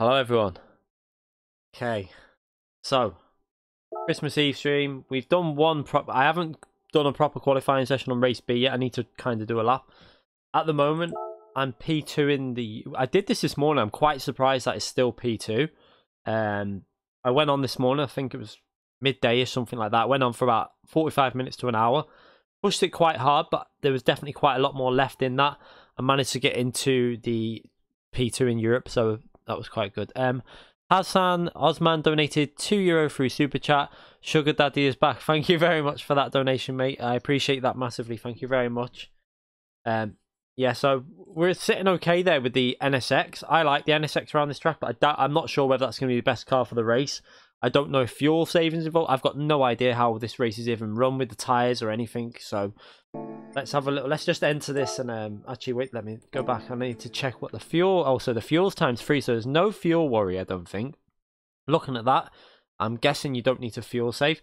Hello everyone. Okay, so Christmas Eve stream. We've done one I haven't done a proper qualifying session on race B yet. I need to kind of do a lap. At the moment, I'm P2 in the... I did this morning. I'm quite surprised that it's still P2. I went on this morning. I think it was midday or something like that. Went on for about 45 minutes to an hour. Pushed it quite hard, but there was definitely quite a lot more left in that. I managed to get into the P2 in Europe, so that was quite good. Hassan Osman donated €2 through Super Chat. Sugar Daddy is back. Thank you very much for that donation, mate. I appreciate that massively. Thank you very much. Yeah, so we're sitting okay there with the NSX. I like the NSX around this track, but I'm not sure whether that's going to be the best car for the race. I don't know if fuel savings involved. I've got no idea how this race is even run with the tyres or anything. So let's have a little. Let's just enter this and actually wait. Let me go back. I need to check what the fuel. Oh, so the fuel's ×3, so there's no fuel worry. I don't think. Looking at that, I'm guessing you don't need to fuel save.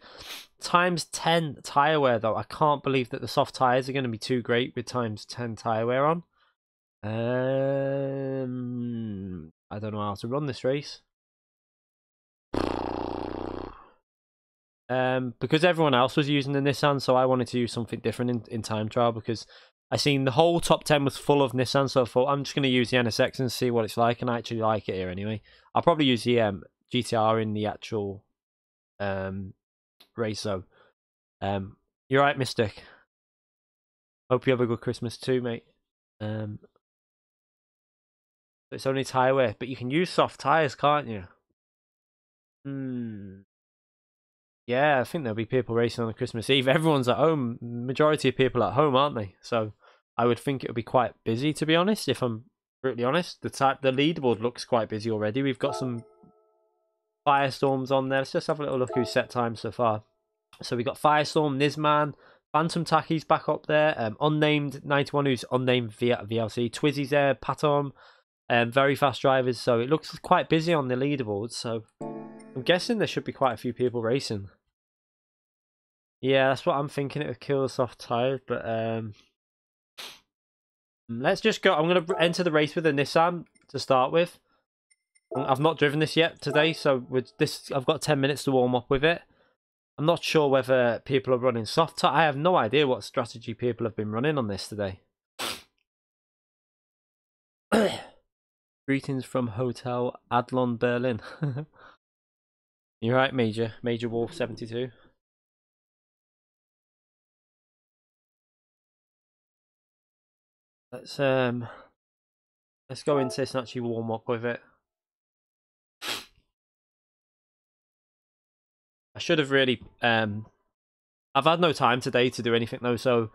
×10 tyre wear though. I can't believe that the soft tyres are going to be too great with ×10 tyre wear on. I don't know how to run this race. Because everyone else was using the Nissan, so I wanted to use something different in time trial, because I seen the whole top 10 was full of Nissan, so I thought I'm just going to use the NSX and see what it's like, and I actually like it here anyway. I'll probably use the GTR in the actual race, so you're right, Mystic. Hope you have a good Christmas too, mate. It's only tyre wear, but you can use soft tyres, can't you? Yeah, I think there'll be people racing on Christmas Eve. Everyone's at home. Majority of people at home, aren't they? So I would think it'll be quite busy, to be honest, if I'm brutally honest. The leaderboard looks quite busy already. We've got some Firestorms on there. Let's just have a little look who's set time so far. So we've got Firestorm, Nizman, Phantom Tacky's back up there, Unnamed 91, who's unnamed VLC, Twizzy's there, Patom, very fast drivers. So it looks quite busy on the leaderboard. So I'm guessing there should be quite a few people racing. Yeah, that's what I'm thinking. It would kill the soft tyres, but let's just go. I'm going to enter the race with a Nissan to start with. I've not driven this yet today, so with this, I've got 10 minutes to warm up with it. I'm not sure whether people are running soft tyre. I have no idea what strategy people have been running on this today. Greetings from Hotel Adlon, Berlin. You're right, Major Wolf 72. Let's go into this and actually warm up with it. I should have really I've had no time today to do anything though, so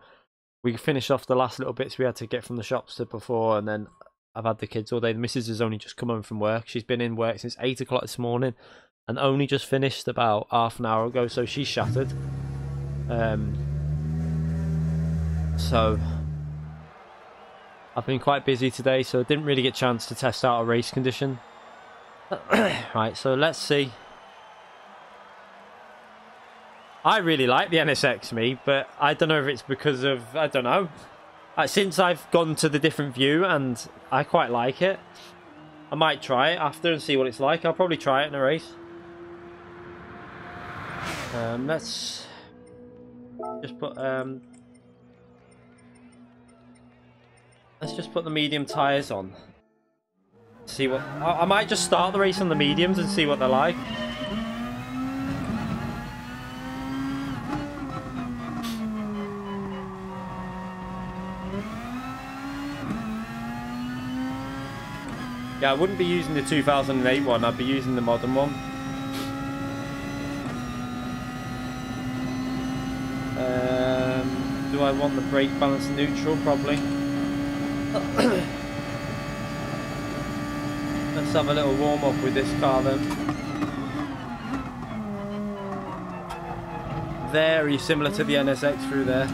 we finished off the last little bits we had to get from the shops to before, and then I've had the kids all day. The missus has only just come home from work. She's been in work since 8 o'clock this morning and only just finished about half an hour ago, so she's shattered. So I've been quite busy today, so I didn't really get a chance to test out a race condition. Right, so let's see. I really like the NSX, me, but I don't know if it's because of, I don't know. Since I've gone to the different view, and I quite like it. I might try it after and see what it's like. I'll probably try it in a race. Let's just put the medium tyres on. See what... I might just start the race on the mediums and see what they're like. Yeah, I wouldn't be using the 2008 one. I'd be using the modern one. Do I want the brake balance neutral? Probably. Let's have a little warm up with this car then. Very similar to the NSX through there.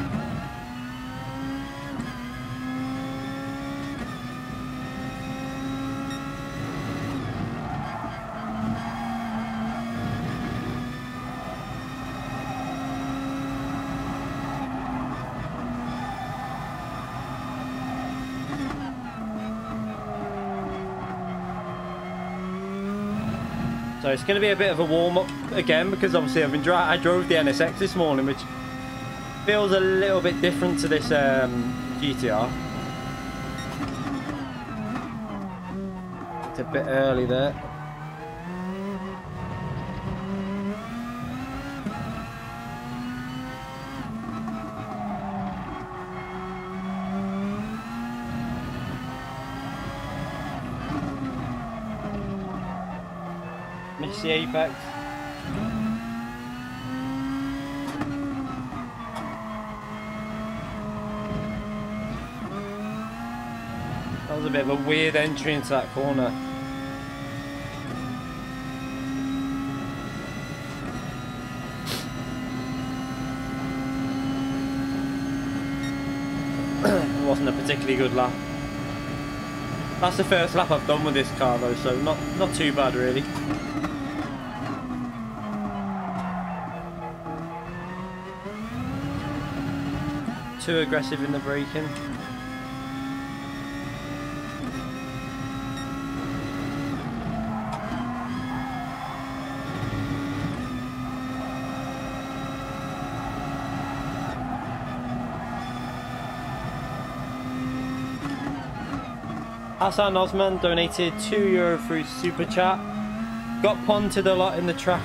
So it's going to be a bit of a warm-up again, because obviously I drove the NSX this morning, which feels a little bit different to this GTR. It's a bit early there. Miss the apex. That was a bit of a weird entry into that corner. It wasn't a particularly good lap. That's the first lap I've done with this car though, so not too bad really. Too aggressive in the braking. Hassan Osman donated €2 through Super Chat. Got punted a lot in the track.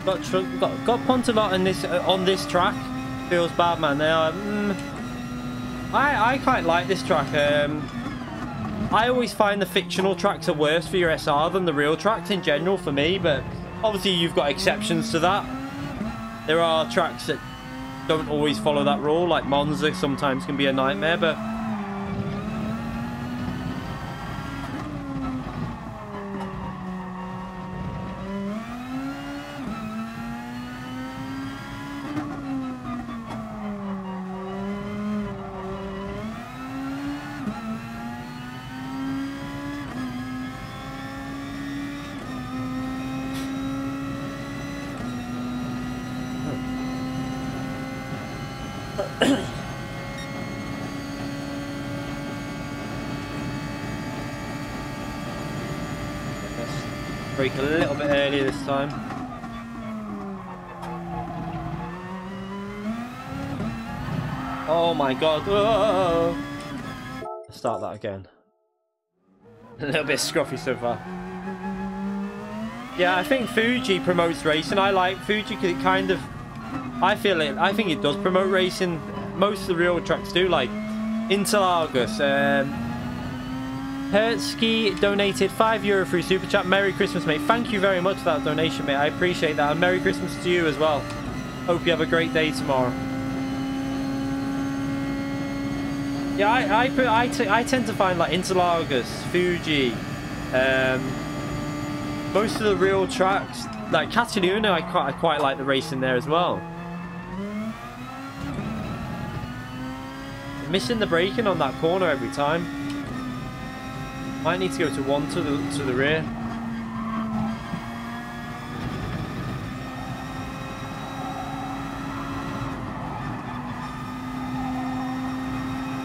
Got punted a lot in this on this track. Feels bad, man. They are. I quite like this track. I always find the fictional tracks are worse for your SR than the real tracks in general for me, but obviously you've got exceptions to that. There are tracks that don't always follow that rule, like Monza sometimes can be a nightmare, but brake a little bit earlier this time. Oh my god. Whoa. Let's start that again. A little bit scruffy so far. Yeah, I think Fuji promotes racing. I like Fuji because it kind of... I think it does promote racing. Most of the real tracks do, like Interlagos. Hertzky donated €5 through Super Chat. Merry Christmas, mate. Thank you very much for that donation, mate. I appreciate that. And Merry Christmas to you as well. Hope you have a great day tomorrow. Yeah, I tend to find like Interlagos, Fuji, most of the real tracks, like Catalunya, I quite like the racing there as well. Missing the braking on that corner every time. Might need to go to one to the rear.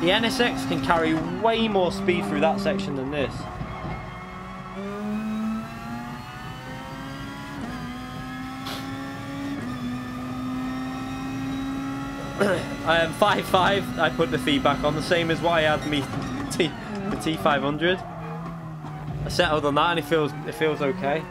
The NSX can carry way more speed through that section than this. I am 5.5. I put the feedback on the same as what I had the T500. I settled on that and it feels okay.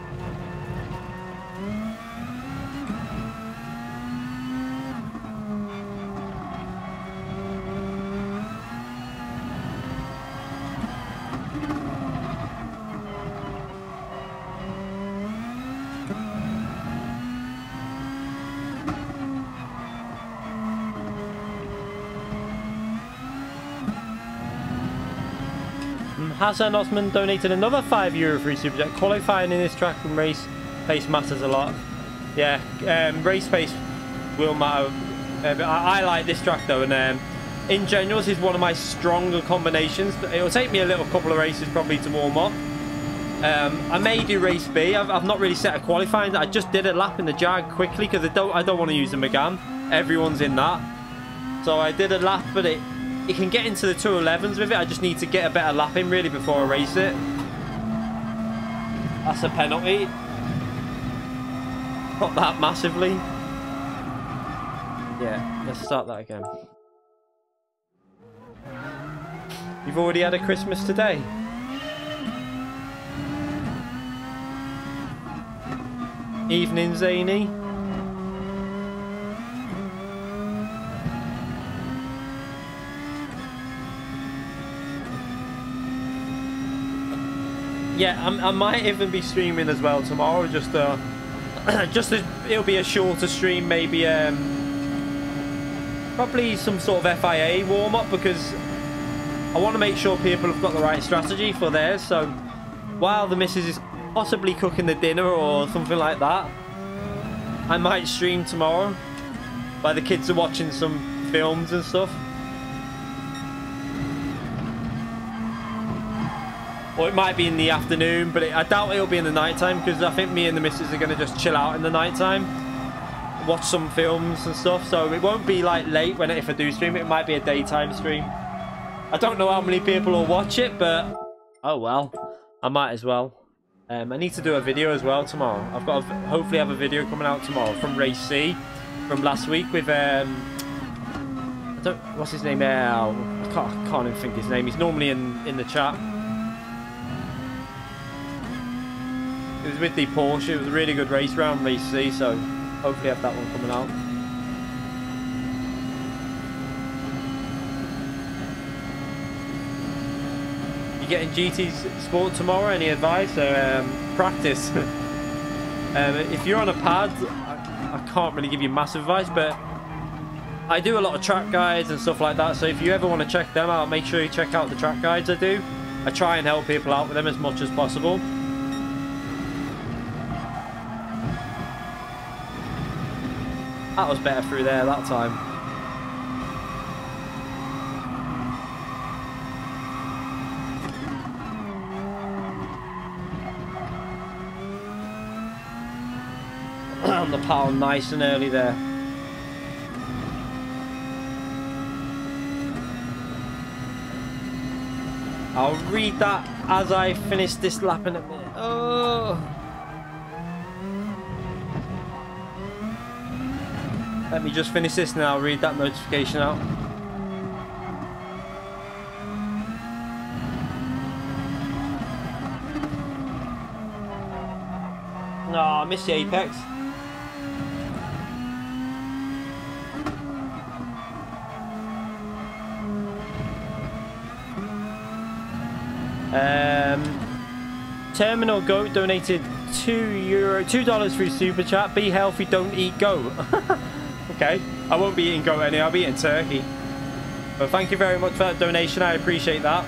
Hassan Osman donated another €5 free super chat. Qualifying in this track and race pace matters a lot. Yeah, race pace will matter. I like this track though, and in general, this is one of my stronger combinations. It will take me a couple of races probably to warm up. I may do race B. I've not really set a qualifying. I just did a lap in the Jag quickly because I don't want to use the Megane. Everyone's in that, so I did a lap, but it can get into the 211s with it. I just need to get a better lap in really before I race it. That's a penalty. Not that massively. Yeah, let's start that again. You've already had a Christmas today? Evening, Zany. Yeah, I might even be streaming as well tomorrow. Just it'll be a shorter stream, maybe probably some sort of FIA warm up, because I want to make sure people have got the right strategy for theirs. So while the missus is possibly cooking the dinner or something like that, I might stream tomorrow while the kids are watching some films and stuff. Or it might be in the afternoon, but I doubt it'll be in the night time, because I think me and the missus are going to just chill out in the night time, watch some films and stuff. So it won't be like late if I do stream it. It might be a daytime stream. I don't know how many people will watch it, but oh well, I might as well. I need to do a video as well tomorrow. I've got to hopefully have a video coming out tomorrow from Race C from last week with what's his name? I can't even think his name. He's normally in the chat. It was with the Porsche. It was a really good race round, Race C, so hopefully have that one coming out. You getting GT Sport tomorrow? Any advice? Practice. If you're on a pad, I can't really give you massive advice, but I do a lot of track guides and stuff like that, so if you ever want to check them out, make sure you check out the track guides I do. I try and help people out with them as much as possible. That was better through there that time. On the pound nice and early there. I'll read that as I finish this lap in a minute. Oh. Let me just finish this and I'll read that notification out. No, I missed the apex. Terminal Goat donated $2 through Super Chat. Be healthy, don't eat goat. Okay, I won't be eating goat anyway, I'll be eating turkey. But thank you very much for that donation, I appreciate that.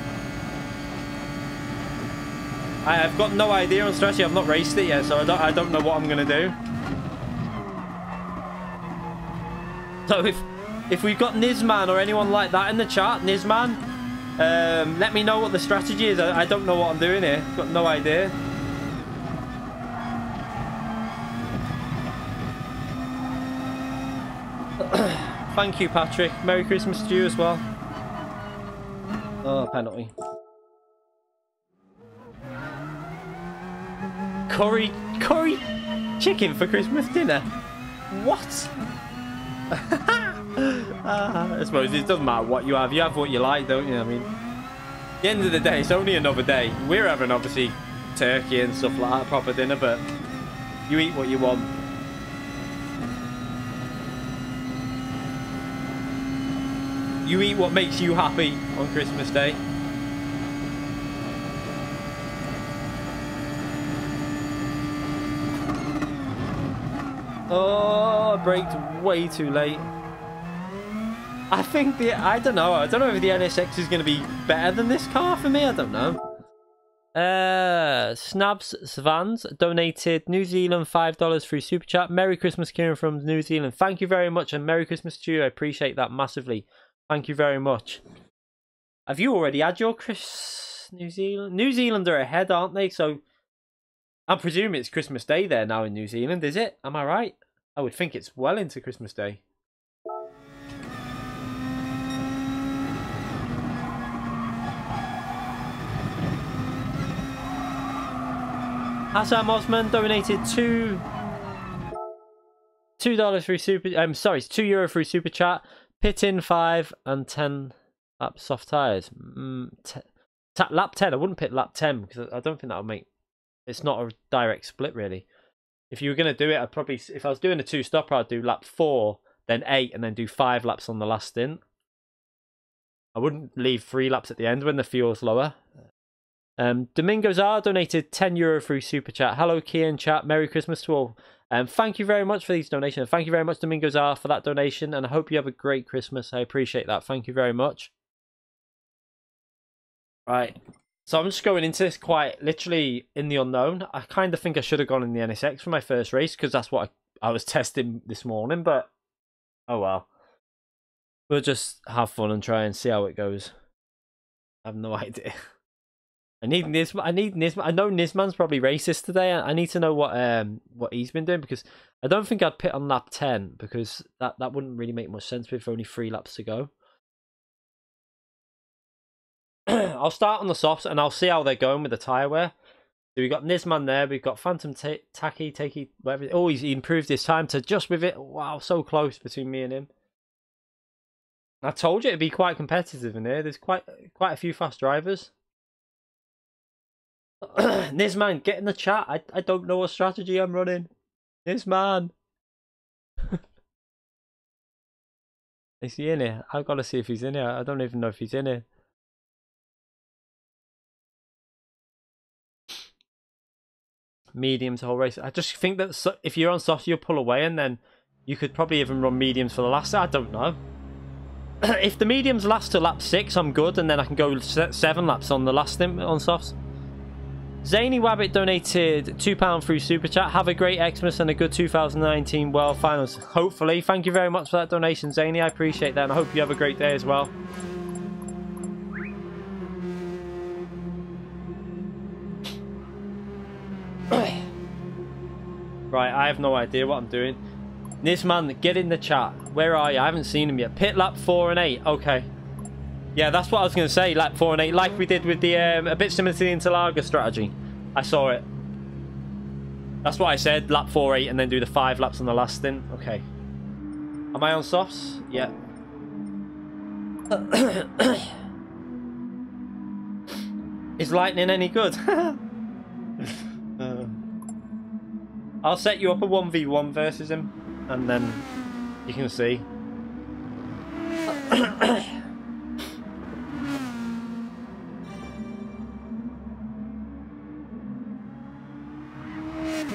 I've got no idea on strategy, I've not raced it yet, so I don't know what I'm going to do. So if we've got Nizman or anyone like that in the chat, Nizman, let me know what the strategy is. I don't know what I'm doing here, got no idea. Thank you, Patrick. Merry Christmas to you as well. Oh, penalty. Curry chicken for Christmas dinner? What? I suppose it doesn't matter what you have. You have what you like, don't you? I mean, at the end of the day, it's only another day. We're having, obviously, turkey and stuff like that, proper dinner, but you eat what you want. You eat what makes you happy on Christmas Day. Oh, I braked way too late. I think I don't know if the NSX is going to be better than this car for me. I don't know. Snabs Svans donated New Zealand $5 through Super Chat. Merry Christmas, Kieran from New Zealand. Thank you very much, and Merry Christmas to you. I appreciate that massively. Thank you very much. Have you already had your New Zealand? New Zealand are ahead, aren't they? So I'm presuming it's Christmas Day there now in New Zealand, is it? Am I right? I would think it's well into Christmas Day. Hassan Osman donated $2 $2 through super. Sorry, it's €2 through super chat. Pit in 5 and 10 lap soft tires. Lap 10. I wouldn't pit lap 10 because I don't think that would make. It's not a direct split really. If you were gonna do it, I'd probably, if I was doing a 2-stopper, I'd do lap 4, then 8, and then do 5 laps on the last stint. I wouldn't leave 3 laps at the end when the fuel's lower. Domingos R donated €10 through super chat. Hello, Kian chat. Merry Christmas to all. Thank you very much for these donations. Thank you very much, Domingos R, for that donation, and I hope you have a great Christmas. I appreciate that. Thank you very much. Right, so I'm just going into this quite literally in the unknown. I kind of think I should have gone in the NSX for my first race because that's what I was testing this morning, but oh well. We'll just have fun and try and see how it goes. I have no idea. I need Nisman. I know Nisman's probably racist today. I need to know what he's been doing because I don't think I'd pit on lap 10 because that wouldn't really make much sense with only 3 laps to go. I'll start on the softs and I'll see how they're going with the tyre wear. So we've got Nisman there. We've got Phantom Takey, whatever. Oh, he improved his time to just with it. Wow, so close between me and him. I told you it'd be quite competitive in here. There's quite a few fast drivers. Nisman, get in the chat. I don't know what strategy I'm running. Nisman. Is he in here? I've got to see if he's in here. I don't even know if he's in here. Mediums the whole race. I just think that if you're on soft, you'll pull away and then you could probably even run mediums for the last. I don't know. If the mediums last to lap 6, I'm good, and then I can go 7 laps on the last stint on softs. Zany Wabbit donated £2 through super chat. Have a great Xmas and a good 2019 World Finals. Hopefully. Thank you very much for that donation, Zany. I appreciate that, and I hope you have a great day as well. Right, I have no idea what I'm doing. Nisman, get in the chat. Where are you? I haven't seen him yet. Pit lap 4 and 8. Okay. Yeah, that's what I was going to say. Lap 4 and 8. Like we did with the... a bit similar to the Interlaga strategy. I saw it. That's what I said. Lap 4, 8, and then do the 5 laps on the last stint. Okay. Am I on softs? Yeah. Is Lightning any good? I'll set you up a 1v1 versus him. And then you can see.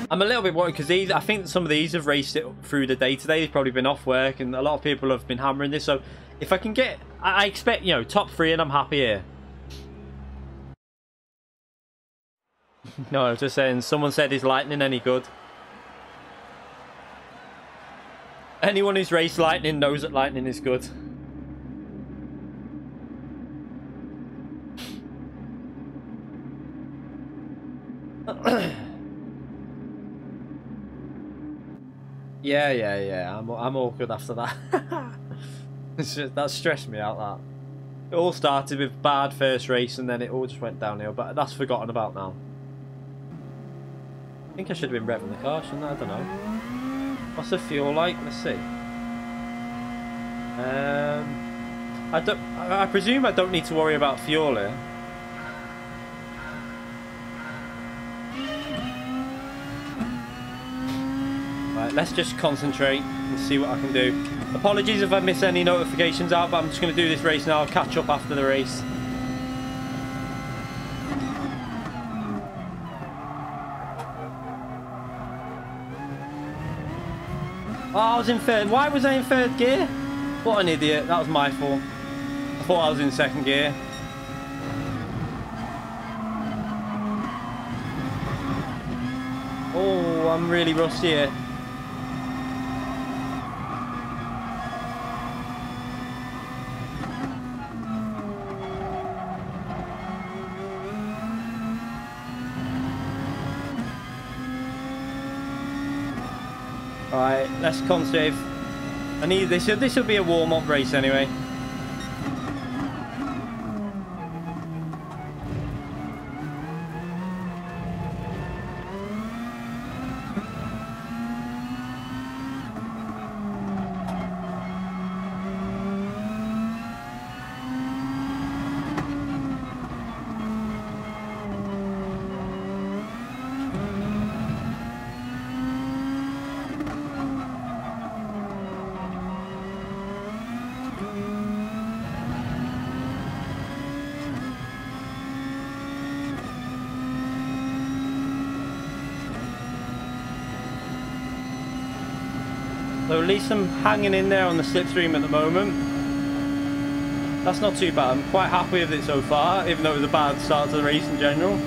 I'm a little bit worried because I think some of these have raced it through the day today. They've probably been off work and a lot of people have been hammering this. So if I can get, I expect, you know, top 3 and I'm happy here. No, I was just saying, someone said, is Lightning any good? Anyone who's raced Lightning knows that Lightning is good. Yeah. I'm all good after that. That stressed me out, that. It all started with bad first race and then it all just went downhill, but that's forgotten about now. I think I should have been revving the car, shouldn't I? I don't know. What's the fuel like? Let's see. I presume I don't need to worry about fuel here. Right, let's just concentrate and see what I can do. Apologies if I miss any notifications out, but I'm just going to do this race now. I'll catch up after the race. Oh, I was in third. Why was I in third gear? What an idiot. That was my fault. I thought I was in second gear. Oh, I'm really rusty here. Alright, let's concentrate. I need this. This will be a warm-up race anyway. So at least I'm hanging in there on the slipstream at the moment. That's not too bad. I'm quite happy with it so far, even though it was a bad start to the race in general.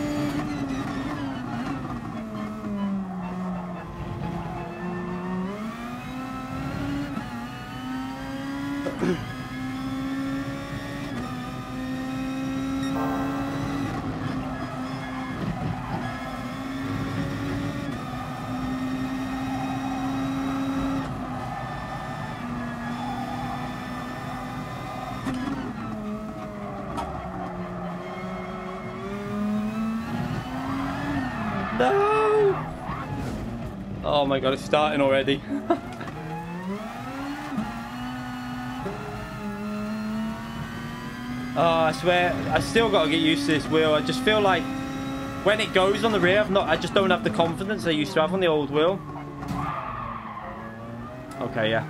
No! Oh my god, it's starting already. Oh, I swear, I still got to get used to this wheel. I just feel like when it goes on the rear, I just don't have the confidence I used to have on the old wheel. Okay, yeah.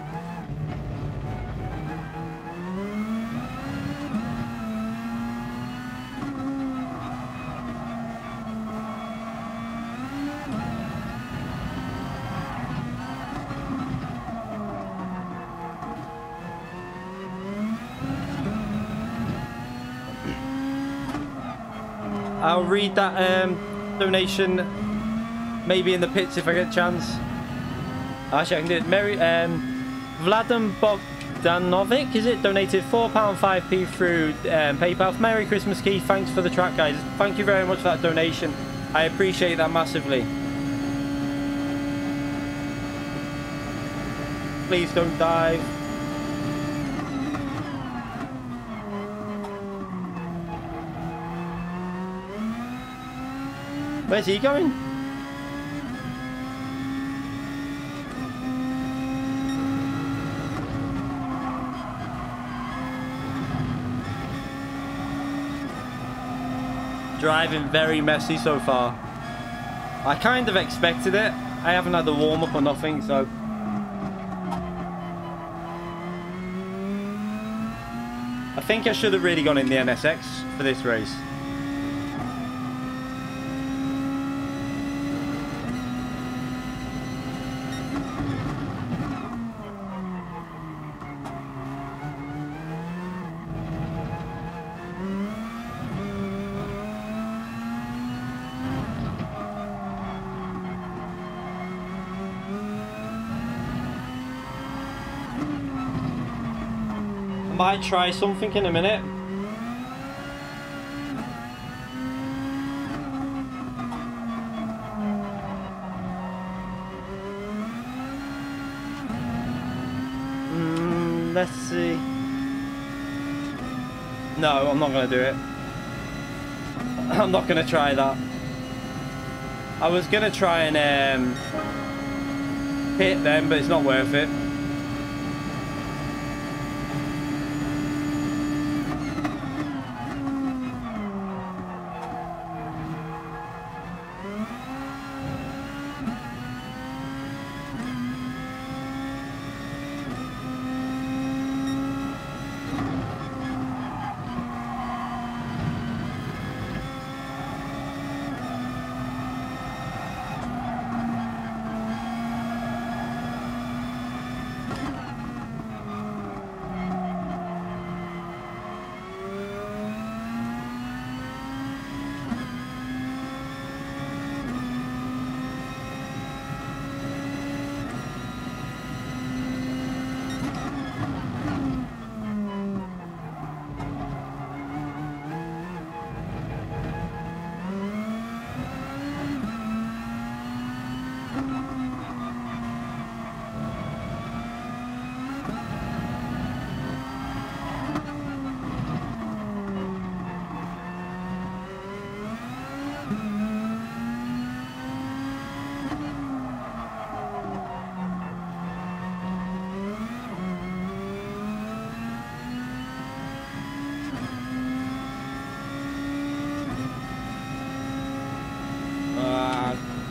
I'll read that donation maybe in the pits if I get a chance. Actually, I can do it. Vladim Bogdanovic, is it? Donated £4.5p through PayPal. Merry Christmas, Keith. Thanks for the track, guys. Thank you very much for that donation. I appreciate that massively. Please don't dive. Where's he going? Driving very messy so far. I kind of expected it. I haven't had the warm-up or nothing, so... I think I should have really gone in the NSX for this race. Might try something in a minute. Let's see. No, I'm not gonna do it. I'm not gonna try that. I was gonna try and hit them, but it's not worth it.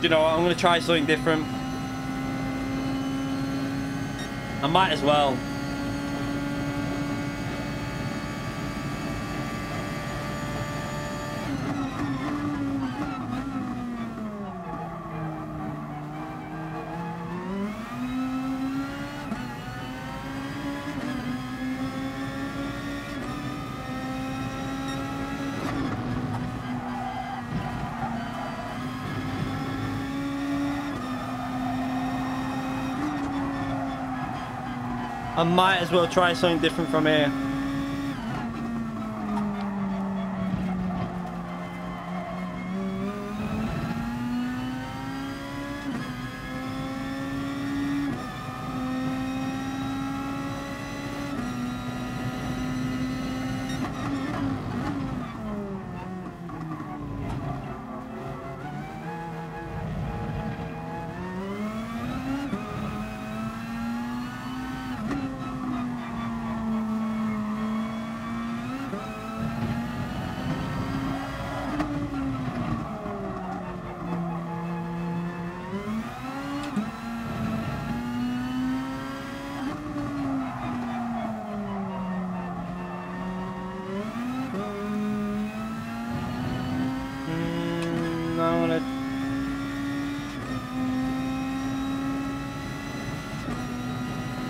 You know what, I'm going to try something different. I might as well. I might as well try something different from here.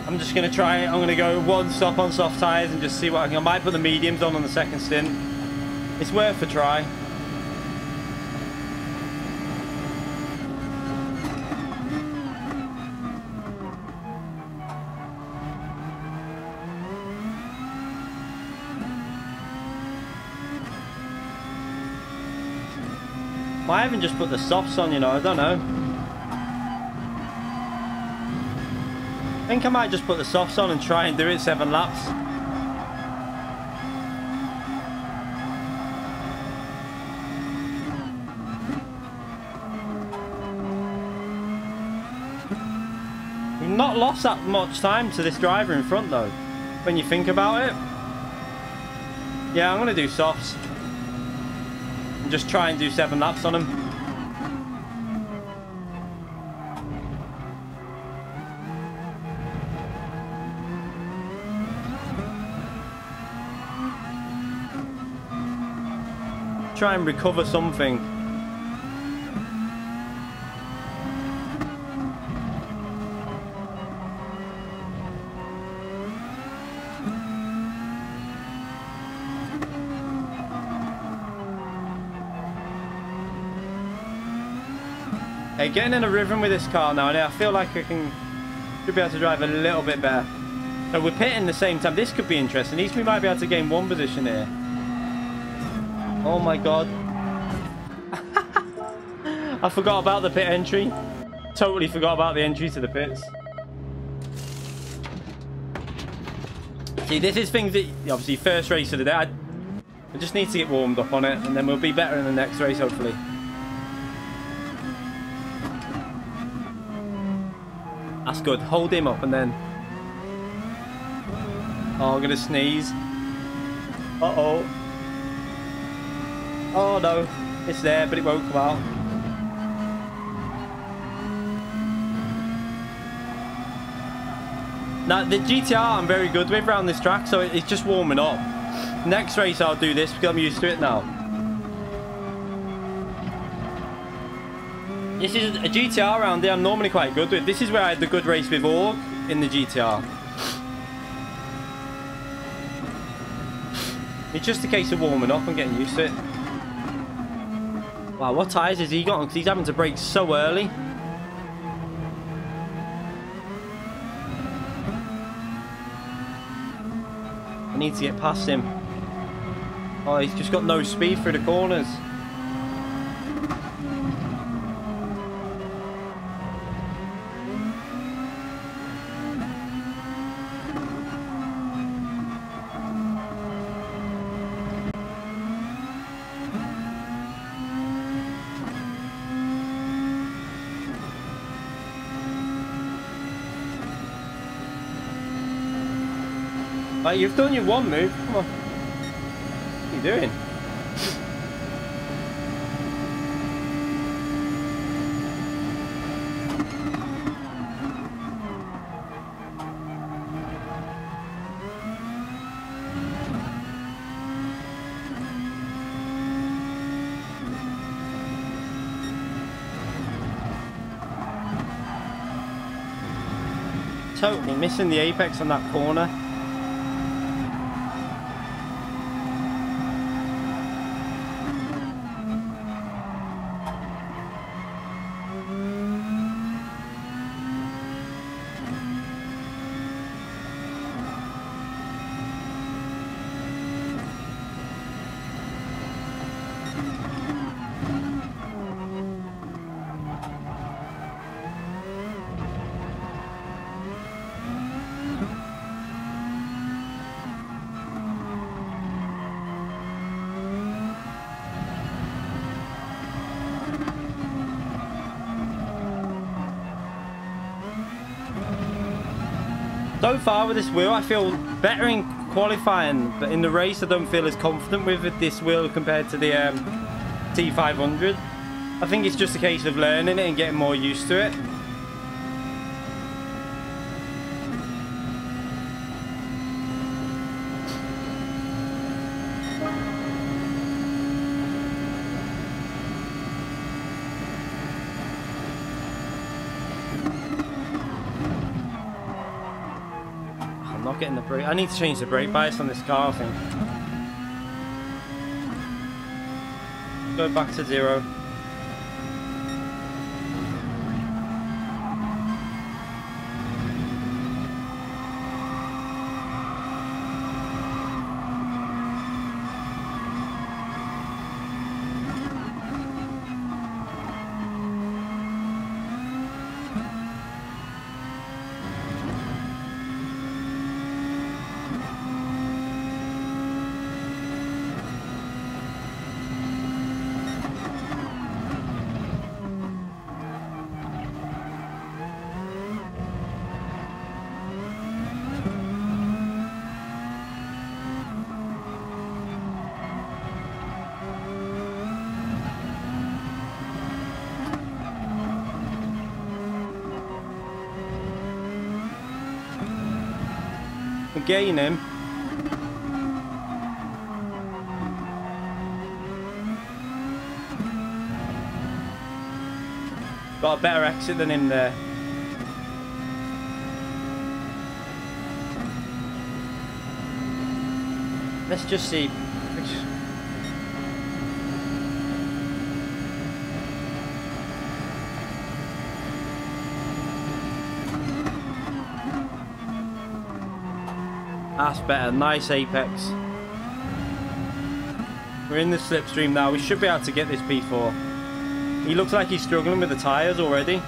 I'm just going to try it. I'm going to go one stop on soft tyres and just see what I can. I might put the mediums on the second stint. It's worth a try. Why haven't just put the softs on, you know? I don't know. I think I might just put the softs on and try and do it 7 laps. We've not lost that much time to this driver in front though, when you think about it. Yeah, I'm going to do softs. And just try and do 7 laps on him. Try and recover something. Hey, getting in a rhythm with this car now, and I feel like I should be able to drive a little bit better. So we're pitting the same time. This could be interesting. At least we might be able to gain 1 position here. Oh my god. I forgot about the pit entry. Totally forgot about the entry to the pits. See, this is things that, obviously, first race of the day. I just need to get warmed up on it, and then we'll be better in the next race, hopefully. That's good. Hold him up and then... Oh, I'm going to sneeze. Uh-oh. Oh no, it's there, but it won't come out. Now, the GTR I'm very good with around this track, so it's just warming up. Next race I'll do this because I'm used to it now. This is a GTR round here I'm normally quite good with. This is where I had the good race with Org in the GTR. It's just a case of warming up and getting used to it. Wow, what tyres has he got on? Because he's having to brake so early. I need to get past him. Oh, he's just got no speed through the corners. Like, you've done your one move. Come on. What are you doing? Totally missing the apex on that corner. So far with this wheel, I feel better in qualifying, but in the race I don't feel as confident with this wheel compared to the T500. I think it's just a case of learning it and getting more used to it. Getting the brake. I need to change the brake bias on this car, I think. Go back to 0. I'm getting him. Got a better exit than him there. Let's just see. That's better. Nice apex. We're in the slipstream now. We should be able to get this P4. He looks like he's struggling with the tyres already.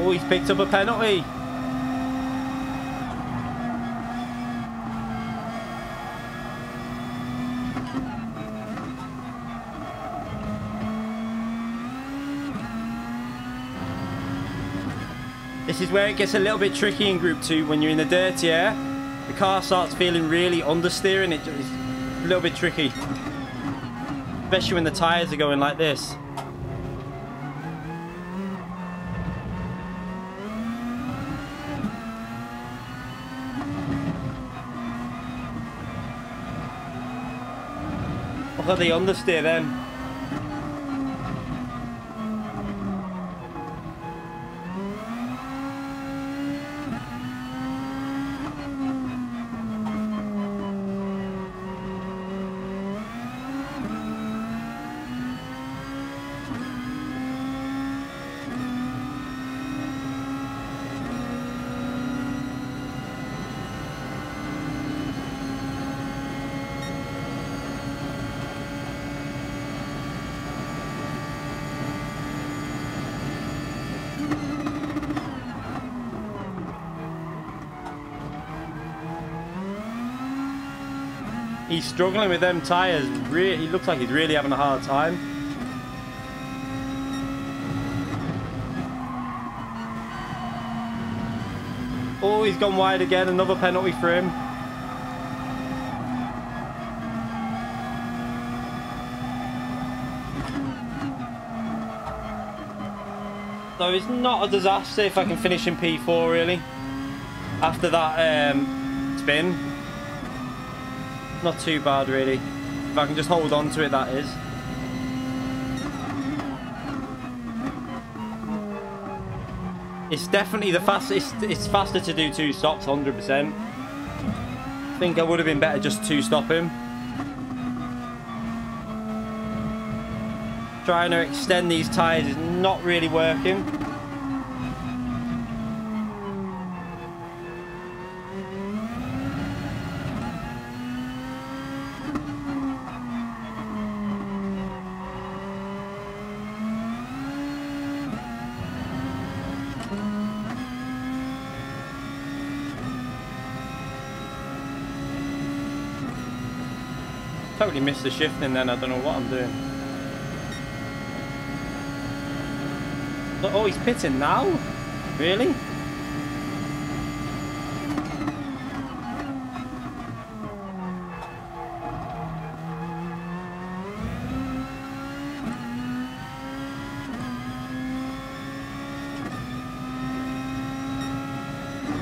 Oh, he's picked up a penalty. This is where it gets a little bit tricky in Group 2. When you're in the dirty air, the car starts feeling really understeering. It's a little bit tricky. Especially when the tyres are going like this. Look how they understeer then. He's struggling with them tyres. He looks like he's really having a hard time. Oh, he's gone wide again. Another penalty for him. So it's not a disaster if I can finish in P4 really. After that spin. Not too bad really. If I can just hold on to it, that is. It's definitely the fastest. It's faster to do 2 stops, 100%. I think I would have been better just to stop him. Trying to extend these tyres is not really working. totally missed the shifting then. I don't know what I'm doing. Oh, he's pitting now? Really?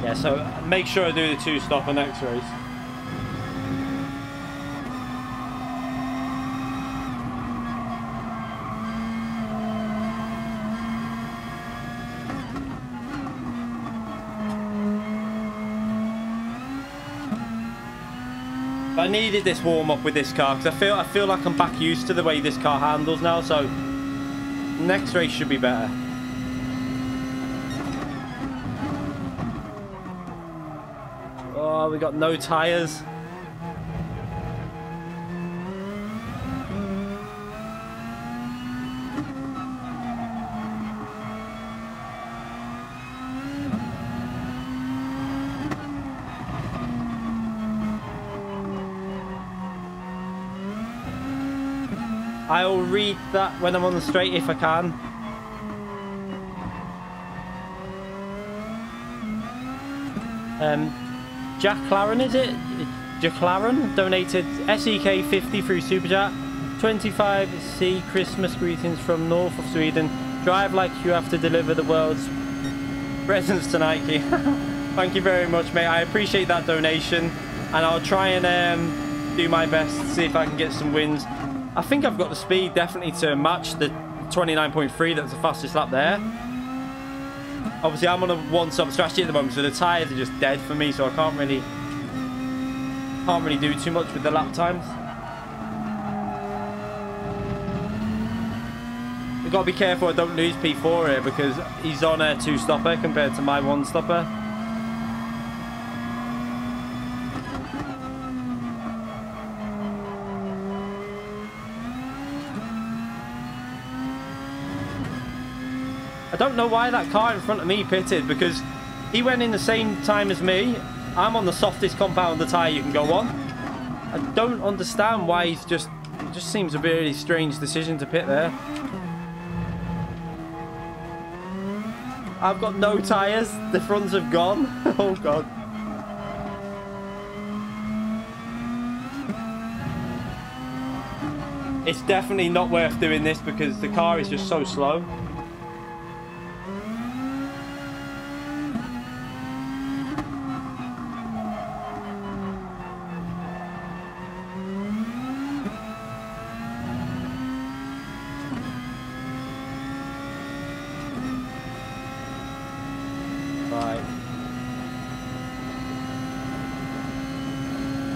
Yeah, so make sure I do the 2-stopper next race. I needed this warm up with this car because I feel like I'm back used to the way this car handles now, so next race should be better. Oh, we got no tires. I'll read that when I'm on the straight if I can. Jack Claren, is it? Jack Claren donated SEK50 through Super Chat. 25C Christmas greetings from north of Sweden. Drive like you have to deliver the world's presents tonight, Keith. Thank you very much, mate. I appreciate that donation, and I'll try and do my best to see if I can get some wins. I think I've got the speed definitely to match the 29.3. That's the fastest lap there. Obviously, I'm on a one-stop strategy at the moment, so the tyres are just dead for me, so I can't really do too much with the lap times. I've got to be careful I don't lose P4 here because he's on a 2-stopper compared to my 1-stopper. I don't know why that car in front of me pitted, because he went in the same time as me. I'm on the softest compounder tyre you can go on. I don't understand why it just seems a really strange decision to pit there. I've got no tyres. The fronts have gone. Oh, God. It's definitely not worth doing this because the car is just so slow.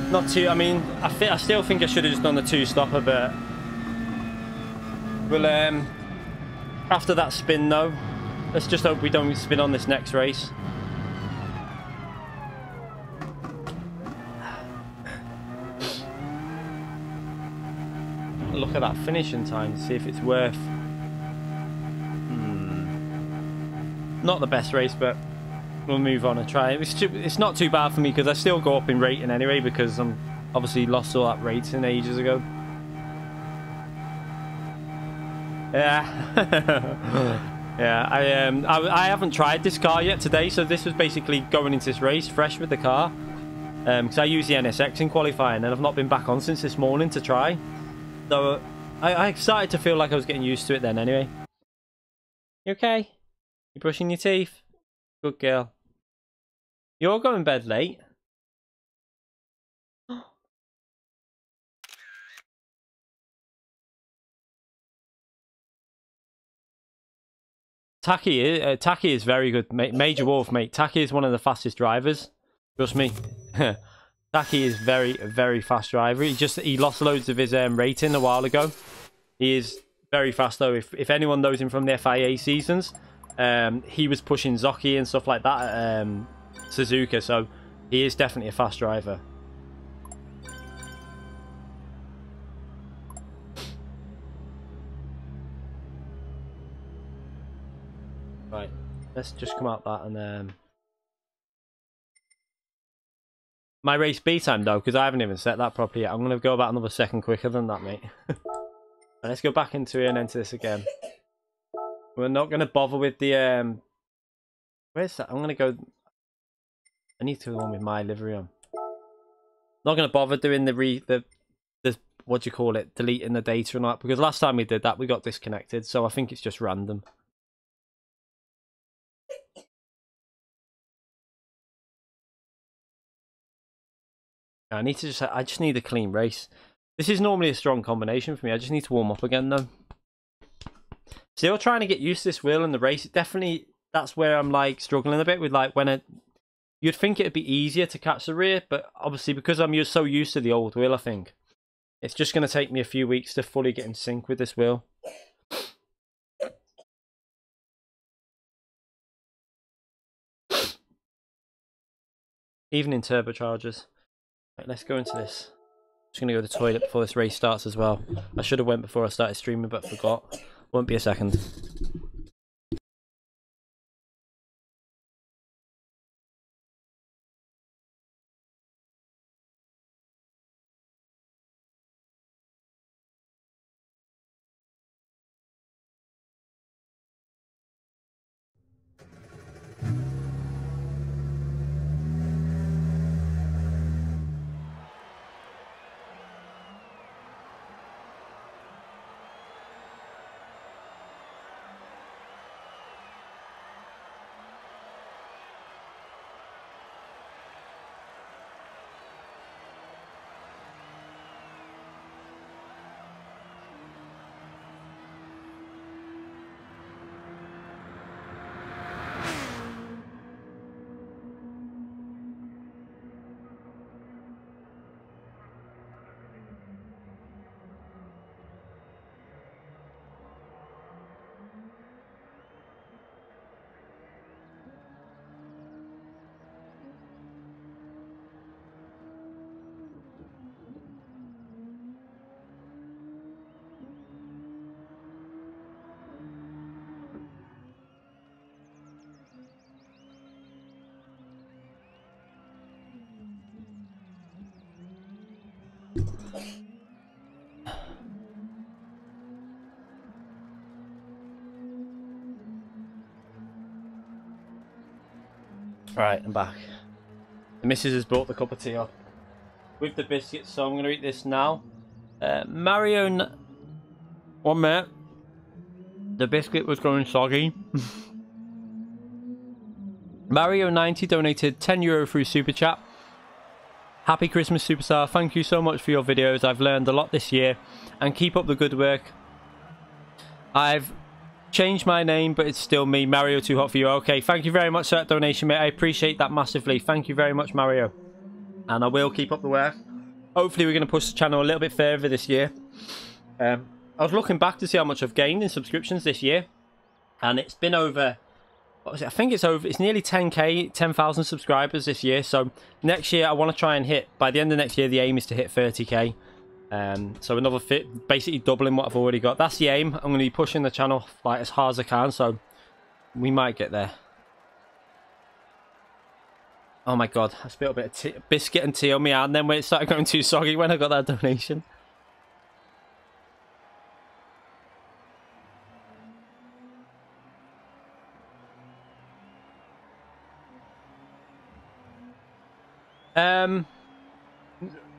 Not too, I mean, I still think I should have just done the 2-stopper, but we'll, after that spin though, let's just hope we don't spin on this next race. Look at that finishing time to see if it's worth. Not the best race, but we'll move on and try it. It's not too bad for me because I still go up in rating anyway because I'm obviously lost all that rating ages ago. Yeah. Yeah, I haven't tried this car yet today, so this was basically going into this race fresh with the car. Because I use the NSX in qualifying and I've not been back on since this morning to try. So I started to feel like I was getting used to it then anyway. You okay? You brushing your teeth? Good girl. You're going to bed late. Taki is very good. Major Wolf, mate. Taki is one of the fastest drivers. Trust me. Taki is very, very fast driver. He lost loads of his rating a while ago. He is very fast though. If anyone knows him from the FIA seasons, he was pushing Zocchi and stuff like that at Suzuka, so he is definitely a fast driver. Right, let's just come out that and My race B time though, because I haven't even set that properly yet. I'm going to go about another second quicker than that, mate. Let's go back into it and enter this again. We're not going to bother with the... Where's that? I'm going to go... I need to go on with my livery on. Not going to bother doing the what do you call it? Deleting the data and all that. Because last time we did that, we got disconnected. So I think it's just random. I just need a clean race. This is normally a strong combination for me. I just need to warm up again though. Still trying to get used to this wheel in the race. Definitely, that's where I'm like struggling a bit with like when you'd think it'd be easier to catch the rear, but obviously because I'm so used to the old wheel, I think it's just going to take me a few weeks to fully get in sync with this wheel. Even in turbochargers. Right, let's go into this. Just going to go to the toilet before this race starts as well. I should have went before I started streaming, but forgot. Won't be a second. Right, I'm back. The missus has brought the cup of tea up with the biscuits, so I'm going to eat this now. Mario... 1 minute. The biscuit was going soggy. Mario90 donated €10 through Super Chat. Happy Christmas, Superstar. Thank you so much for your videos. I've learned a lot this year. And keep up the good work. I've changed my name, but it's still me. Mario Too Hot For You. Okay, thank you very much for that donation, mate. I appreciate that massively. Thank you very much, Mario. And I will keep up the work. Hopefully we're going to push the channel a little bit further this year. I was looking back to see how much I've gained in subscriptions this year. And it's been over... What was it? I think it's nearly 10k, 10,000 subscribers this year. So next year I want to try and hit, by the end of next year, the aim is to hit 30k. So another basically doubling what I've already got. That's the aim. I'm going to be pushing the channel like as hard as I can, so we might get there. Oh my god, I spilled a bit of biscuit and tea on me hand, and then when it started going too soggy when I got that donation.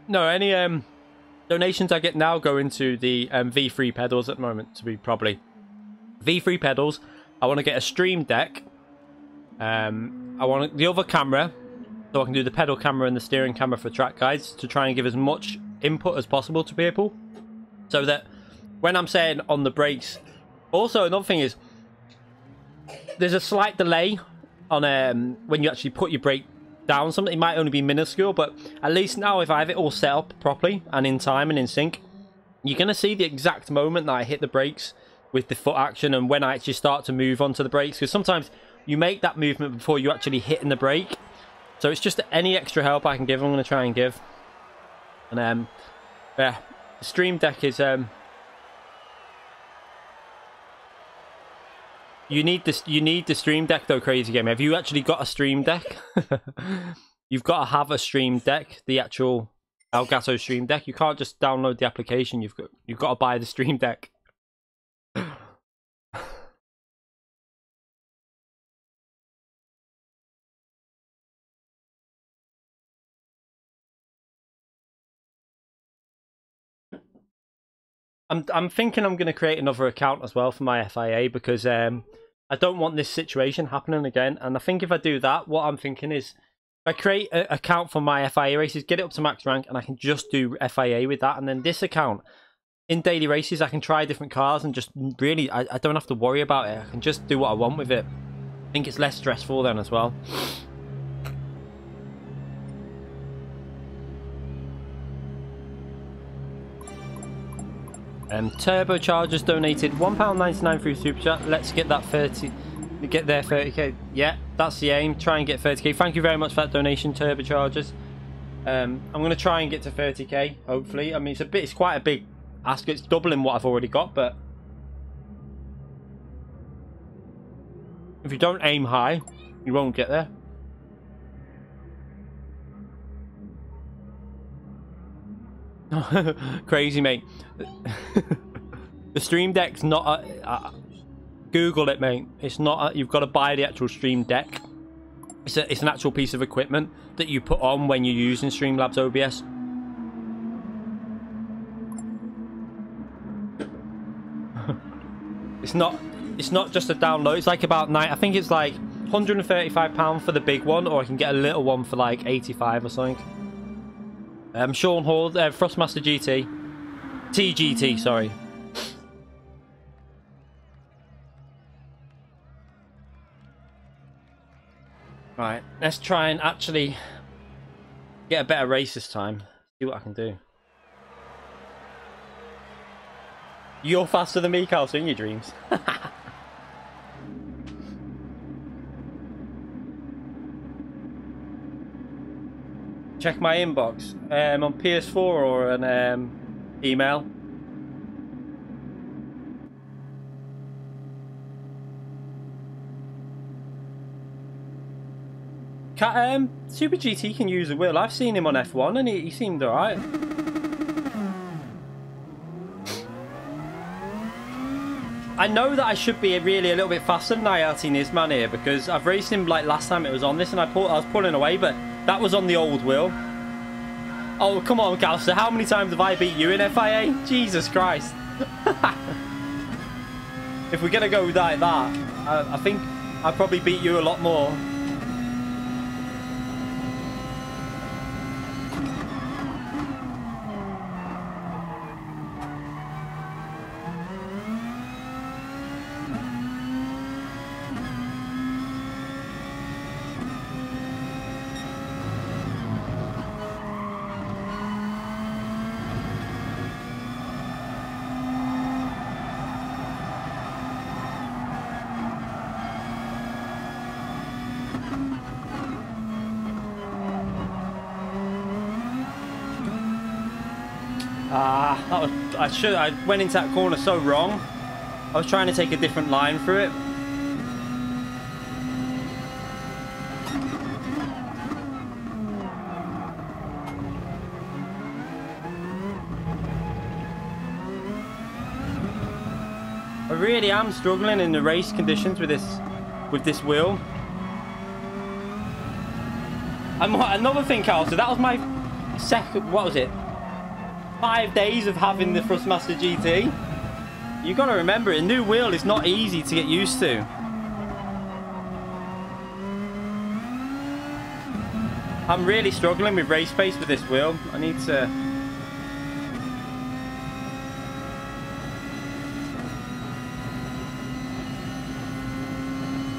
No, any donations I get now go into the V3 pedals at the moment, to be probably V3 pedals. I want to get a stream deck. I want the other camera, so I can do the pedal camera and the steering camera for track guides, to try and give as much input as possible to people, so that when I'm saying on the brakes. Also, another thing is there's a slight delay on when you actually put your brake down. Something, it might only be minuscule, but at least now if I have it all set up properly and in time and in sync, you're going to see the exact moment that I hit the brakes with the foot action and when I actually start to move onto the brakes, because sometimes you make that movement before you actually hitting the brake. So it's just any extra help I can give, I'm going to try and give. And yeah, the stream deck is you need the stream deck though, Crazy Game. Have you actually got a stream deck? you've got to have a Stream Deck, the actual Elgato Stream Deck. You can't just download the application. You've got to buy the Stream Deck. I'm thinking I'm going to create another account as well for my FIA because I don't want this situation happening again. And I think if I do that, what I'm thinking is if I create an account for my FIA races, get it up to max rank, and I can just do FIA with that. And then this account, in daily races, I can try different cars and just really, I don't have to worry about it. I can just do what I want with it. I think it's less stressful then as well. Turbochargers donated £1.99 through Super Chat. Let's get that 30. Get there 30k. Yeah, that's the aim. Try and get 30k. Thank you very much for that donation, Turbochargers. I'm going to try and get to 30k, hopefully. I mean, it's quite a big ask. It's doubling what I've already got, but if you don't aim high, you won't get there. Crazy, mate. The Stream Deck's not Google it, mate. It's not you've got to buy the actual Stream Deck. It's an actual piece of equipment that you put on when you're using Streamlabs OBS. It's not just a download. It's like about I think it's like £135 for the big one, or I can get a little one for like 85 or something. Sean Hall, Thrustmaster TGT, sorry. Right, let's try and actually get a better race this time. See what I can do. You're faster than me, Carl, so in your dreams. Check my inbox on PS4 or an email. Super GT can use a wheel. I've seen him on F1 and he seemed alright. I know that I should be really a little bit faster than IRT Nisman here because I've raced him like last time it was on this and I was pulling away, but that was on the old wheel. Oh, come on, Galster. How many times have I beat you in FIA? Jesus Christ. If we're going to go like that, I think I probably beat you a lot more. I went into that corner so wrong. I was trying to take a different line through it. I really am struggling in the race conditions with this wheel. Another thing, Carl, so that was my second, what was it? 5 days of having the Thrustmaster GT. You got to remember, a new wheel is not easy to get used to. I'm really struggling with race pace with this wheel. I need to...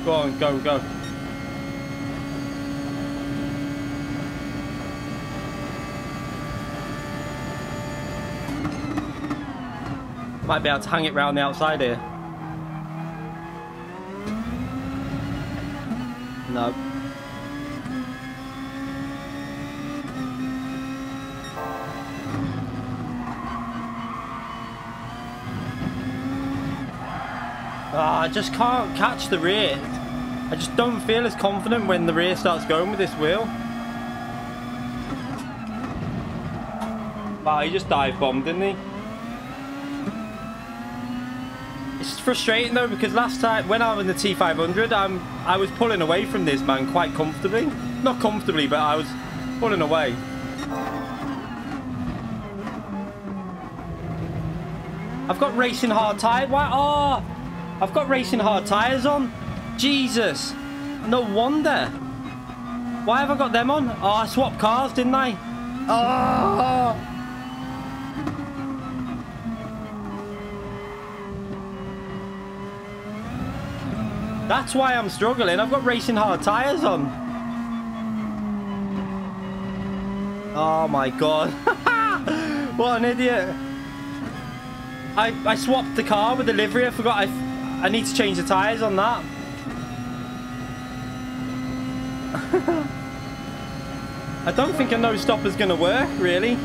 Go on, go. Might be able to hang it round the outside here. No. I just can't catch the rear. I just don't feel as confident when the rear starts going with this wheel. Wow, he just dive bombed, didn't he? It's frustrating though, because last time when I was in the T500, I was pulling away from this man quite comfortably. Not comfortably, but I was pulling away. I've got racing hard tires. Why? Oh, I've got racing hard tires on. Jesus, no wonder. Why have I got them on? Oh, I swapped cars, didn't I? Oh. That's why I'm struggling. I've got racing hard tires on. Oh my god. What an idiot. I swapped the car with the livery. I forgot I need to change the tires on that. I don't think a no stopper's gonna work, really.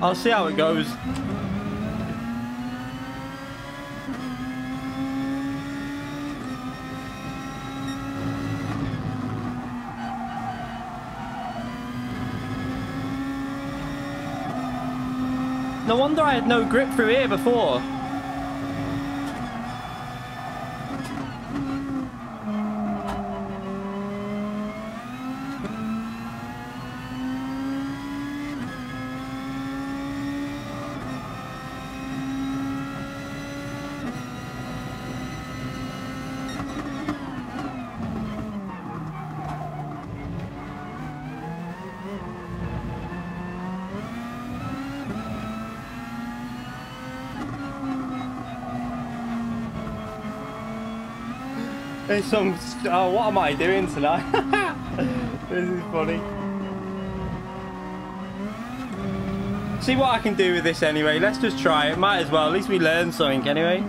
I'll see how it goes. No wonder I had no grip through here before. There's some... Oh, what am I doing tonight? This is funny. See what I can do with this anyway. Let's just try it. Might as well. At least we learn something anyway.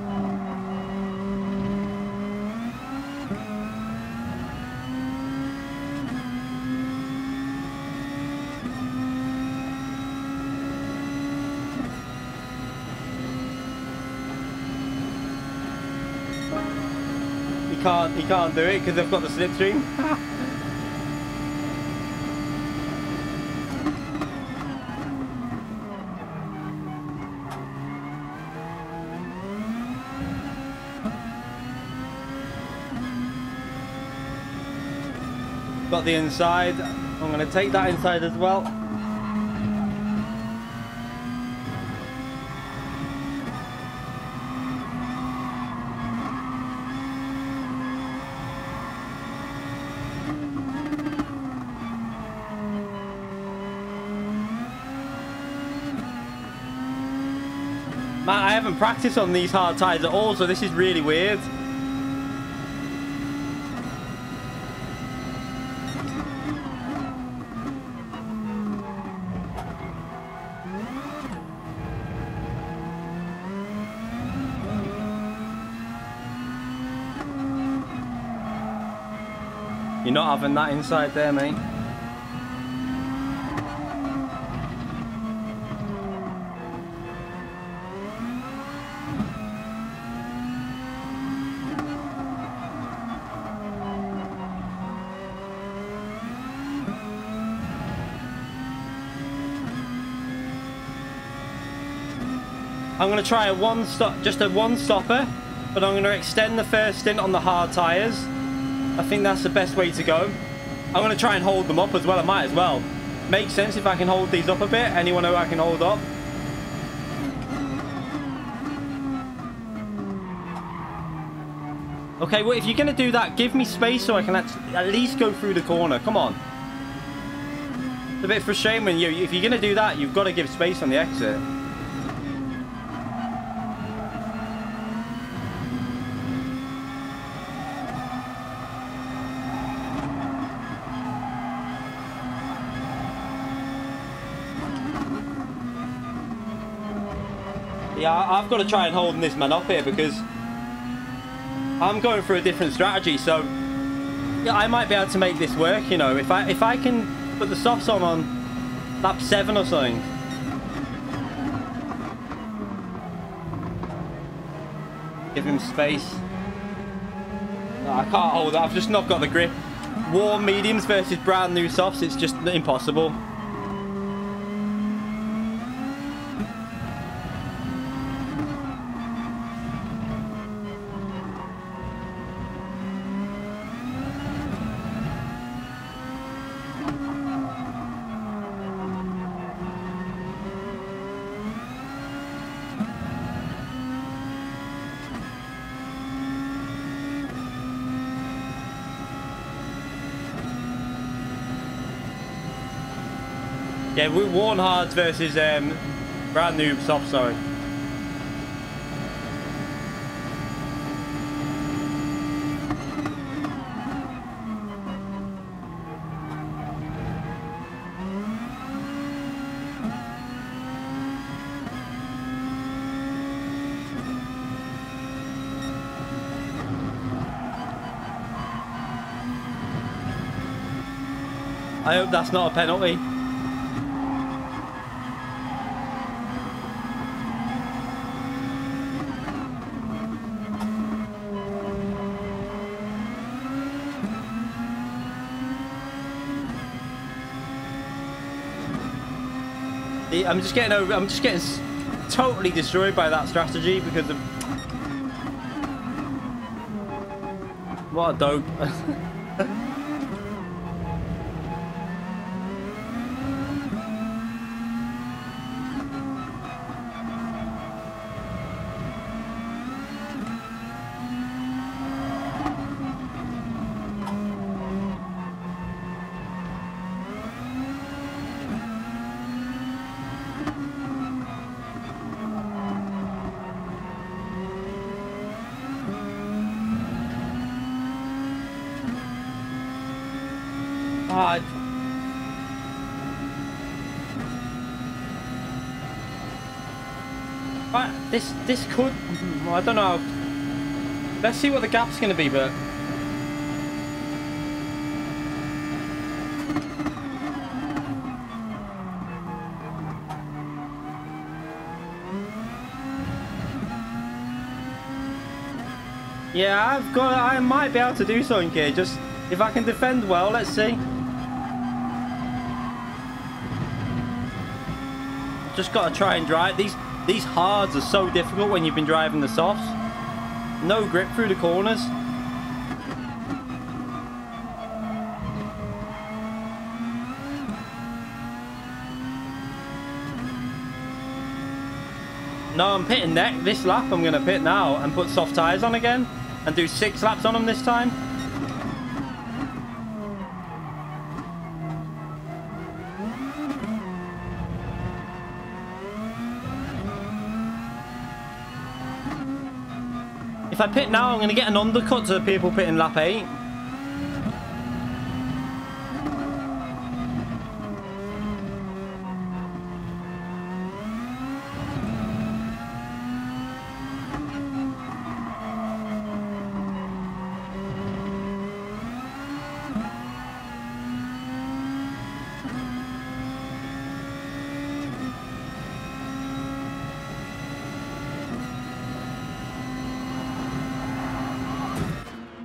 He can't do it because I've got the slipstream. Got the inside. I'm going to take that inside as well. Man, I haven't practiced on these hard tires at all, so this is really weird. You're not having that inside there, mate. I'm going to try just a one stopper, but I'm going to extend the first stint on the hard tyres. I think that's the best way to go. I'm going to try and hold them up as well. I might as well. Makes sense if I can hold these up a bit. Anyone who I can hold up. Okay, well, if you're going to do that, give me space so I can at least go through the corner. Come on. It's a bit frustrating when if you're going to do that, you've got to give space on the exit. Yeah, I've got to try and hold this man up here because I'm going for a different strategy. So yeah, I might be able to make this work. You know, if I can put the softs on lap 7 or something. Give him space. No, I can't hold that. I've just not got the grip. Warm mediums versus brand new softs. It's just impossible. Yeah, worn hards versus brand new soft, sorry. I hope that's not a penalty. I'm just getting totally destroyed by that strategy because of what a dope. This could, well, I don't know. Let's see what the gap's going to be, but yeah, I might be able to do something here. Just if I can defend well, let's see. Just got to try and drive these hards are so difficult when you've been driving the softs. No grip through the corners. No, I'm pitting this lap. I'm going to pit now and put soft tyres on again and do 6 laps on them this time. If I pit now, I'm going to get an undercut to the people pitting lap 8.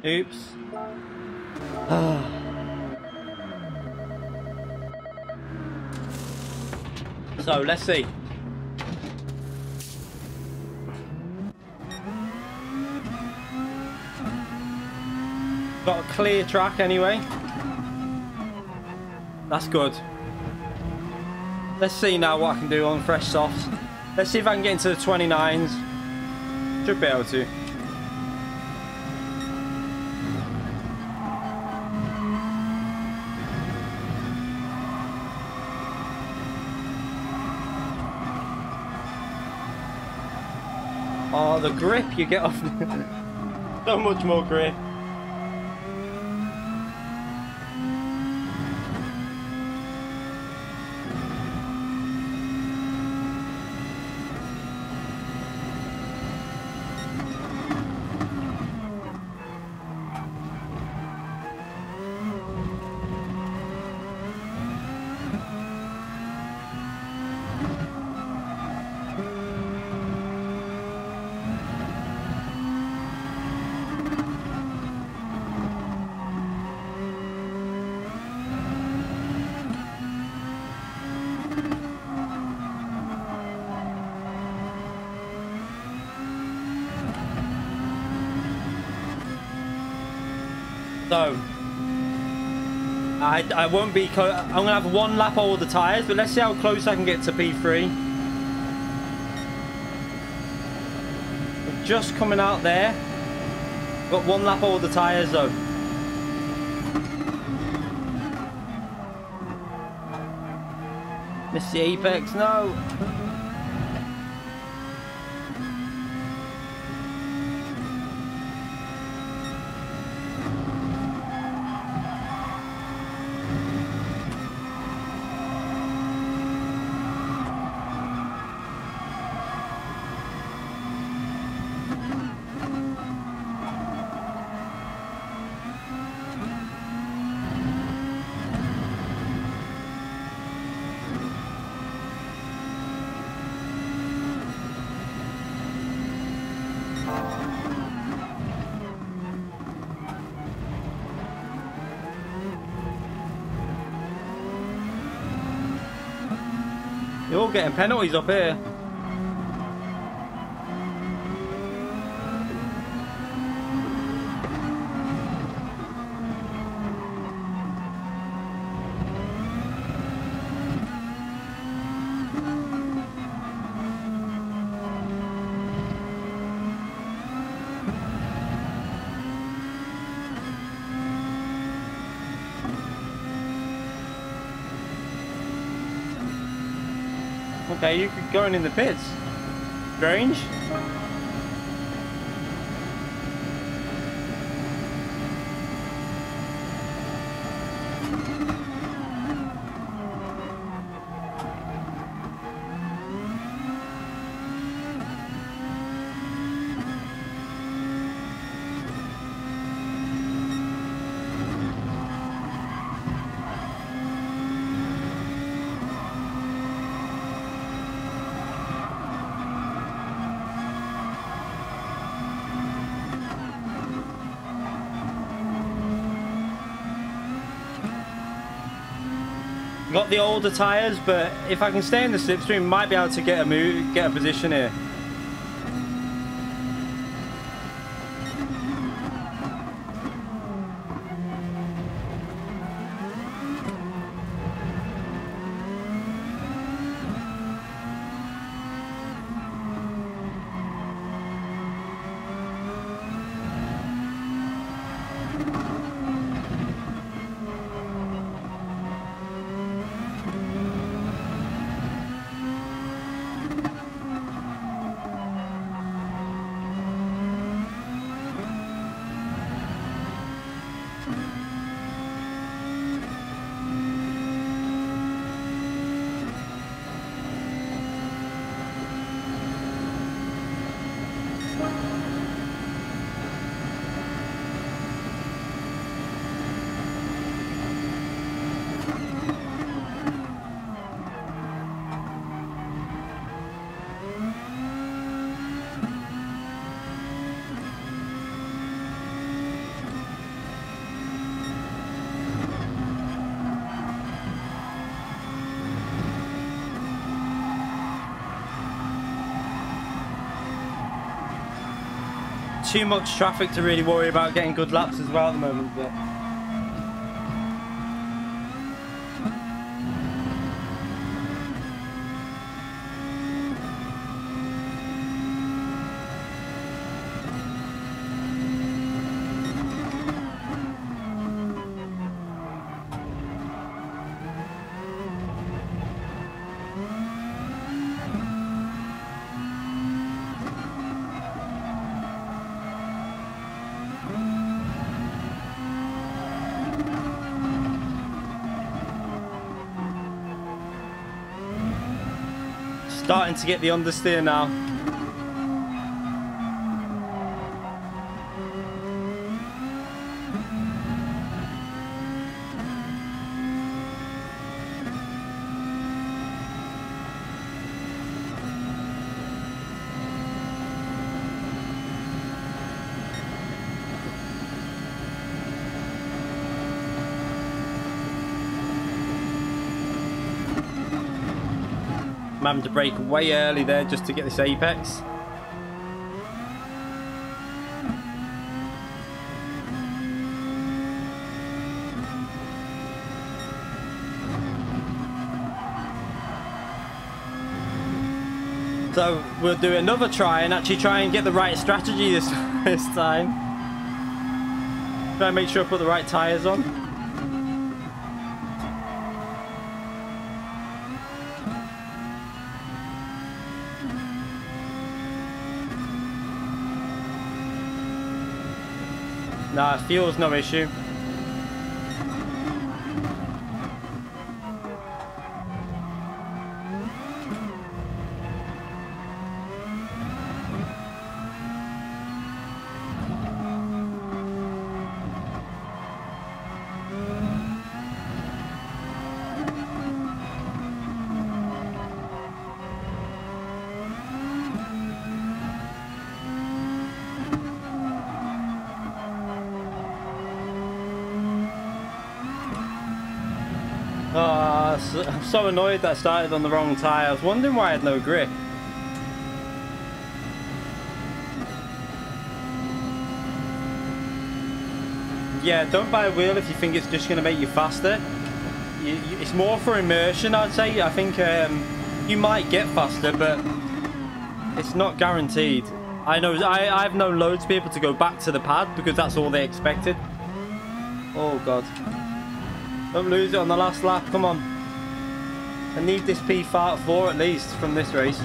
Oops. So let's see. Got a clear track anyway. That's good. Let's see now what I can do on fresh softs. Let's see if I can get into the 29s. Should be able to. Oh, the grip you get off. So much more grip. So I won't be. I'm gonna have one lap over the tires, but let's see how close I can get to P3. We're just coming out there. Got one lap over the tires though. Missed the apex, no. You're all getting penalties up here. Okay, you could go in the pits. Strange. Got the older tyres, but if I can stay in the slipstream, might be able to get a position here. Too much traffic to really worry about getting good laps as well at the moment, but starting to get the understeer now. I'm having to brake way early there just to get this apex. So we'll do another try and actually try and get the right strategy this time. Try and make sure I put the right tyres on. Nah, fuel's no issue. I'm so annoyed that I started on the wrong tyre. I was wondering why I had no grip. Yeah, don't buy a wheel if you think it's just going to make you faster. It's more for immersion, I'd say. I think you might get faster, but it's not guaranteed. I've known loads of people to go back to the pad because that's all they expected. Oh, God. Don't lose it on the last lap. Come on. I need this P4 at least from this race.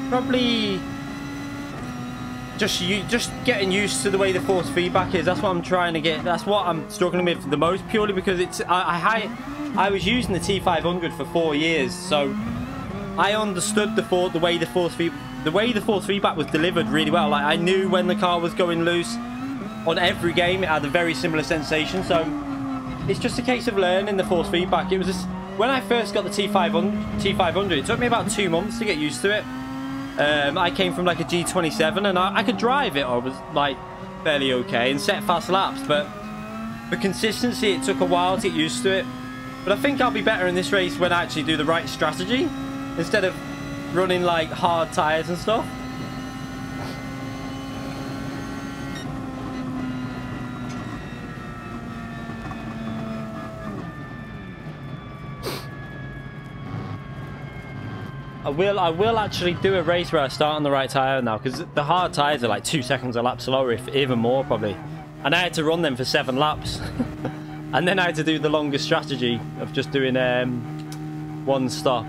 Probably just getting used to the way the force feedback is. That's what I'm trying to get. That's what I'm struggling with the most, purely because it's I was using the T500 for 4 years, so I understood the way the force feedback was delivered really well. Like, I knew when the car was going loose. On every game it had a very similar sensation, so it's just a case of learning the force feedback. It was just, when I first got the T500, it took me about 2 months to get used to it. I came from like a G27 and I could drive it. I was like fairly okay and set fast laps, but for consistency it took a while to get used to it. But I think I'll be better in this race when I actually do the right strategy instead of running like hard tyres and stuff. I will actually do a race where I start on the right tyre now, because the hard tyres are like 2 seconds a lap slower, if even more probably. And I had to run them for 7 laps. And then I had to do the longest strategy of just doing one stop.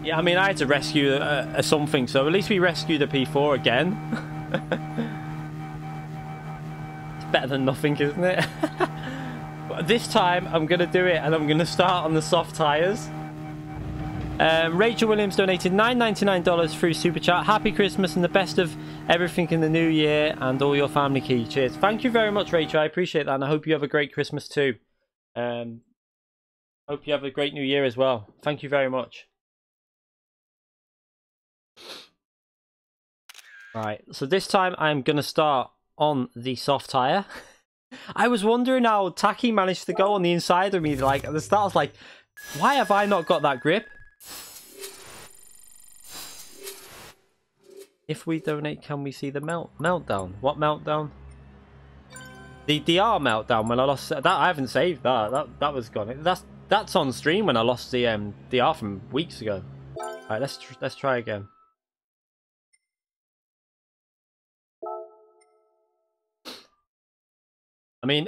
Yeah, I mean, I had to rescue something, so at least we rescued a P4 again. It's better than nothing, isn't it? But this time I'm going to do it, and I'm going to start on the soft tyres. Rachel Williams donated $9.99 through Super Chat. Happy Christmas and the best of everything in the new year and all your family key. Cheers. Thank you very much, Rachel. I appreciate that, and I hope you have a great Christmas too. Hope you have a great new year as well. Thank you very much. Right, so this time I'm going to start on the soft tyre. I was wondering how Taki managed to go on the inside of me. Like, at the start I was like, why have I not got that grip? If we donate, can we see the meltdown? What meltdown? The DR meltdown when I lost that. I haven't saved that. That was gone. That's on stream when I lost the DR from weeks ago. All right, let's try again. I mean,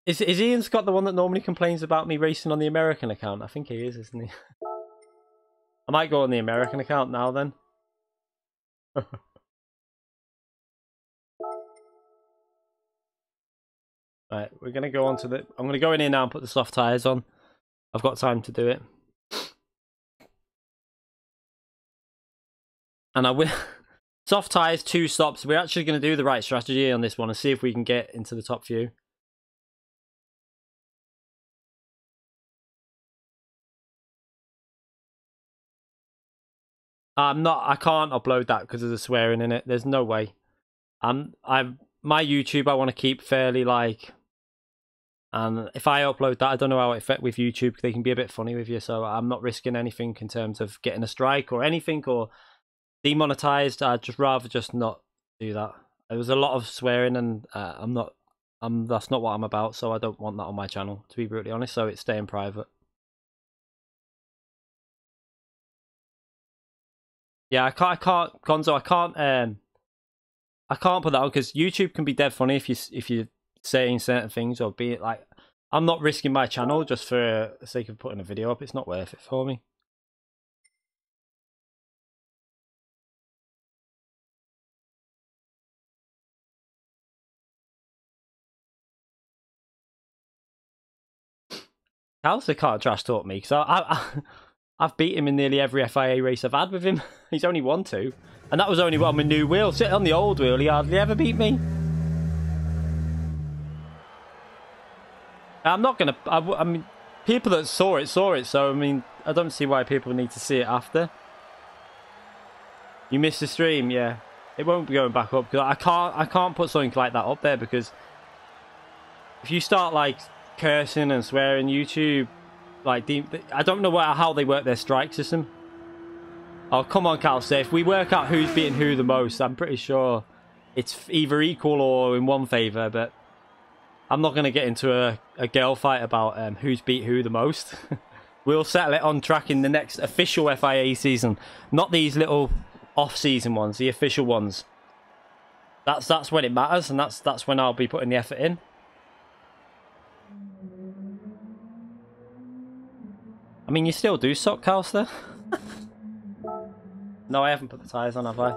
is Ian Scott the one that normally complains about me racing on the American account? I think he is, isn't he? I might go on the American account now then. Right, we're gonna go on to the. I'm gonna go in here now and put the soft tyres on. I've got time to do it, and I will. Soft tyres, 2 stops. We're actually gonna do the right strategy on this one and see if we can get into the top few. I can't upload that because there's a swearing in it. There's no way. my YouTube I want to keep fairly like, and if I upload that, I don't know how it affects with YouTube. They can be a bit funny with you, so I'm not risking anything in terms of getting a strike or anything or demonetized. I'd just rather just not do that. There was a lot of swearing, and that's not what I'm about, so I don't want that on my channel, to be brutally honest. So it's staying private. Yeah, I can't, Gonzo, I can't put that on because YouTube can be dead funny if you're saying certain things or be it like, I'm not risking my channel just for the sake of putting a video up. It's not worth it for me. Calcer can't trash talk me because I've beat him in nearly every FIA race I've had with him. He's only won 2. And that was only on my new wheel. Sitting on the old wheel, he hardly ever beat me. I'm not going to... I mean, people that saw it, so, I mean, I don't see why people need to see it after. You missed the stream, yeah. It won't be going back up, because I can't put something like that up there, because if you start, like, cursing and swearing, YouTube... Like, I don't know how they work their strike system. Oh, come on, Calcer. If we work out who's beating who the most, I'm pretty sure it's either equal or in one favour, but I'm not going to get into a girl fight about who's beat who the most. We'll settle it on track in the next official FIA season. Not these little off-season ones, the official ones. That's when it matters, and that's when I'll be putting the effort in. I mean, you still do suck, Calster. No, I haven't put the tyres on, have I?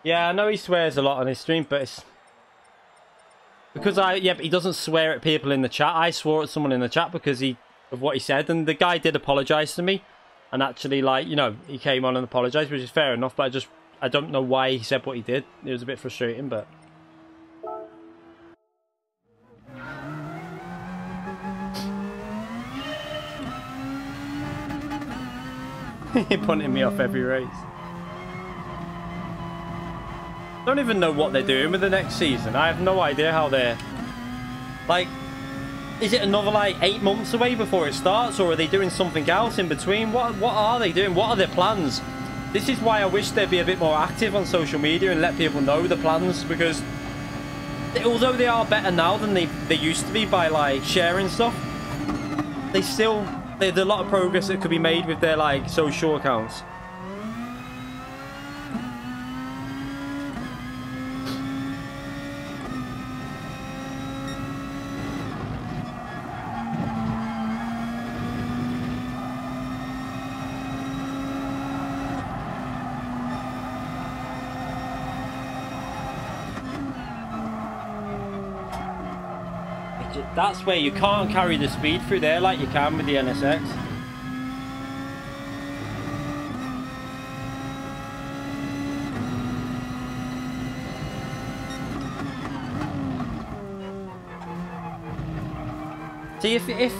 Yeah, I know he swears a lot on his stream, but it's... Because but he doesn't swear at people in the chat. I swore at someone in the chat because of what he said, and the guy did apologise to me. And actually, like, you know, he came on and apologised, which is fair enough, but I don't know why he said what he did. It was a bit frustrating, but... You're punting me off every race. Don't even know what they're doing with the next season. I have no idea how they're... Like, is it another, like, 8 months away before it starts? Or are they doing something else in between? What are they doing? What are their plans? This is why I wish they'd be a bit more active on social media and let people know the plans. Because although they are better now than they used to be by, like, sharing stuff, they still... There's a lot of progress that could be made with their, like, social accounts. That's where you can't carry the speed through there like you can with the NSX. See, if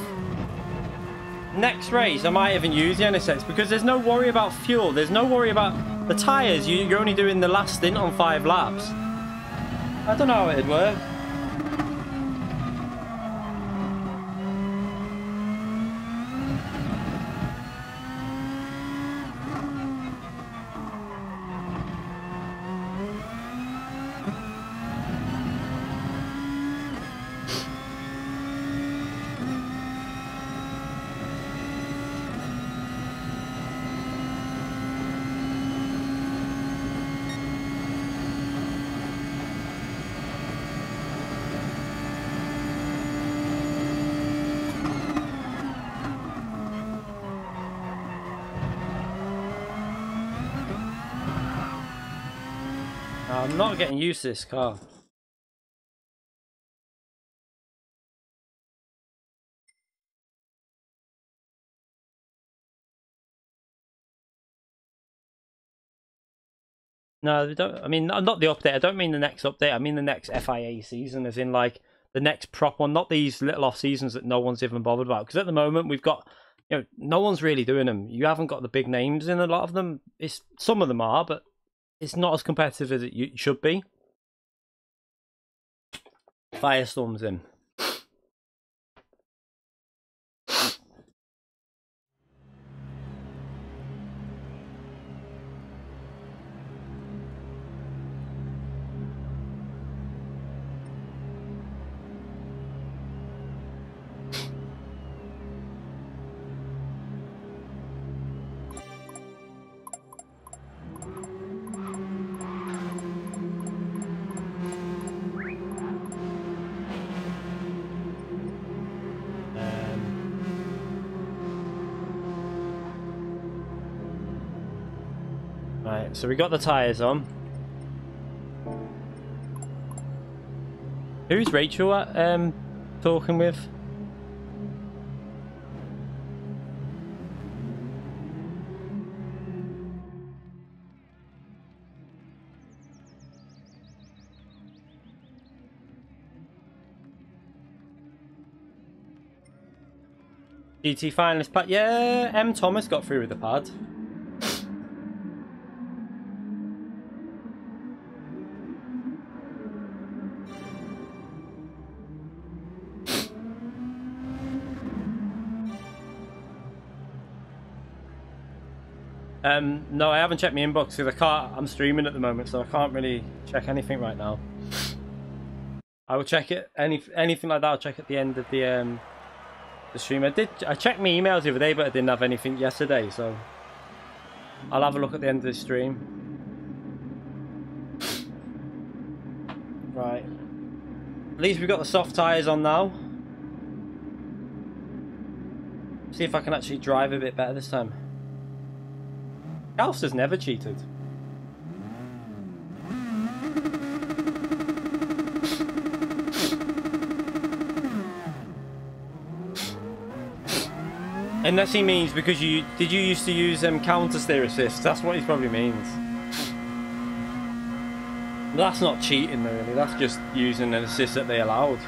next race I might even use the NSX because there's no worry about fuel, there's no worry about the tyres, you're only doing the last stint on 5 laps. I don't know how it'd work. I'm not getting used to this car. No, they don't. I mean, not the update. I don't mean the next update. I mean the next FIA season, as in like the next prop one, not these little off seasons that no one's even bothered about. Because at the moment we've got, you know, no one's really doing them. You haven't got the big names in a lot of them. Some of them are, but it's not as competitive as it should be. Firestorm's in. Right, so we got the tyres on. Who's Rachel at, talking with? GT finalist pad. Yeah, M. Thomas got through with the pad. No, I haven't checked my inbox because I'm streaming at the moment, so I can't really check anything right now. I will check it, anything like that, I'll check at the end of the stream. I checked my emails the other day, but I didn't have anything yesterday, so I'll have a look at the end of the stream. Right. At least we've got the soft tyres on now. See if I can actually drive a bit better this time. House has never cheated. Unless he means because did you used to use counter steer assist? That's what he probably means. That's not cheating really, that's just using an assist that they allowed.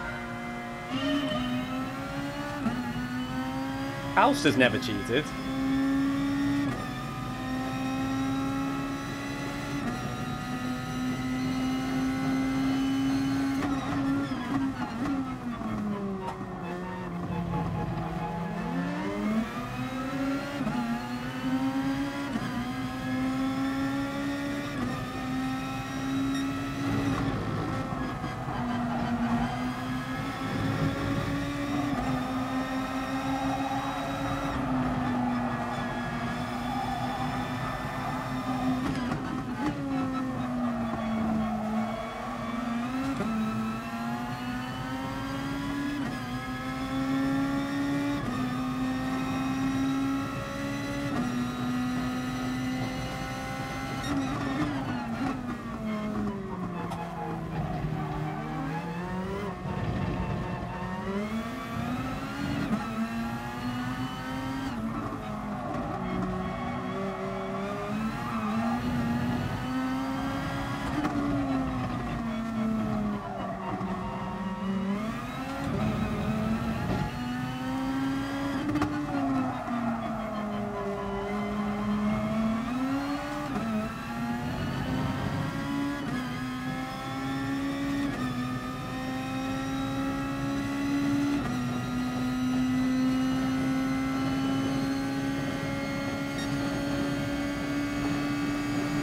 House has never cheated.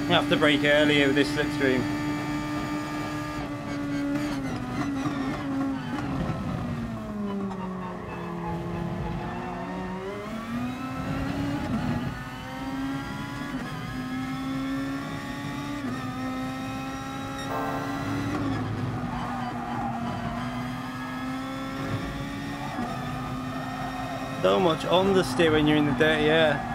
I have to brake earlier with this slipstream. So much understeer when you're in the dirty air.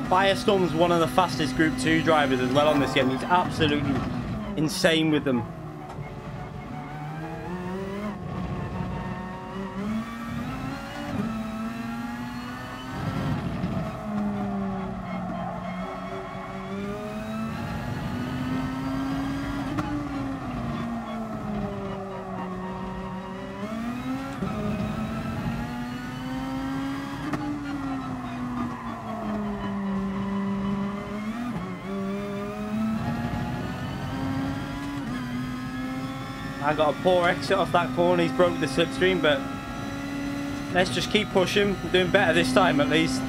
Firestorm's one of the fastest Group 2 drivers as well on this game. He's absolutely insane with them. I got a poor exit off that corner. He's broke the slipstream, but let's just keep pushing. We're doing better this time, at least.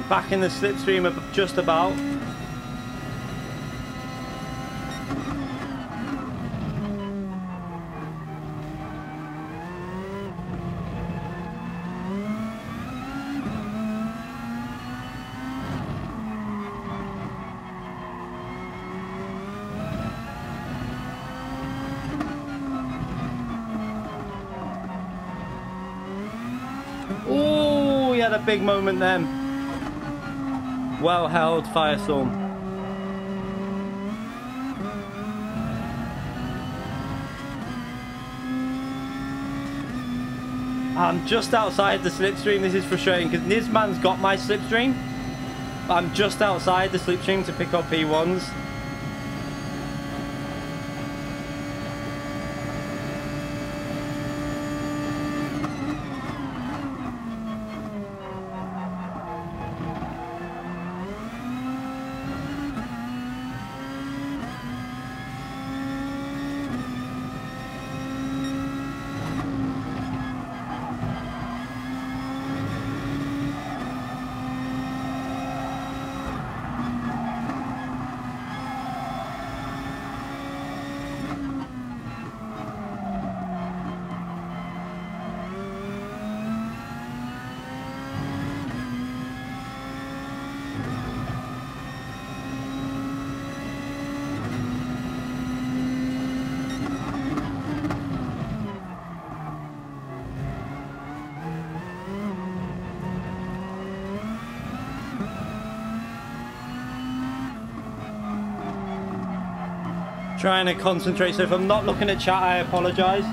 Back in the slipstream of just about. Oh, he had a big moment then. Well held Firestorm. I'm just outside the slipstream. This is frustrating because Nizman's got my slipstream. But I'm just outside the slipstream to pick up P1s. Trying to concentrate, so if I'm not looking at chat, I apologise.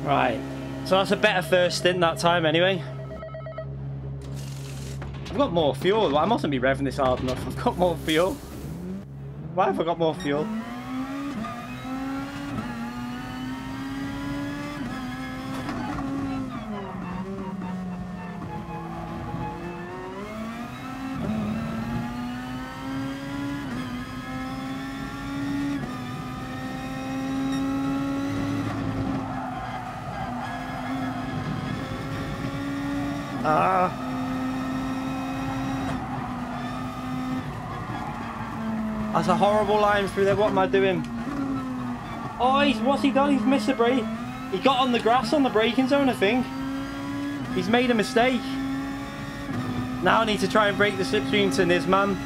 Right, so that's a better first stint that time anyway. I've got more fuel. I mustn't be revving this hard enough. I've got more fuel. Why have I got more fuel? That's a horrible line through there. What am I doing? Oh, what's he done? He's missed a brake. He got on the grass on the braking zone, I think. He's made a mistake. Now I need to try and break the slipstream to Nizman.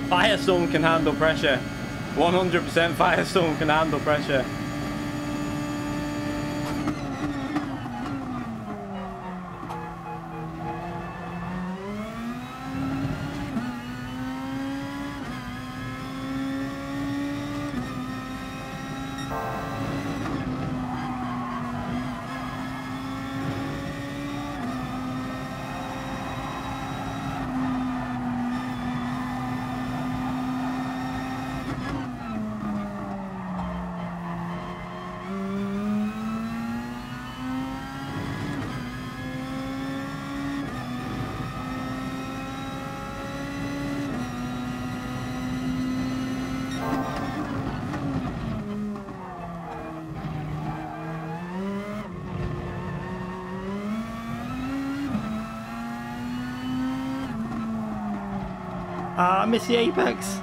Firestorm can handle pressure. 100% Firestorm can handle pressure. Ah, I miss the apex.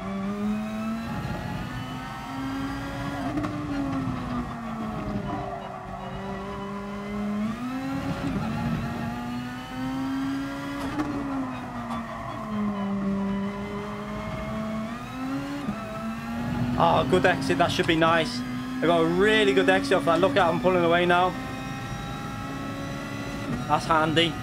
Oh, good exit. That should be nice. I got a really good exit off that. Look out, I'm pulling away now. That's handy.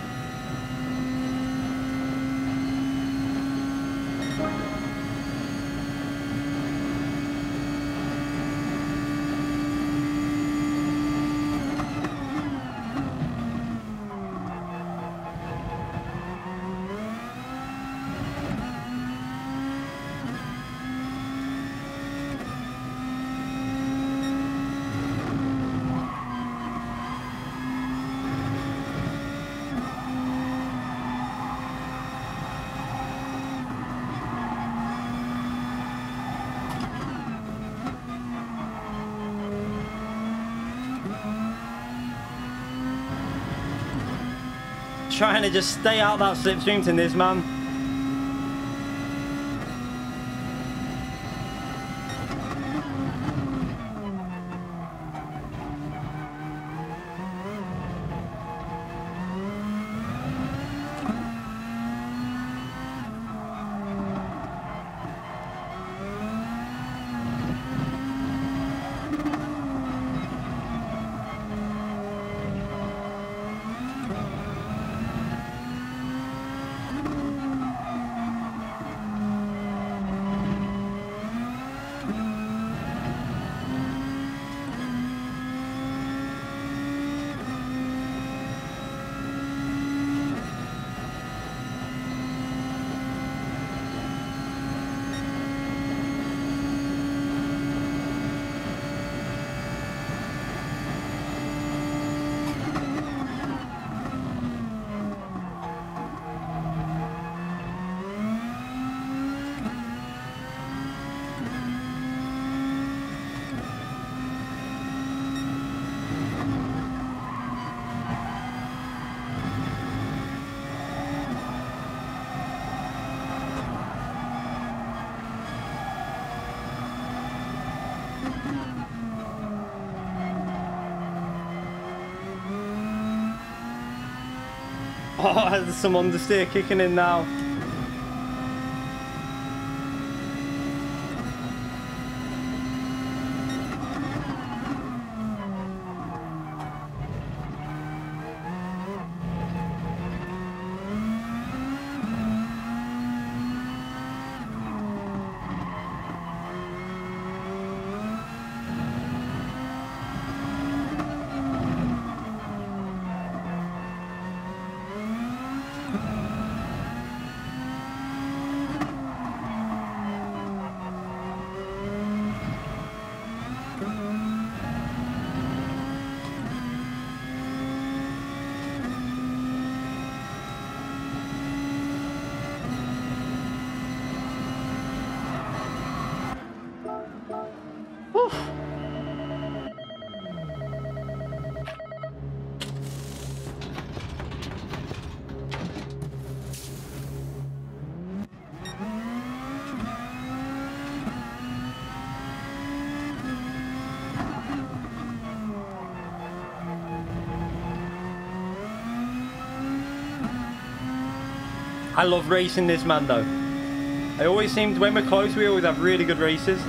Trying to just stay out that slipstream to this, man. Oh, there's some understeer kicking in now. I love racing this, man, though. I always seem to, when we're close, we always have really good races.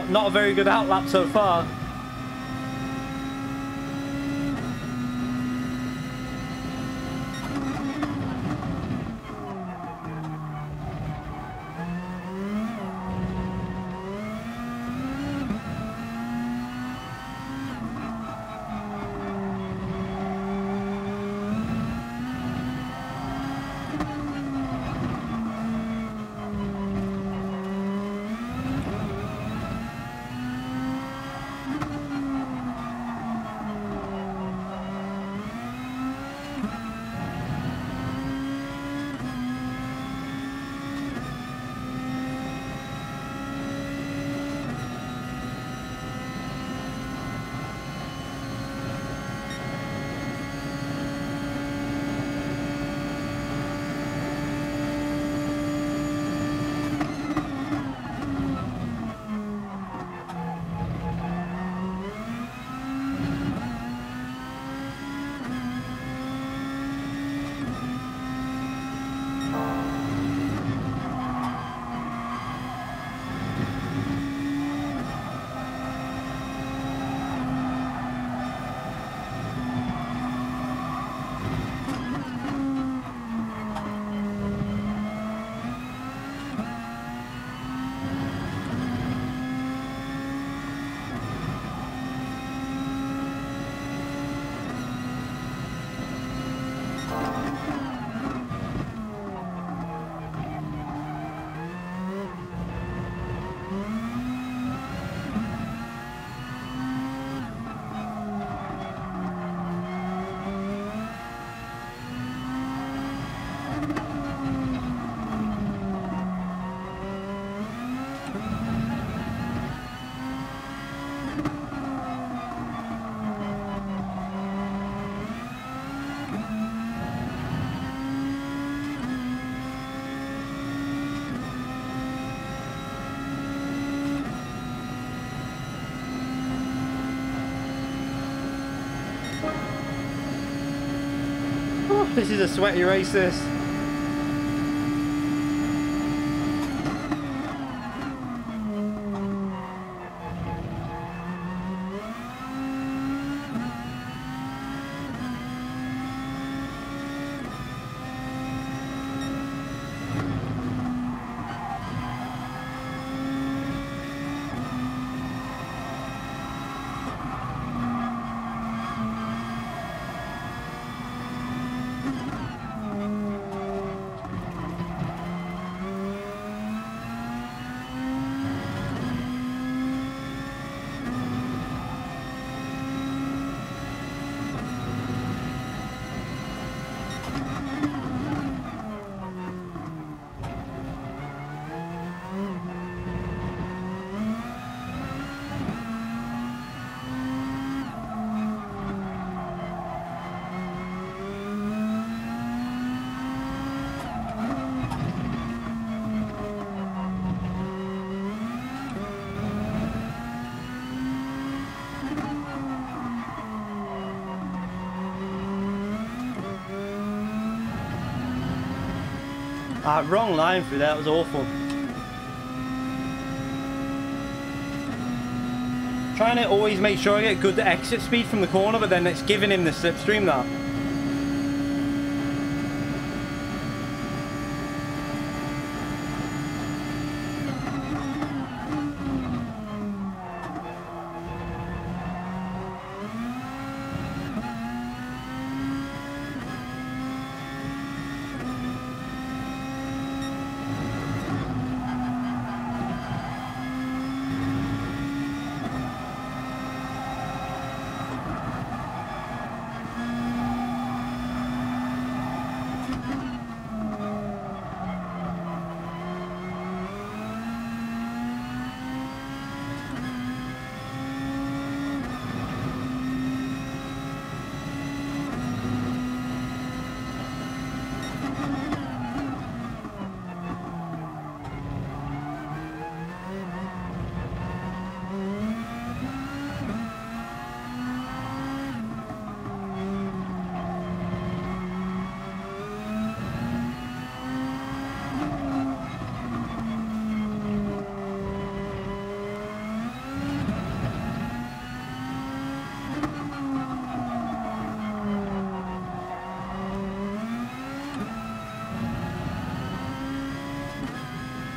Not a very good outlap so far. This is a sweaty race, this. Wrong line through there, that was awful. Trying to always make sure I get good exit speed from the corner, but then it's giving him the slipstream that.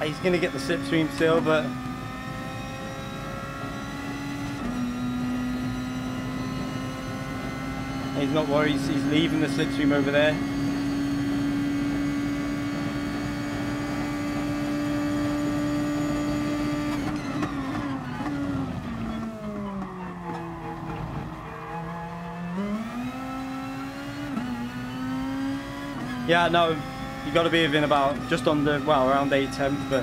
He's going to get the slipstream still, but he's not worried. He's leaving the slipstream over there. Yeah, no. You got to be within about just under, well, around 8/10, but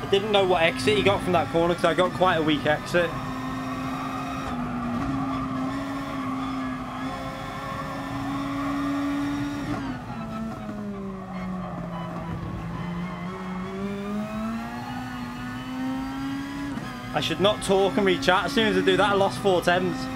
I didn't know what exit he got from that corner because I got quite a weak exit. I should not talk and reach out. As soon as I do that, I lost 4/10s.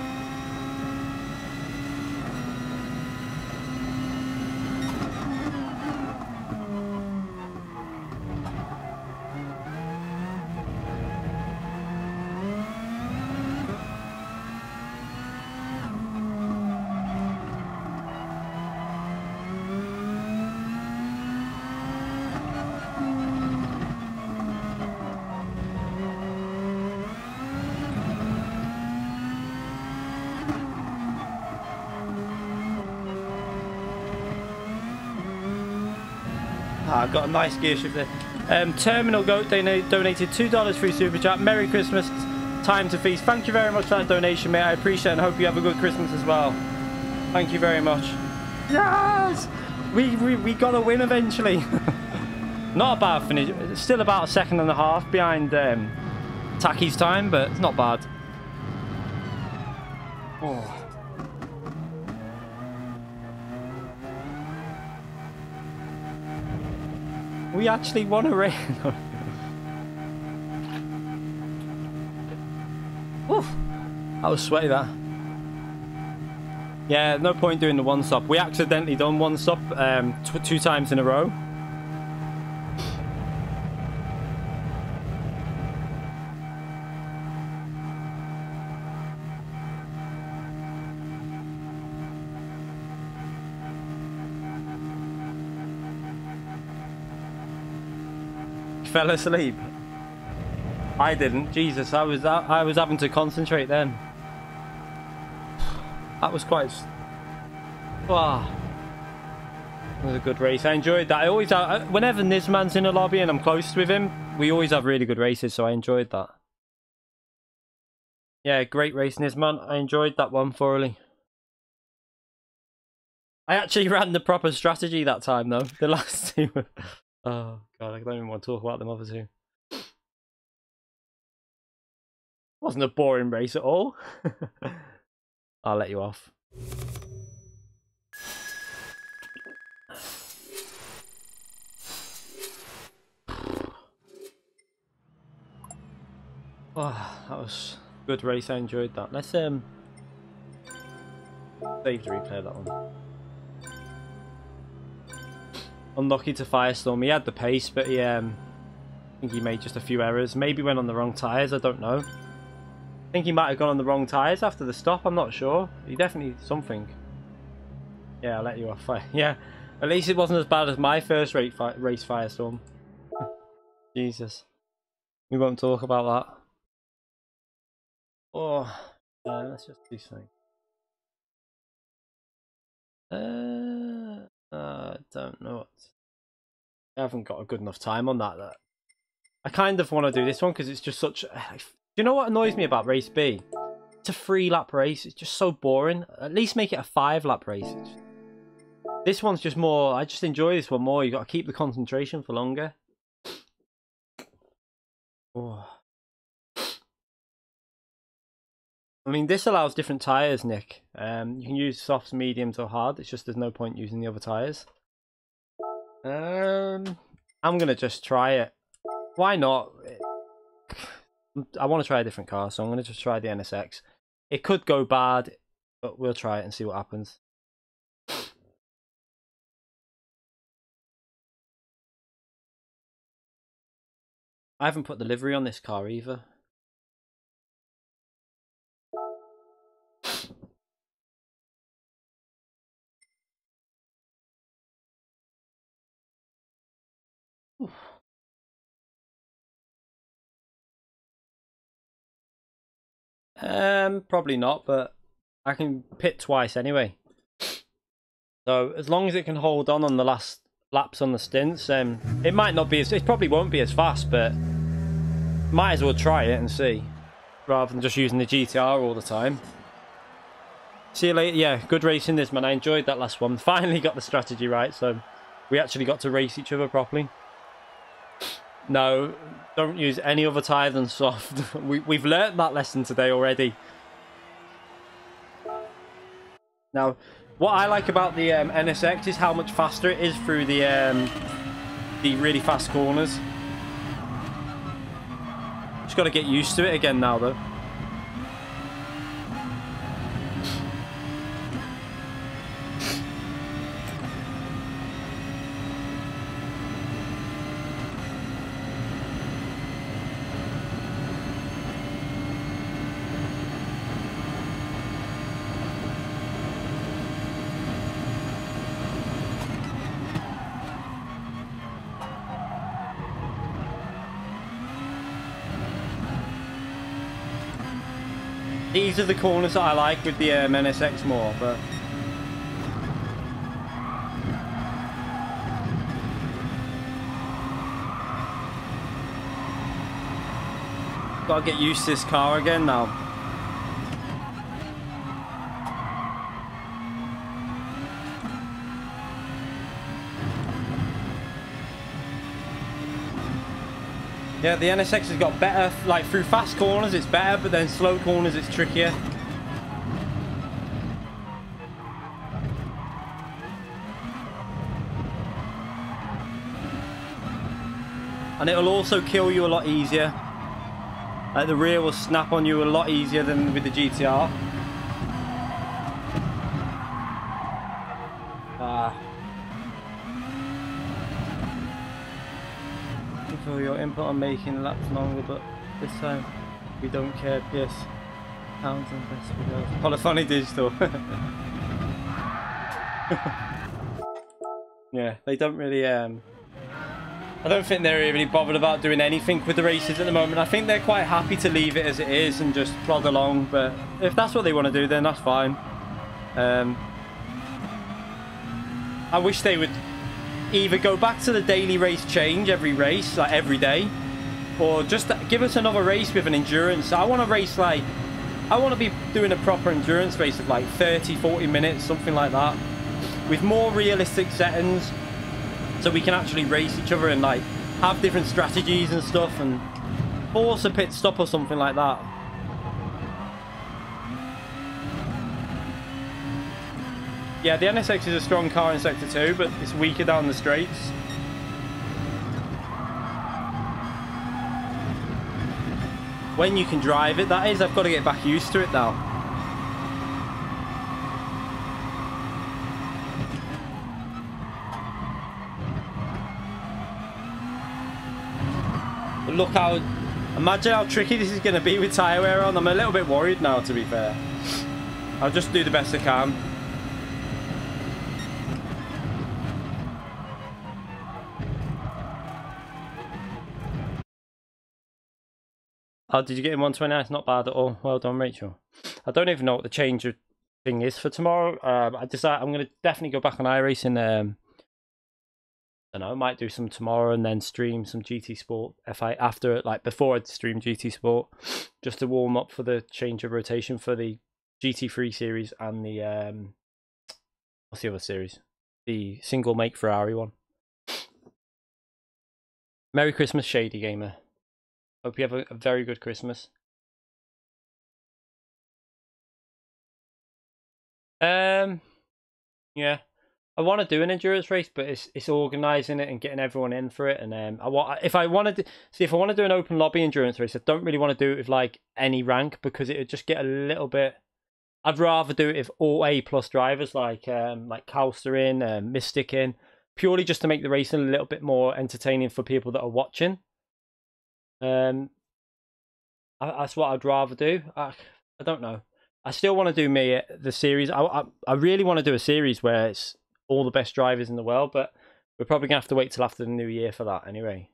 I got a nice gear shift there. Terminal Goat donated $2 through Super Chat. Merry Christmas, time to feast. Thank you very much for that donation, mate. I appreciate it and hope you have a good Christmas as well. Thank you very much. Yes! We got a win eventually. Not a bad finish. Still about a second and a half behind Taki's time, but it's not bad. Oh. We actually won a race. Oof, that was sweaty, that. Yeah, no point doing the one stop. We accidentally done one stop 2 times in a row. Fell asleep. I didn't. Jesus, I was having to concentrate then. That was quite. Wow. It was a good race. I enjoyed that. I always whenever Nizman's in a lobby and I'm close with him, we always have really good races. So I enjoyed that. Yeah, great race, Nizman. I enjoyed that one thoroughly. I actually ran the proper strategy that time though. The last two. Oh god, I don't even want to talk about them other two. Wasn't a boring race at all. I'll let you off. Oh, that was a good race. I enjoyed that. Let's save the replay of that one. Unlucky to Firestorm. He had the pace, but he, I think he made just a few errors. Maybe went on the wrong tyres, I don't know. I think he might have gone on the wrong tyres after the stop, I'm not sure. He definitely something. Yeah, I'll let you off. Yeah, at least it wasn't as bad as my first race Firestorm. Jesus. We won't talk about that. Oh, let's just do something. I don't know what. I haven't got a good enough time on that. I kind of want to do this one because it's just such. Do you know what annoys me about race B? It's a 3-lap race. It's just so boring. At least make it a 5-lap race. This one's just more. I just enjoy this one more. You got to keep the concentration for longer. Oh. I mean, this allows different tyres, Nick. You can use softs, mediums, or hard. It's just there's no point using the other tyres. I'm going to just try it. Why not? I want to try a different car, so I'm going to just try the NSX. It could go bad, but we'll try it and see what happens. I haven't put the livery on this car either. Probably not, but I can pit twice anyway. So as long as it can hold on the last laps on the stints, it might not be as, it probably won't be as fast, but might as well try it and see, rather than just using the GTR all the time. See you later. Yeah, good racing this, man. I enjoyed that last one. Finally got the strategy right, so we actually got to race each other properly. No, don't use any other tyre than soft. We've learnt that lesson today already. Now, what I like about the NSX is how much faster it is through the really fast corners. Just got to get used to it again now, though. These are the corners that I like with the NSX more, but gotta get used to this car again now. Yeah, the NSX has got better, like through fast corners it's better, but then slow corners it's trickier. And it'll also kill you a lot easier. Like the rear will snap on you a lot easier than with the GTR. So your input on making laps longer, but this time we don't care. Yes. Pounds and best videos. Polyphony digital. Yeah, they don't really I don't think they're really bothered about doing anything with the races at the moment. I think they're quite happy to leave it as it is and just plod along, but if that's what they want to do, then that's fine. I wish they would either go back to the daily race change every race, like every day, or just give us another race with an endurance. I want to race like, I want to be doing a proper endurance race of like 30-40 minutes, something like that, with more realistic settings, so we can actually race each other and like have different strategies and stuff, and force a pit stop or something like that. Yeah, the NSX is a strong car in Sector 2, but it's weaker down the straights. When you can drive it, that is. I've got to get back used to it now. But look how... Imagine how tricky this is going to be with tyre wear on. I'm a little bit worried now, to be fair. I'll just do the best I can. Oh, did you get in 129? It's not bad at all. Well done, Rachel. I don't even know what the change thing is for tomorrow. I decided I'm going to definitely go back on iRacing. I don't know, I might do some tomorrow and then stream some GT Sport after, like before I'd stream GT Sport, just to warm up for the change of rotation for the GT3 series and the what's the other series? The single make Ferrari one. Merry Christmas, Shady Gamer. Hope you have a very good Christmas. Yeah, I want to do an endurance race, but it's organising it and getting everyone in for it. And if I want to do an open lobby endurance race, I don't really want to do it with like any rank, because it would just get a little bit. I'd rather do it with all A+ drivers like Calster in, Mystic in, purely just to make the racing a little bit more entertaining for people that are watching. That's what I'd rather do. I don't know. I still want to do the series. I really want to do a series where it's all the best drivers in the world, but we're probably gonna have to wait till after the new year for that anyway.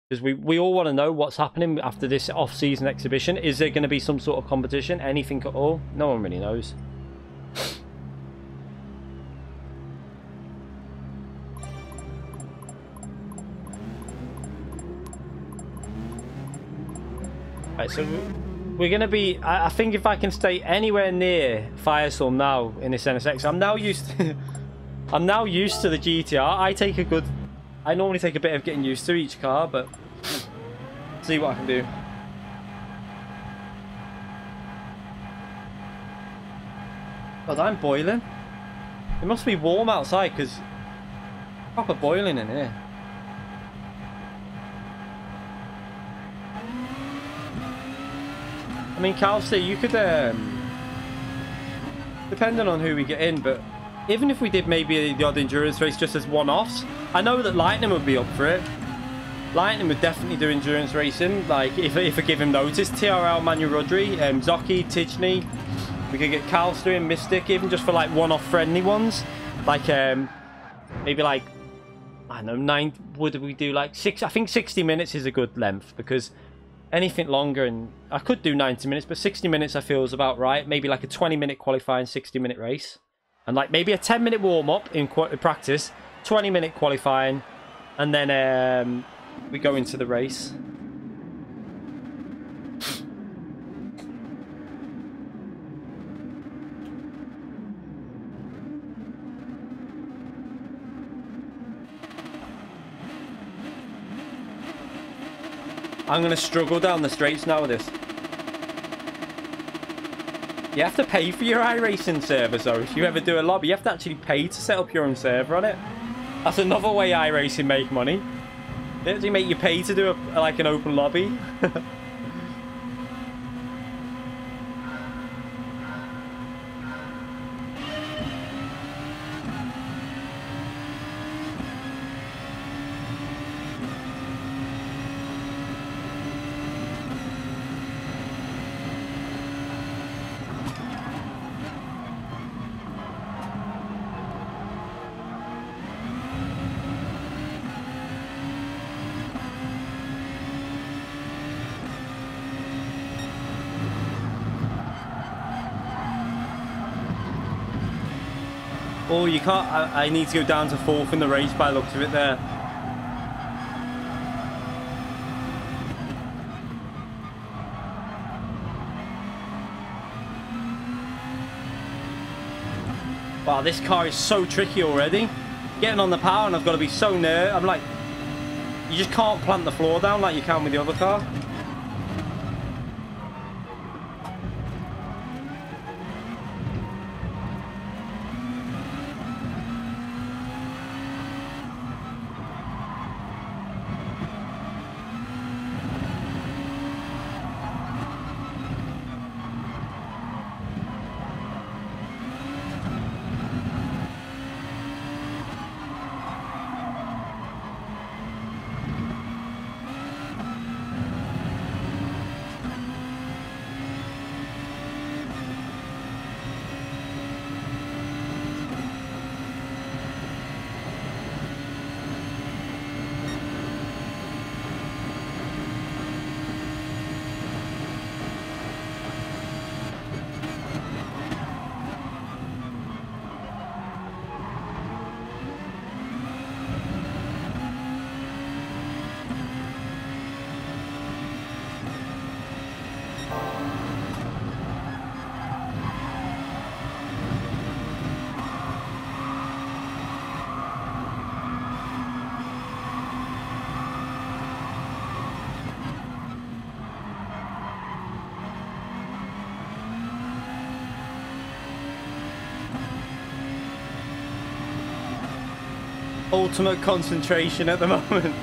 Because we all want to know what's happening after this off-season exhibition. Is there going to be some sort of competition? Anything at all? No one really knows. Right, so we're going to be... I think if I can stay anywhere near Firestorm now in this NSX, I'm now used to... I'm now used to the GTR. I normally take a bit of getting used to each car, but... see what I can do. God, I'm boiling. It must be warm outside, because... proper boiling in here. I mean, Calster, you could, depending on who we get in, but even if we did maybe the odd endurance race just as one-offs, I know that Lightning would be up for it. Lightning would definitely do endurance racing, like, if I give him notice. TRL, Manu Rodri, Zocchi, Tijni. We could get Calster and Mystic, even just for, like, one-off friendly ones. Like, maybe, like, I don't know, would we do, like, 6... I think 60 minutes is a good length, because... anything longer, and I could do 90 minutes, but 60 minutes I feel is about right. Maybe like a 20-minute qualifying, 60-minute race. And like maybe a 10-minute warm-up in practice, 20-minute qualifying, and then we go into the race. I'm going to struggle down the straights now with this. You have to pay for your iRacing server, so if you ever do a lobby, you have to actually pay to set up your own server on it. That's another way iRacing make money. They actually make you pay to do like an open lobby. Oh, you can't. I need to go down to 4th in the race by the looks of it there. Wow, this car is so tricky already. Getting on the power and I've got to be so near. I'm like, you just can't plant the floor down like you can with the other car. Ultimate concentration at the moment.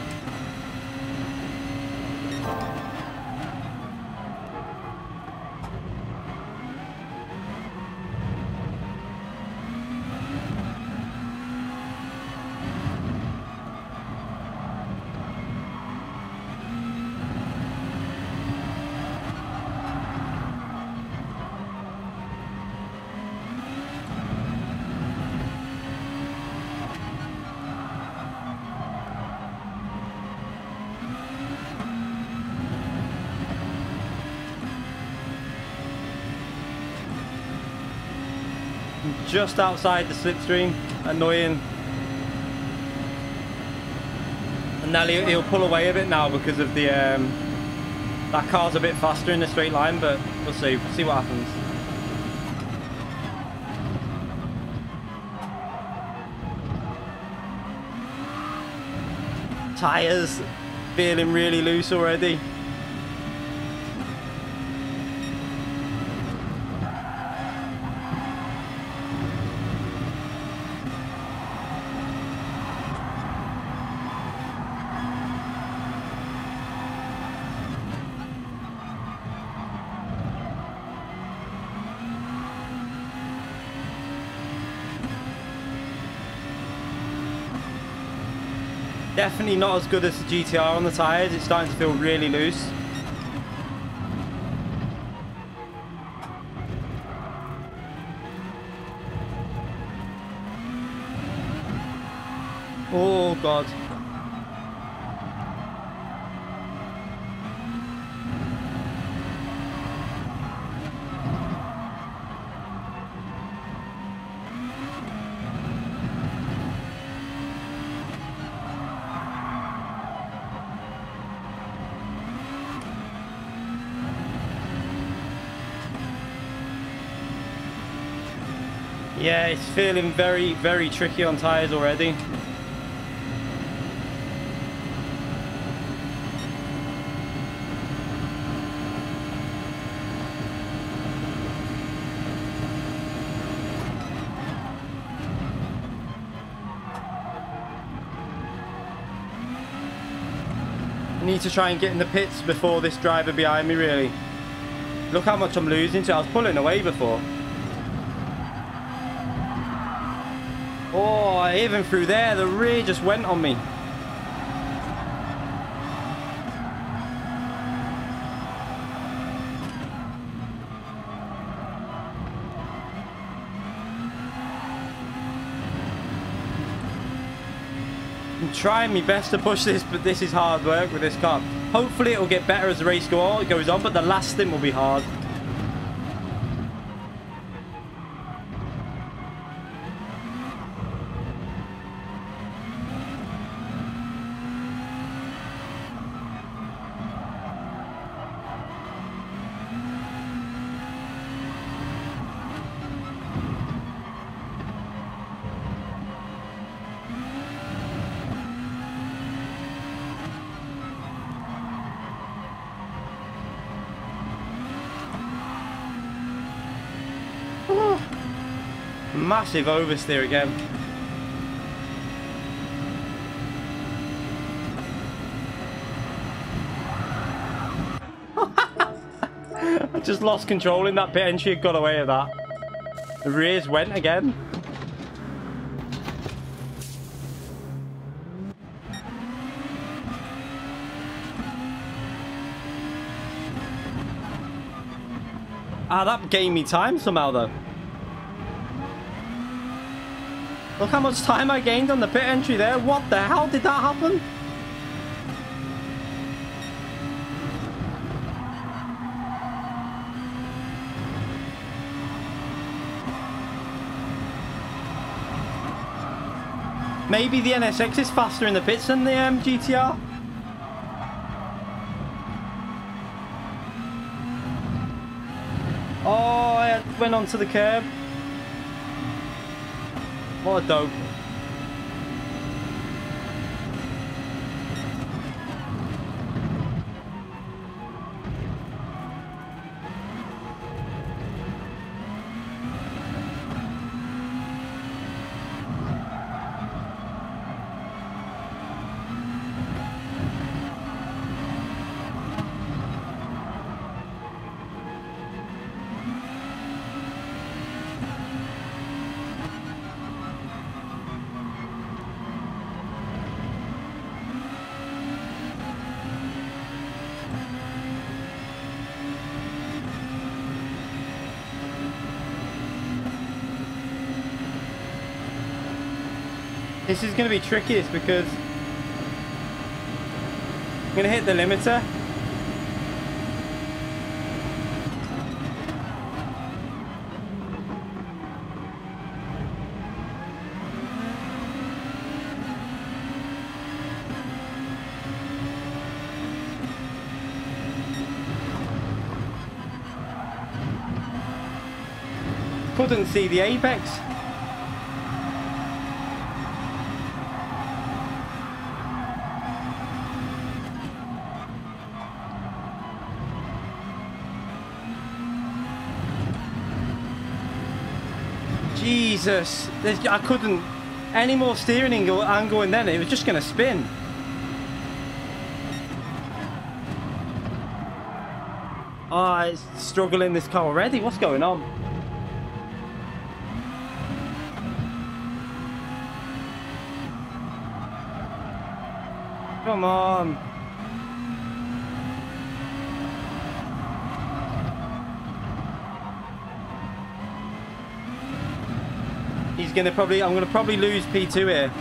Just outside the slipstream, annoying. And now he'll pull away a bit now because of the that car's a bit faster in the straight line, but we'll see what happens. Tires feeling really loose already. Definitely not as good as the GTR on the tyres. It's starting to feel really loose. Oh God. Yeah, it's feeling very, very tricky on tyres already. I need to try and get in the pits before this driver behind me, really. Look how much I'm losing to. I was pulling away before. Oh, even through there, the rear just went on me. I'm trying my best to push this, but this is hard work with this car. Hopefully it'll get better as the race goes on, but the last stint will be hard. Massive oversteer again. I just lost control in that pit entry and got away with that. The rears went again. Ah, that gained me time somehow though. Look how much time I gained on the pit entry there. What the hell did that happen? Maybe the NSX is faster in the pits than the GTR. Oh, I went onto the curb. What a dope. This is going to be trickiest because I'm going to hit the limiter. Couldn't see the apex. Jesus, I couldn't any more steering angle and then it was just going to spin. Oh, it's struggling this car already. What's going on? Come on. He's gonna probably, I'm gonna probably lose P2 here.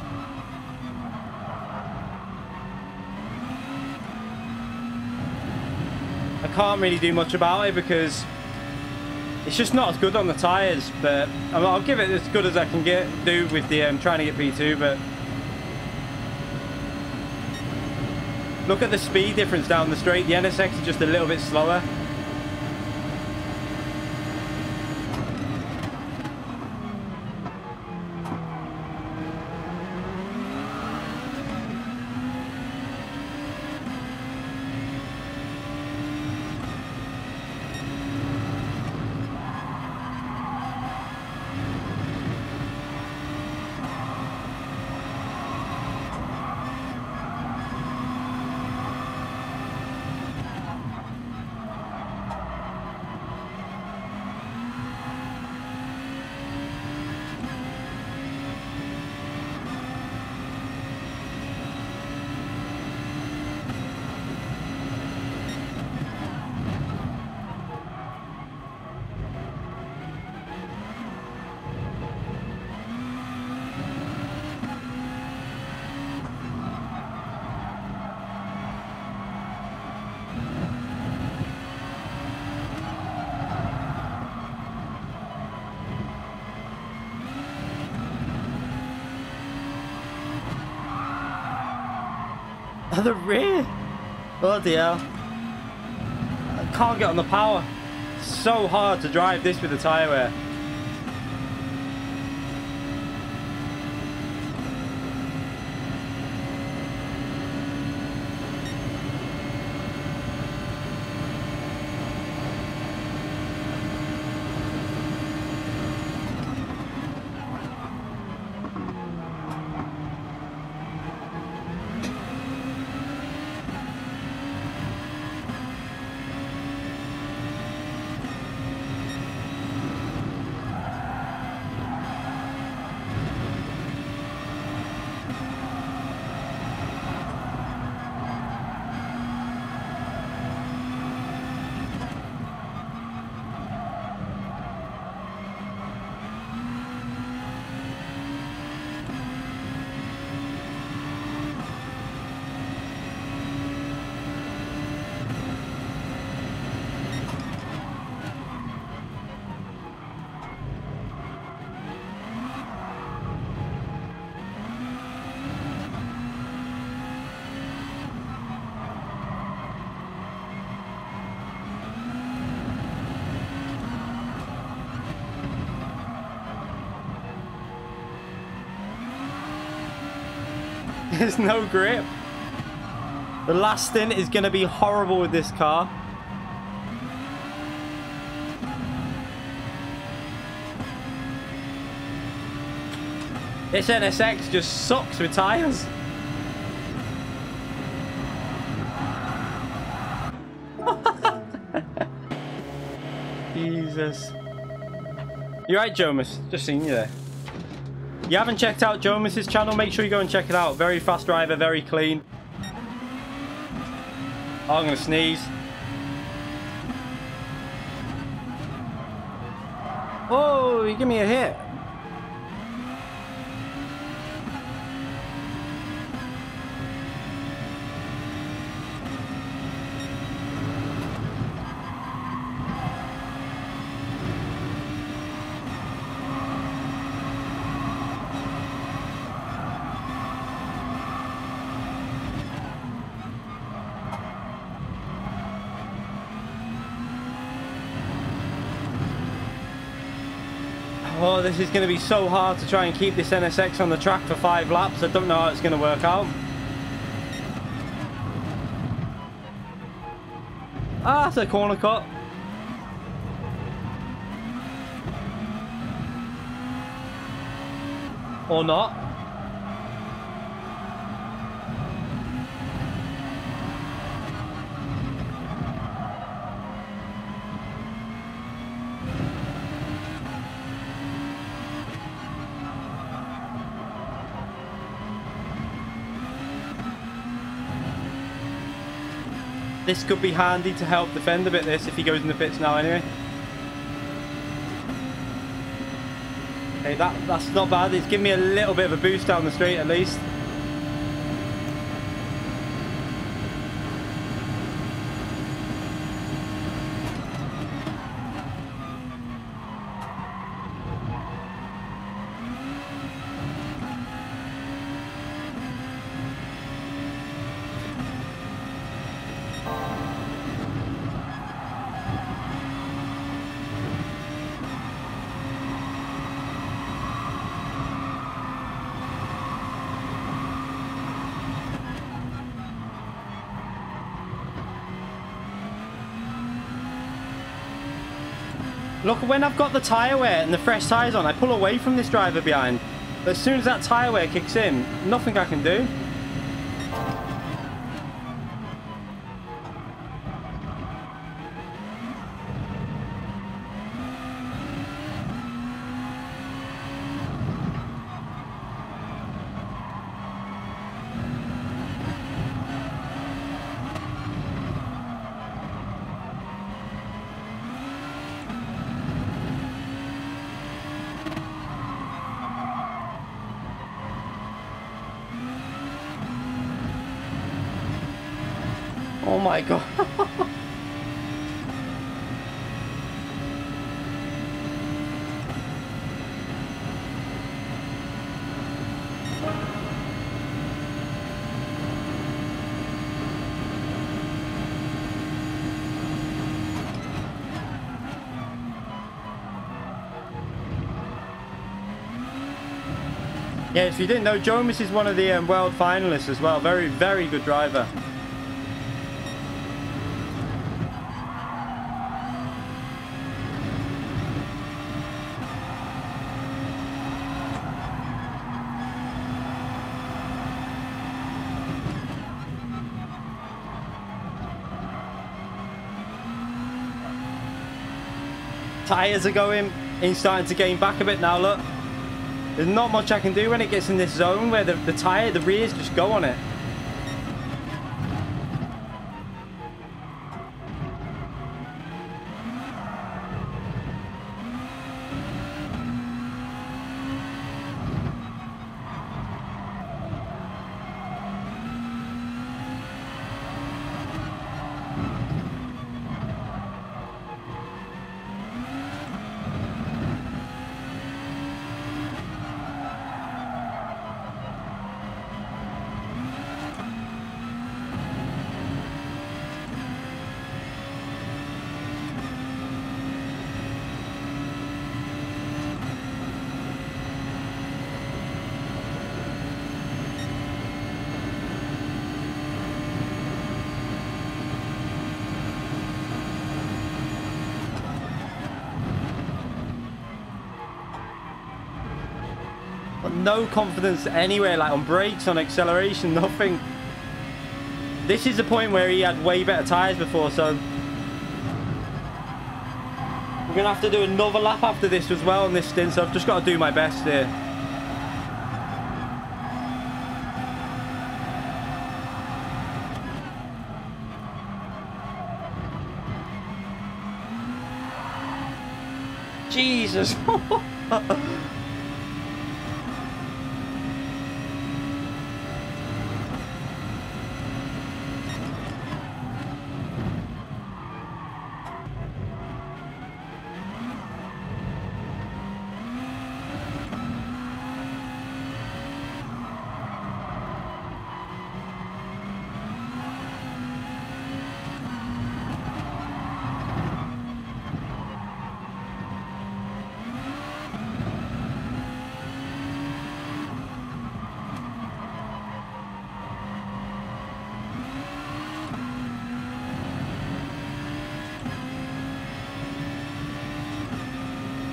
I can't really do much about it because it's just not as good on the tyres, but I'll give it as good as I can do with the trying to get P2, but look at the speed difference down the straight. The NSX is just a little bit slower. The rear? Bloody hell. I can't get on the power. It's so hard to drive this with the tyre wear. There's no grip. The last stint is going to be horrible with this car. This NSX just sucks with tyres. Jesus. You right, Jomas? Just seen you there. You haven't checked out Jomas's channel? Make sure you go and check it out. Very fast driver, very clean. Oh, I'm going to sneeze. Oh, you give me a hit. Oh, this is going to be so hard to try and keep this NSX on the track for 5 laps. I don't know how it's going to work out. Ah, it's a corner cut. Or not. This could be handy to help defend a bit this if he goes in the pits now anyway. Okay, that's not bad. It's giving me a little bit of a boost down the straight at least. Look, when I've got the tyre wear and the fresh tyres on, I pull away from this driver behind. But as soon as that tyre wear kicks in, nothing I can do. Oh my god. Yeah, if you didn't know, Jomas is one of the world finalists as well. Very, very good driver. Tyres are going. He's starting to gain back a bit now, look. There's not much I can do when it gets in this zone where the tyre, the rears just go on it. no confidence anywhere, like on brakes, on acceleration, nothing. This is the point where he had way better tyres before, so we're gonna have to do another lap after this as well on this stint, so I've just got to do my best here. Jesus.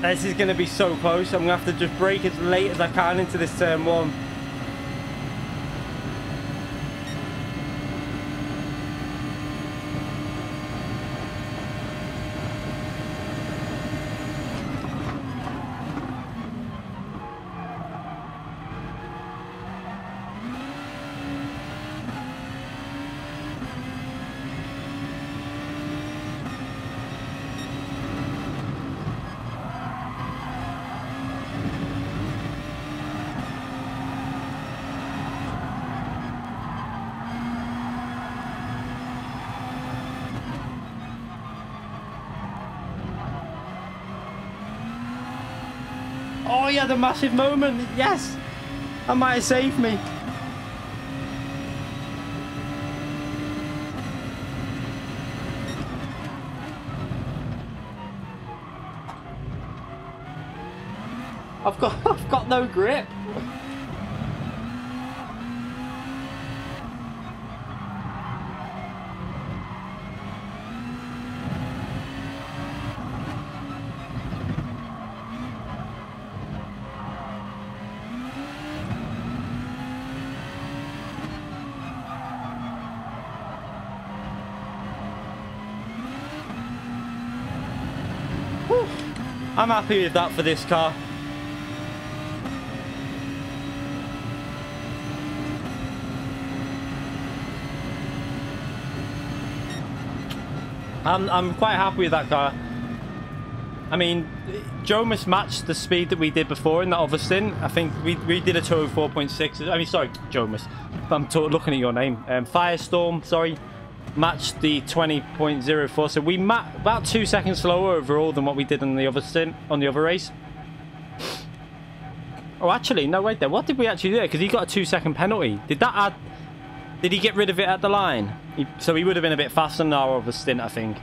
This is going to be so close. I'm going to have to just brake as late as I can into this turn one. Oh, he had a massive moment. Yes. That might have saved me. I've got no grip. I'm happy with that for this car. I'm quite happy with that car. I mean, Jomas matched the speed that we did before in that other stint. I think we did a 204.6. I mean, sorry, Jomas. I'm looking at your name. Firestorm, sorry. Matched the 20.04, so we about 2 seconds slower overall than what we did on the other stint, on the other race. Oh, actually, no, wait there. What did we actually do there? Because he got a 2-second penalty. Did that add... Did he get rid of it at the line? So he would have been a bit faster than our other stint, I think.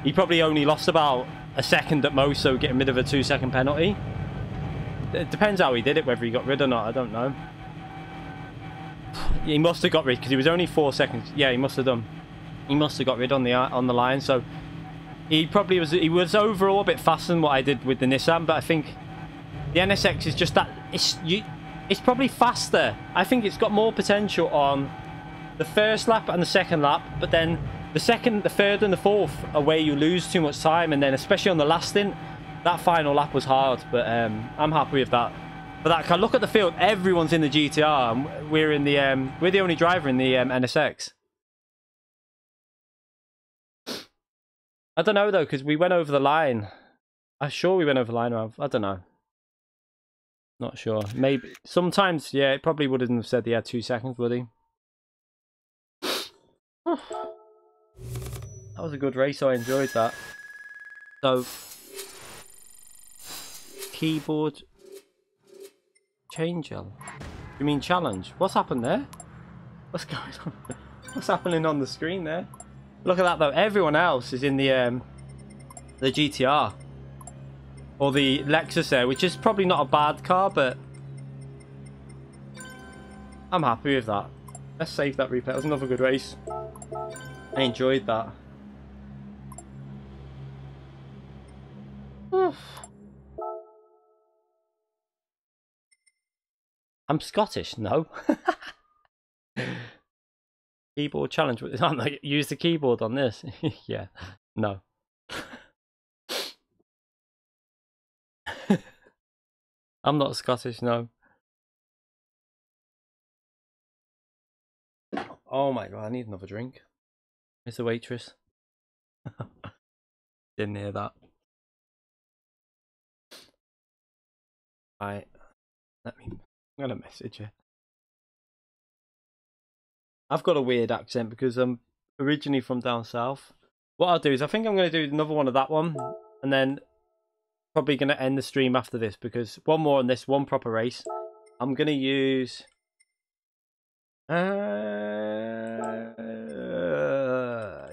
He probably only lost about a second at most, so getting rid of a 2-second penalty. It depends how he did it, whether he got rid or not, I don't know. He must have got rid, because he was only 4 seconds. Yeah, he must have done. He must have got rid on the line, so he was overall a bit faster than what I did with the Nissan, but I think the NSX is just that it's probably faster. I think it's got more potential on the first lap and the second lap, but then the second, the third, and the fourth are where you lose too much time, and then especially on the last stint, that final lap was hard. But I'm happy with that. But that car, look at the field. Everyone's in the GTR, and we're the only driver in the NSX. I don't know though, because we went over the line. I'm sure we went over the line. I don't know. Not sure. Maybe sometimes, yeah. It probably wouldn't have said he had 2 seconds, would he? That was a good race. So I enjoyed that. So keyboard change. You mean challenge? What's happened there? What's going on? What's happening on the screen there? Look at that though. Everyone else is in the GTR or the Lexus there, which is probably not a bad car, but I'm happy with that. Let's save that replay. That was another good race. I enjoyed that. I'm Scottish, no. Keyboard challenge. I'm like, use the keyboard on this. Yeah, no. I'm not Scottish, no. Oh my god, I need another drink. It's the waitress. Didn't hear that. Right, I'm gonna message her. I've got a weird accent because I'm originally from down south. What I'll do is I think I'm gonna do another one of that one, and then probably gonna end the stream after this because one more on this, one proper race. I'm gonna use.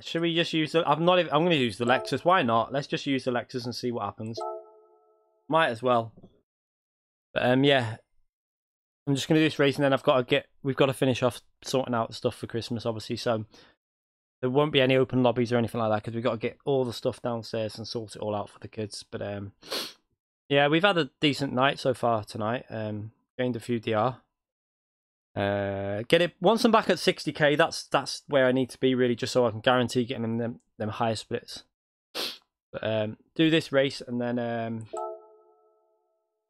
Should we just use the? I'm gonna use the Lexus. Why not? Let's just use the Lexus and see what happens. Might as well. But yeah, I'm just gonna do this race and then we've got to finish off sorting out stuff for Christmas, obviously. So there won't be any open lobbies or anything like that because we've got to get all the stuff downstairs and sort it all out for the kids. But yeah, we've had a decent night so far tonight. Gained a few DR. Get it once I'm back at 60k. That's where I need to be really, just so I can guarantee getting them higher splits. But do this race and then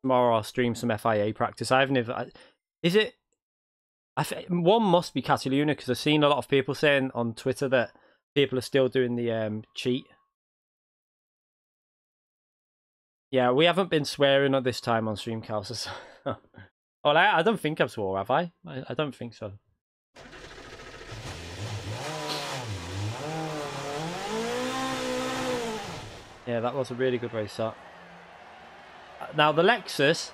tomorrow I'll stream some FIA practice. I haven't even. Is it? One must be Cataluna because I've seen a lot of people saying on Twitter that people are still doing the cheat. Yeah, we haven't been swearing at this time on stream, Calcis. Well, I don't think I've swore, have I? I don't think so. Yeah, that was a really good race, that. Now, the Lexus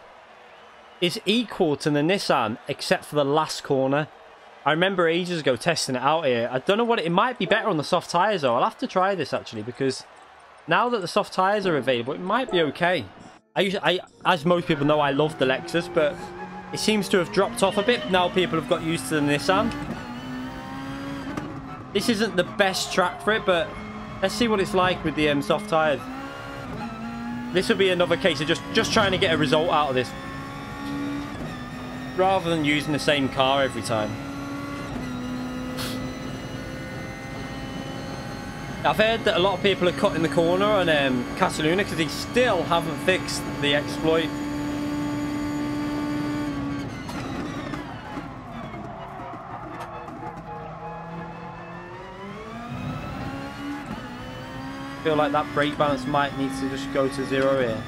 is equal to the Nissan, except for the last corner. I remember ages ago testing it out here. I don't know what it might be better on the soft tyres, though. I'll have to try this, actually, because now that the soft tyres are available, it might be okay. As most people know, I love the Lexus, but it seems to have dropped off a bit. Now people have got used to the Nissan. This isn't the best track for it, but let's see what it's like with the soft tyres. This will be another case of just trying to get a result out of this, rather than using the same car every time. I've heard that a lot of people are cutting the corner on Cataluna because they still haven't fixed the exploit. I feel like that brake balance might need to just go to 0 here.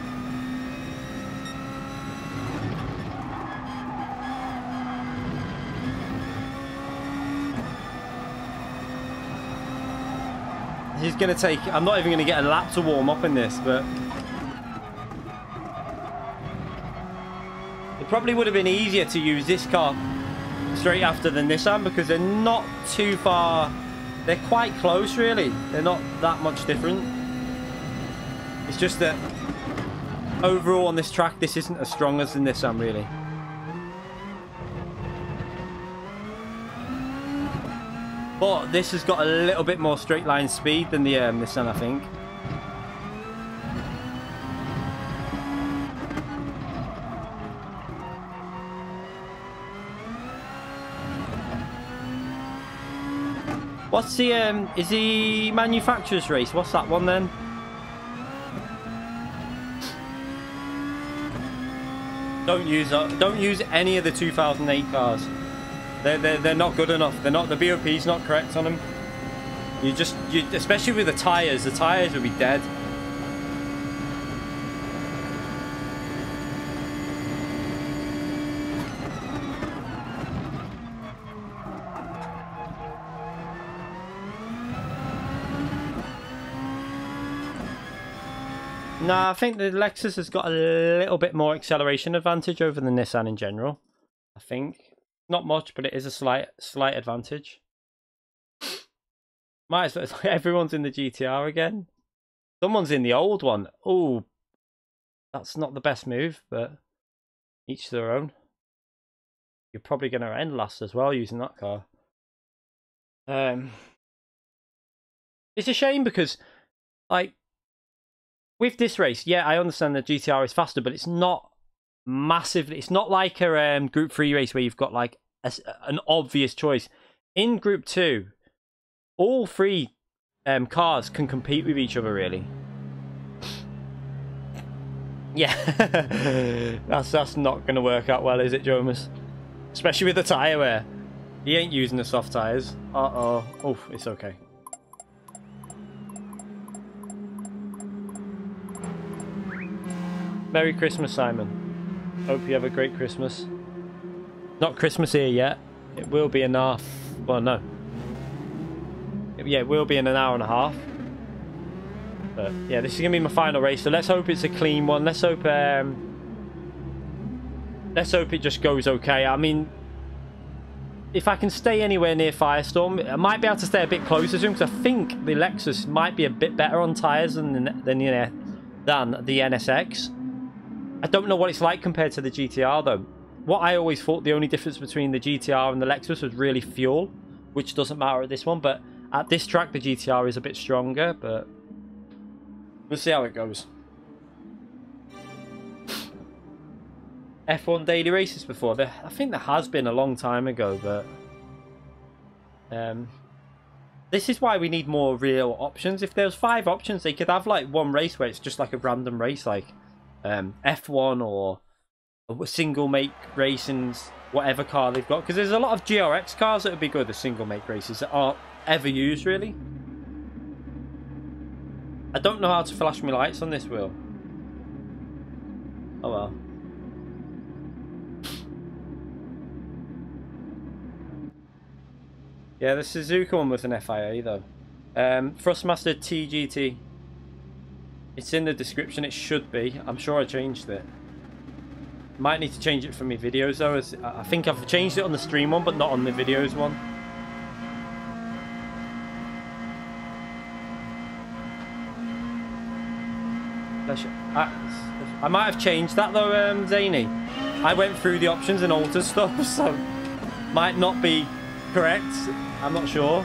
He's going to take... I'm not even going to get a lap to warm up in this, but... It probably would have been easier to use this car straight after the Nissan because they're not too far... They're quite close, really. They're not that much different. It's just that overall on this track, this isn't as strong as the Nissan, really. But this has got a little bit more straight line speed than the Nissan, I think. What's the is the manufacturer's race? What's that one then? Don't use any of the 2008 cars. They're not good enough. They're not. The BOP's not correct on them. Especially with the tires will be dead. Nah, I think the Lexus has got a little bit more acceleration advantage over the Nissan in general. I think. Not much, but it is a slight advantage. Might as well, everyone's in the GTR again. Someone's in the old one. Oh, that's not the best move, but each to their own. You're probably going to end last as well using that car. It's a shame because, like, with this race, yeah, I understand the GTR is faster, but it's not massively. It's not like a Group 3 race where you've got like an obvious choice. In Group 2, all three cars can compete with each other, really. Yeah, that's not going to work out well, is it, Jomas? Especially with the tyre wear. He ain't using the soft tyres. Uh-oh. Oh, it's okay. Merry Christmas, Simon. Hope you have a great Christmas. Not Christmas here yet. It will be in half. Well, no. Yeah, it will be in an hour and a half. But yeah, this is gonna be my final race. So let's hope it's a clean one. Let's hope it just goes okay. I mean, if I can stay anywhere near Firestorm, I might be able to stay a bit closer to him because I think the Lexus might be a bit better on tyres than the NSX. I don't know what it's like compared to the GTR though. What I always thought the only difference between the GTR and the Lexus was really fuel, which doesn't matter at this one, but at this track the GTR is a bit stronger, but we'll see how it goes. F1 daily races before? I think there has been a long time ago, but this is why we need more real options. If there was 5 options, they could have like one race where it's just like a random race, like F1 or a single make racing, whatever car they've got, because there's a lot of GRX cars that would be good as single make races that aren't ever used really. I don't know how to flash my lights on this wheel. Oh well. Yeah, the Suzuka one was an FIA though. Thrustmaster TGT. It's in the description, it should be. I'm sure I changed it. Might need to change it for my videos though. As I think I've changed it on the stream one, but not on the videos one. I might have changed that though, Zany. I went through the options and altered stuff, so might not be correct. I'm not sure.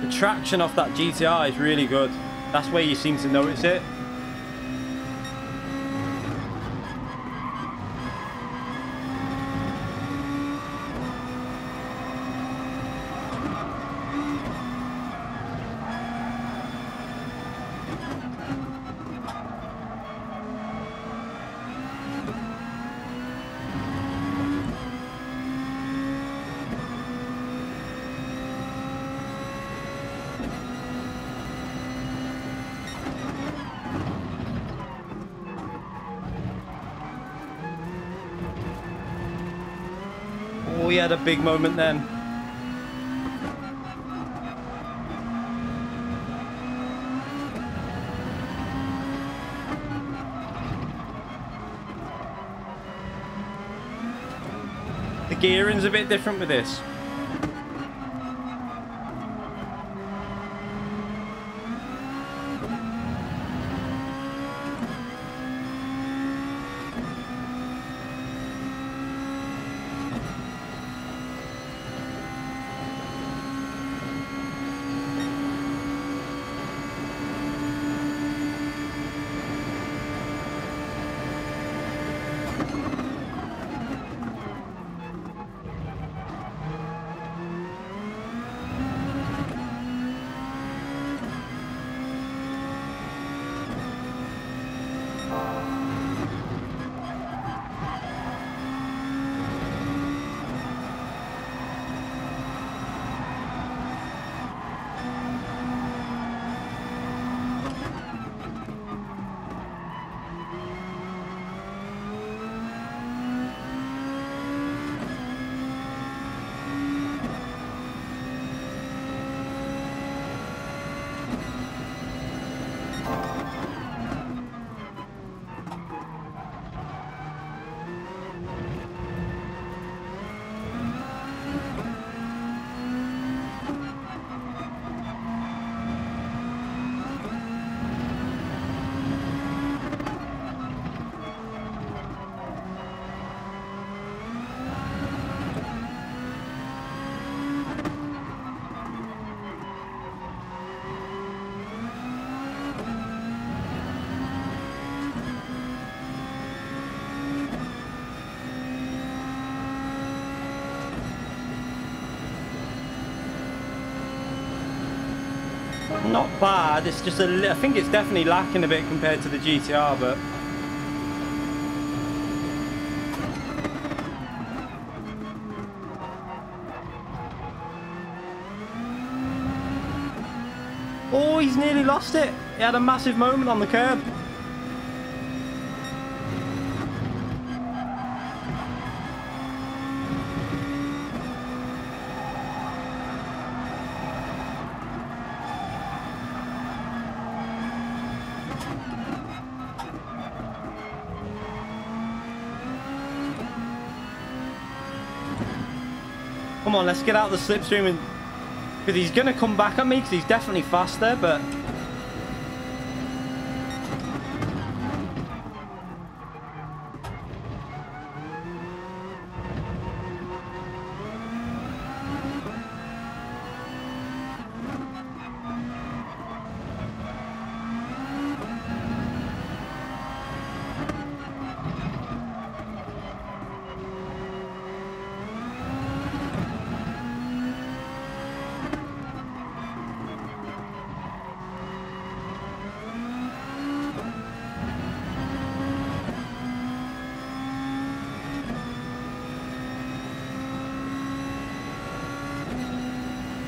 The traction off that GTR is really good. That's where you seem to notice it. We had a big moment then. The gearing's a bit different with this. Not bad. It's just I think it's definitely lacking a bit compared to the GTR, but oh, he's nearly lost it. He had a massive moment on the curb. Come on, let's get out the slipstream, and because he's going to come back at me because he's definitely faster, but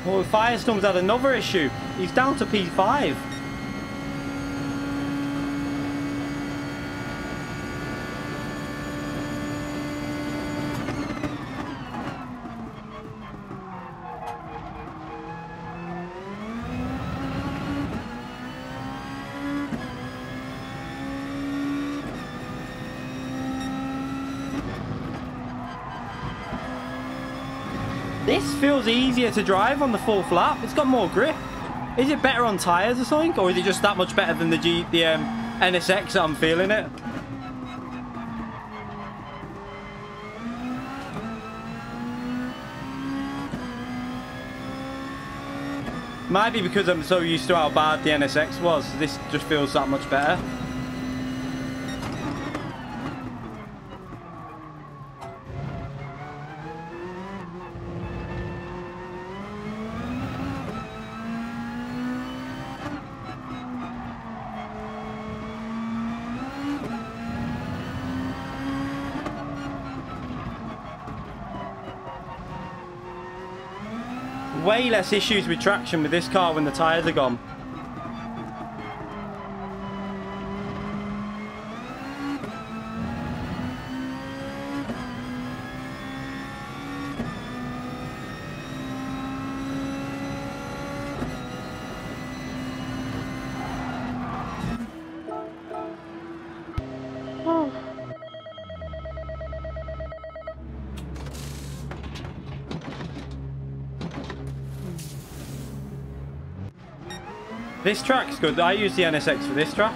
well, Firestorm's had another issue. He's down to P5. This feels easier to drive on the full flap. It's got more grip. Is it better on tyres or something? Or is it just that much better than the NSX that I'm feeling it? Might be because I'm so used to how bad the NSX was. This just feels that much better. Way less issues with traction with this car when the tyres are gone. This track's good. I use the NSX for this track.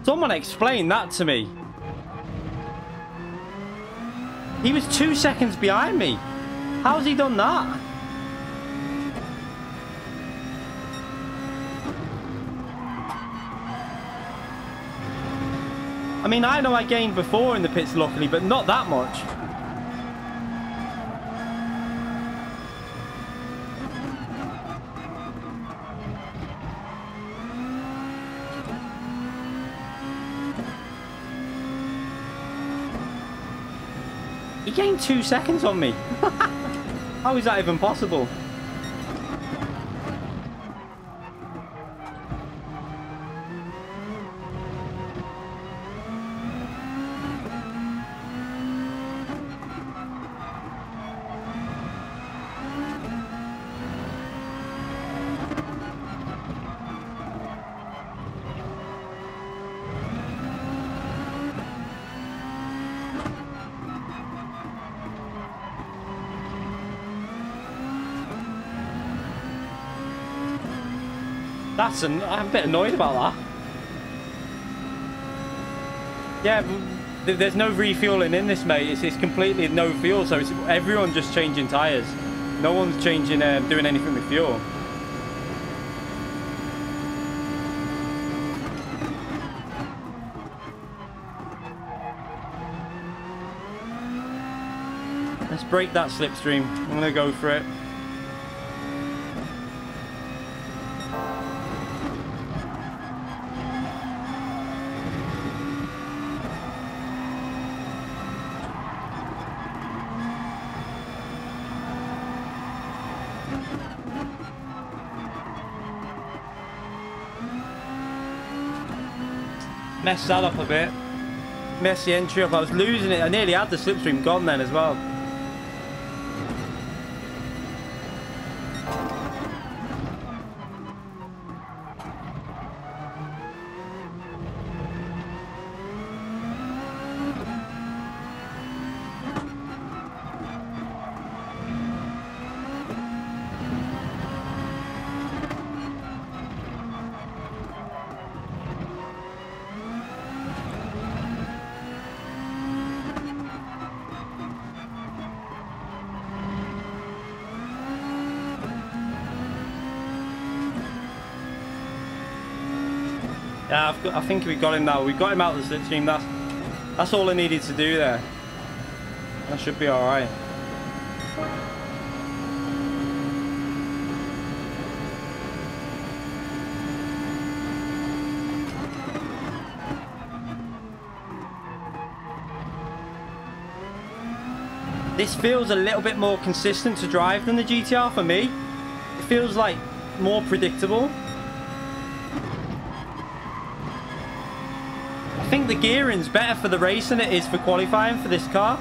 Someone explain that to me. He was 2 seconds behind me. How's he done that? I mean, I know I gained before in the pits, luckily, but not that much. He gained 2 seconds on me. How is that even possible? I'm a bit annoyed about that. Yeah, there's no refueling in this, mate. It's completely no fuel, so it's everyone just changing tyres. No one's changing, doing anything with fuel. Let's break that slipstream. I'm gonna go for it. Messed that up a bit. Messed the entry up. I was losing it. I nearly had the slipstream gone then as well. Yeah, I think we got him now. We got him out of the slipstream. That's all I needed to do there. That should be all right. This feels a little bit more consistent to drive than the GTR for me. It feels like more predictable. I think the gearing's better for the race than it is for qualifying for this car.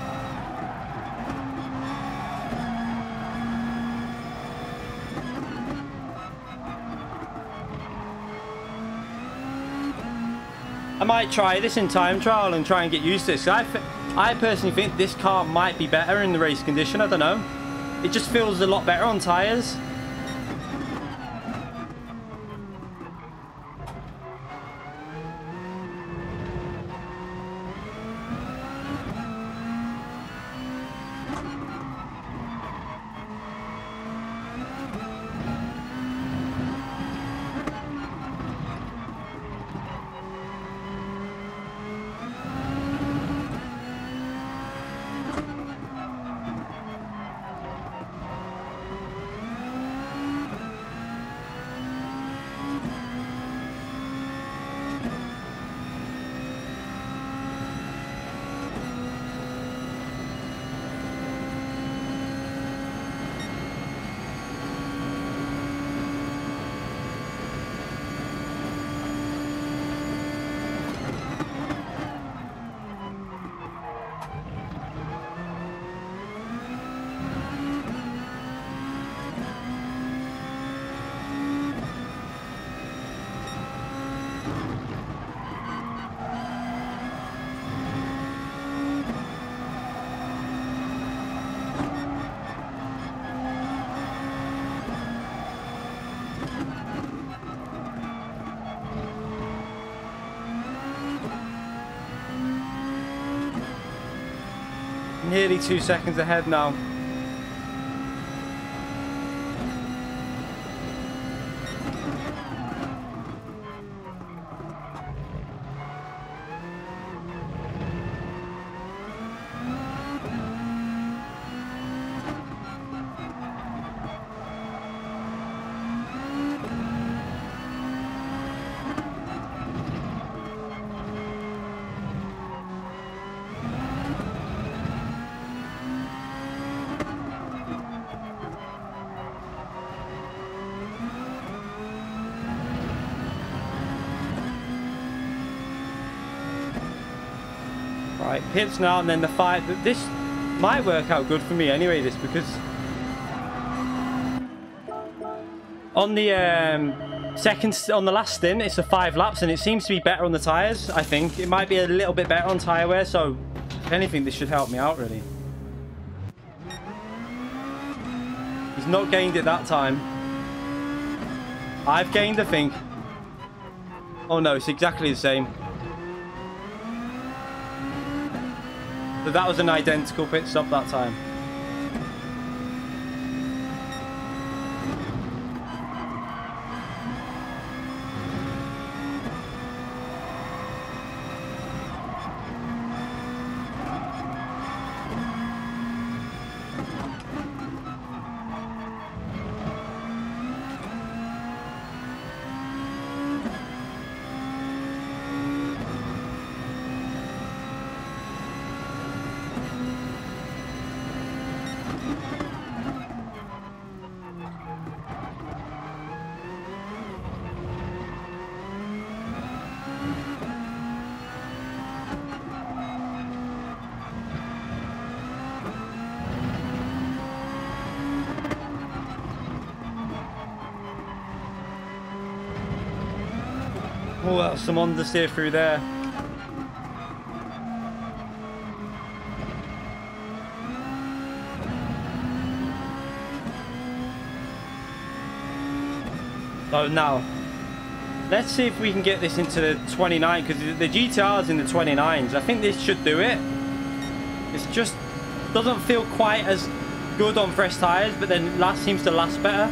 I might try this in time trial and try and get used to this. I personally think this car might be better in the race condition. I don't know. It just feels a lot better on tyres. Nearly 2 seconds ahead now. Right, pits now and then the fight. This might work out good for me anyway, this, because on the on the last stint it's a 5 laps and it seems to be better on the tyres. I think it might be a little bit better on tyre wear, so if anything this should help me out really. He's not gained it that time. I've gained, I think. Oh no, it's exactly the same. So that was an identical pit stop that time. Oh, that's some understeer through there. So now, let's see if we can get this into the 29, because the GTR is in the 29s. I think this should do it. It just doesn't feel quite as good on fresh tyres, but then seems to last better.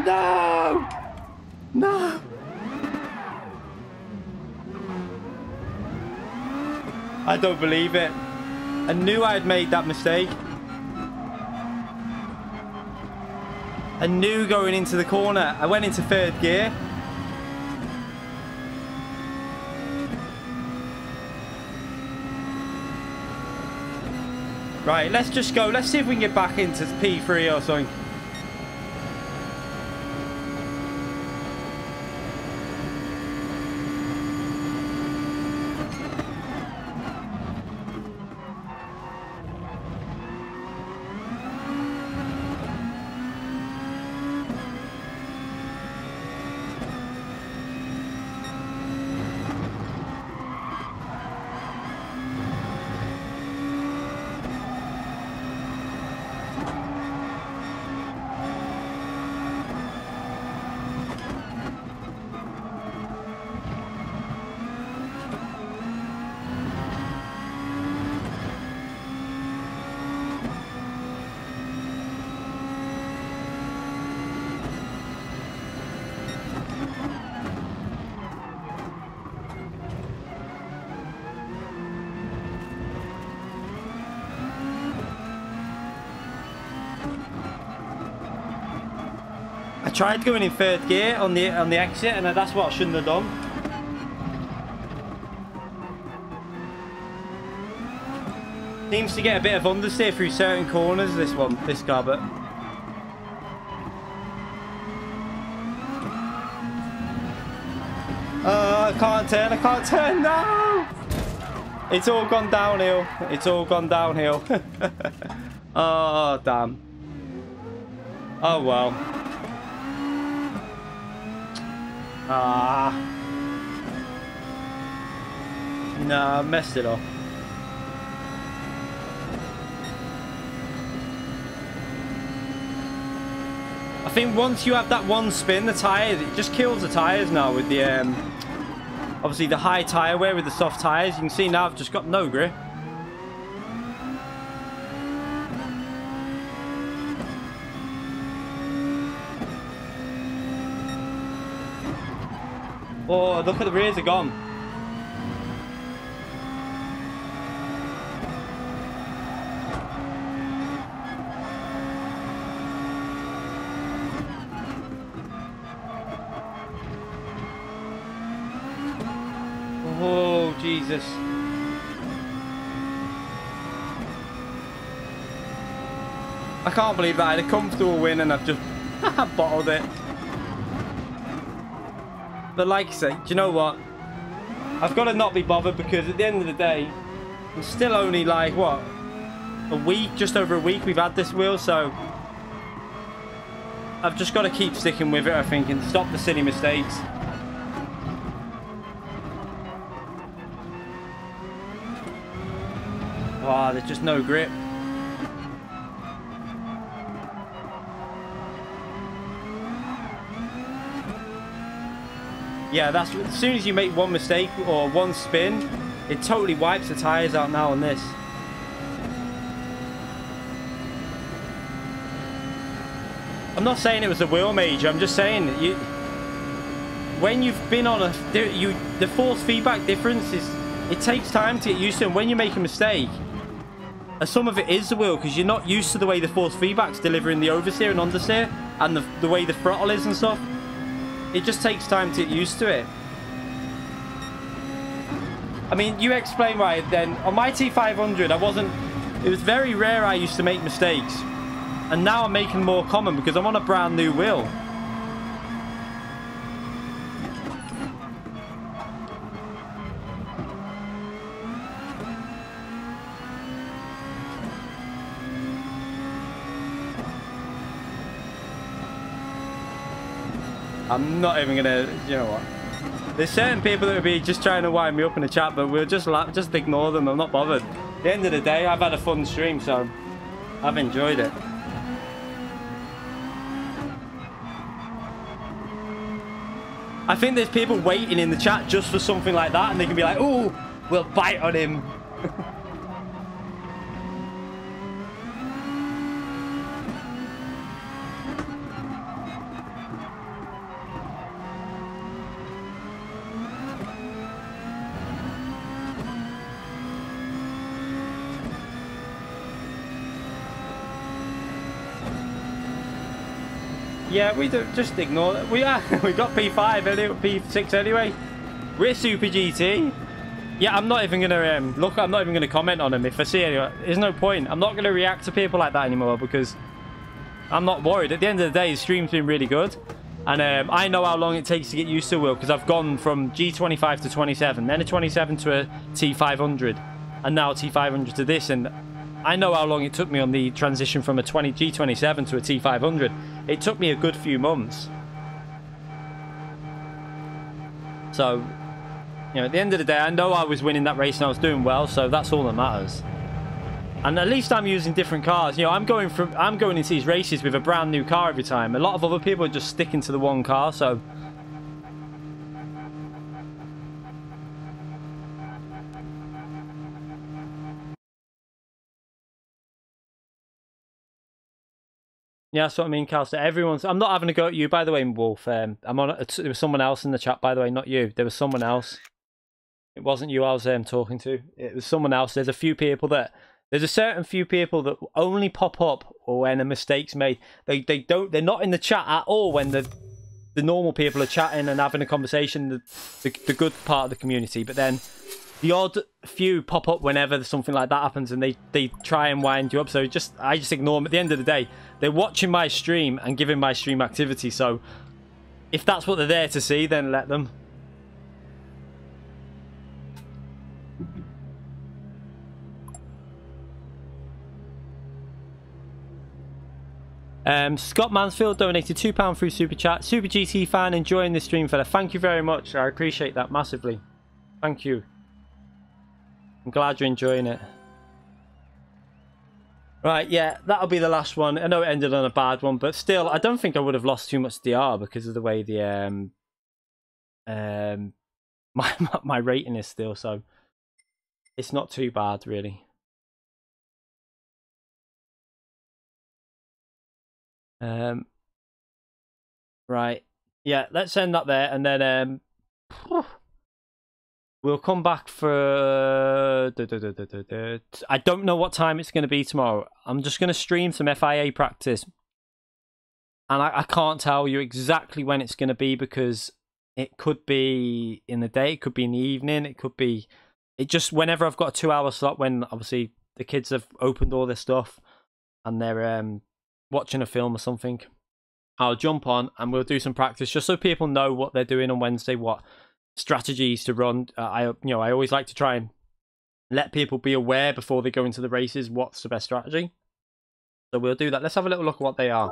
No! No! I don't believe it. I knew I'd made that mistake. I knew going into the corner. I went into third gear. Right, let's just go. Let's see if we can get back into P3 or something. I tried going in third gear on the exit, and that's what I shouldn't have done. Seems to get a bit of understeer through certain corners, this car, but I can't turn, no! It's all gone downhill. It's all gone downhill. Oh, damn. Oh, well. Ah. Nah, I messed it up. I think once you have that one spin, the tyres, it just kills the tyres now with the, obviously the high tyre wear with the soft tyres. You can see now I've just got no grip. Oh, look at the rears are gone. Oh, Jesus. I can't believe that I had a comfortable win and I've just bottled it. But like I say, do you know what? I've got to not be bothered, because at the end of the day, I'm still only like, what? A week, just over a week we've had this wheel, so I've just got to keep sticking with it, I think, and stop the silly mistakes. Oh, there's just no grip. Yeah, that's as soon as you make one mistake or one spin, it totally wipes the tyres out now on this. I'm not saying it was a wheel major. I'm just saying when you've been on the force feedback difference is it takes time to get used to. And when you make a mistake, some of it is the wheel because you're not used to the way the force feedback's delivering the oversteer and understeer and the way the throttle is and stuff. It just takes time to get used to it. I mean, you explain why then. On my T500, it was very rare I used to make mistakes. And now I'm making more common because I'm on a brand new wheel. I'm not even gonna, you know what? There's certain people that would be just trying to wind me up in the chat, but we'll just ignore them. I'm not bothered. At the end of the day, I've had a fun stream, so I've enjoyed it. I think there's people waiting in the chat just for something like that, and they can be like, "Oh, we'll bite on him." Yeah, we do just ignore it. We got P5 anyway, P6 anyway. We're Super GT. Yeah, I'm not even gonna look. I'm not even gonna comment on them if I see anyone. There's no point. I'm not gonna react to people like that anymore because I'm not worried. At the end of the day, the stream's been really good, and I know how long it takes to get used to a wheel because I've gone from G25 to 27, then a 27 to a T500, and now a T500 to this, and I know how long it took me on the transition from a G27 to a T500. It took me a good few months. So, you know, at the end of the day, I know I was winning that race and I was doing well, so that's all that matters. And at least I'm using different cars. You know, I'm going into these races with a brand new car every time. A lot of other people are just sticking to the one car, so yeah, that's what I mean, Cal. So everyone's... I'm not having a go at you, by the way, Wolf. I'm on... There was someone else in the chat, by the way, not you. There was someone else. It wasn't you I was talking to. It was someone else. There's a few people that... There's a certain few people that only pop up or when a mistake's made. They don't... They're not in the chat at all when the normal people are chatting and having a conversation, the good part of the community. But then the odd few pop up whenever something like that happens and they try and wind you up. So I just ignore them. At the end of the day, they're watching my stream and giving my stream activity. So if that's what they're there to see, then let them. Scott Mansfield donated £2 through Super Chat. Super GT fan, enjoying this stream, fella. Thank you very much. I appreciate that massively. Thank you. I'm glad you're enjoying it. Right, yeah, that'll be the last one. I know it ended on a bad one, but still, I don't think I would have lost too much DR because of the way the my rating is still, so it's not too bad, really. Right, yeah, let's end that there, and then we'll come back for... I don't know what time it's going to be tomorrow. I'm just going to stream some FIA practice. And I can't tell you exactly when it's going to be because it could be in the day, it could be in the evening, it could be... It just, whenever I've got a 2-hour slot, when obviously the kids have opened all their stuff and they're watching a film or something, I'll jump on and we'll do some practice just so people know what they're doing on Wednesday, what strategies to run. I always like to try and let people be aware before they go into the races what's the best strategy. So we'll do that. Let's have a little look at what they are.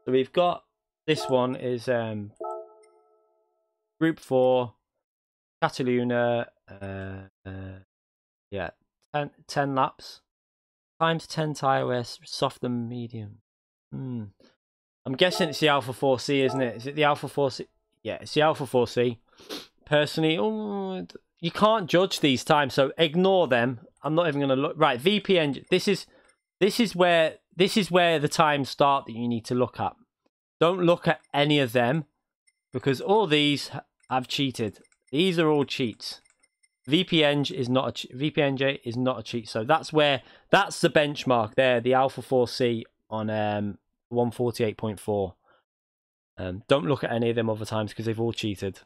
So we've got, this one is Group 4, Cataluna, yeah, 10 laps, times 10 tyre wear, soft and medium. I'm guessing it's the Alpha 4C, isn't it? Is it the Alpha 4C? Yeah, it's the Alpha 4C. Personally, you can't judge these times, so ignore them. I'm not even going to look. Right, VPN. This is where the times start that you need to look at. Don't look at any of them because all these have cheated. These are all cheats. VPN is not VPNJ is not a cheat. So that's the benchmark there. The Alpha 4C on 148.4. Don't look at any of them other times because they've all cheated.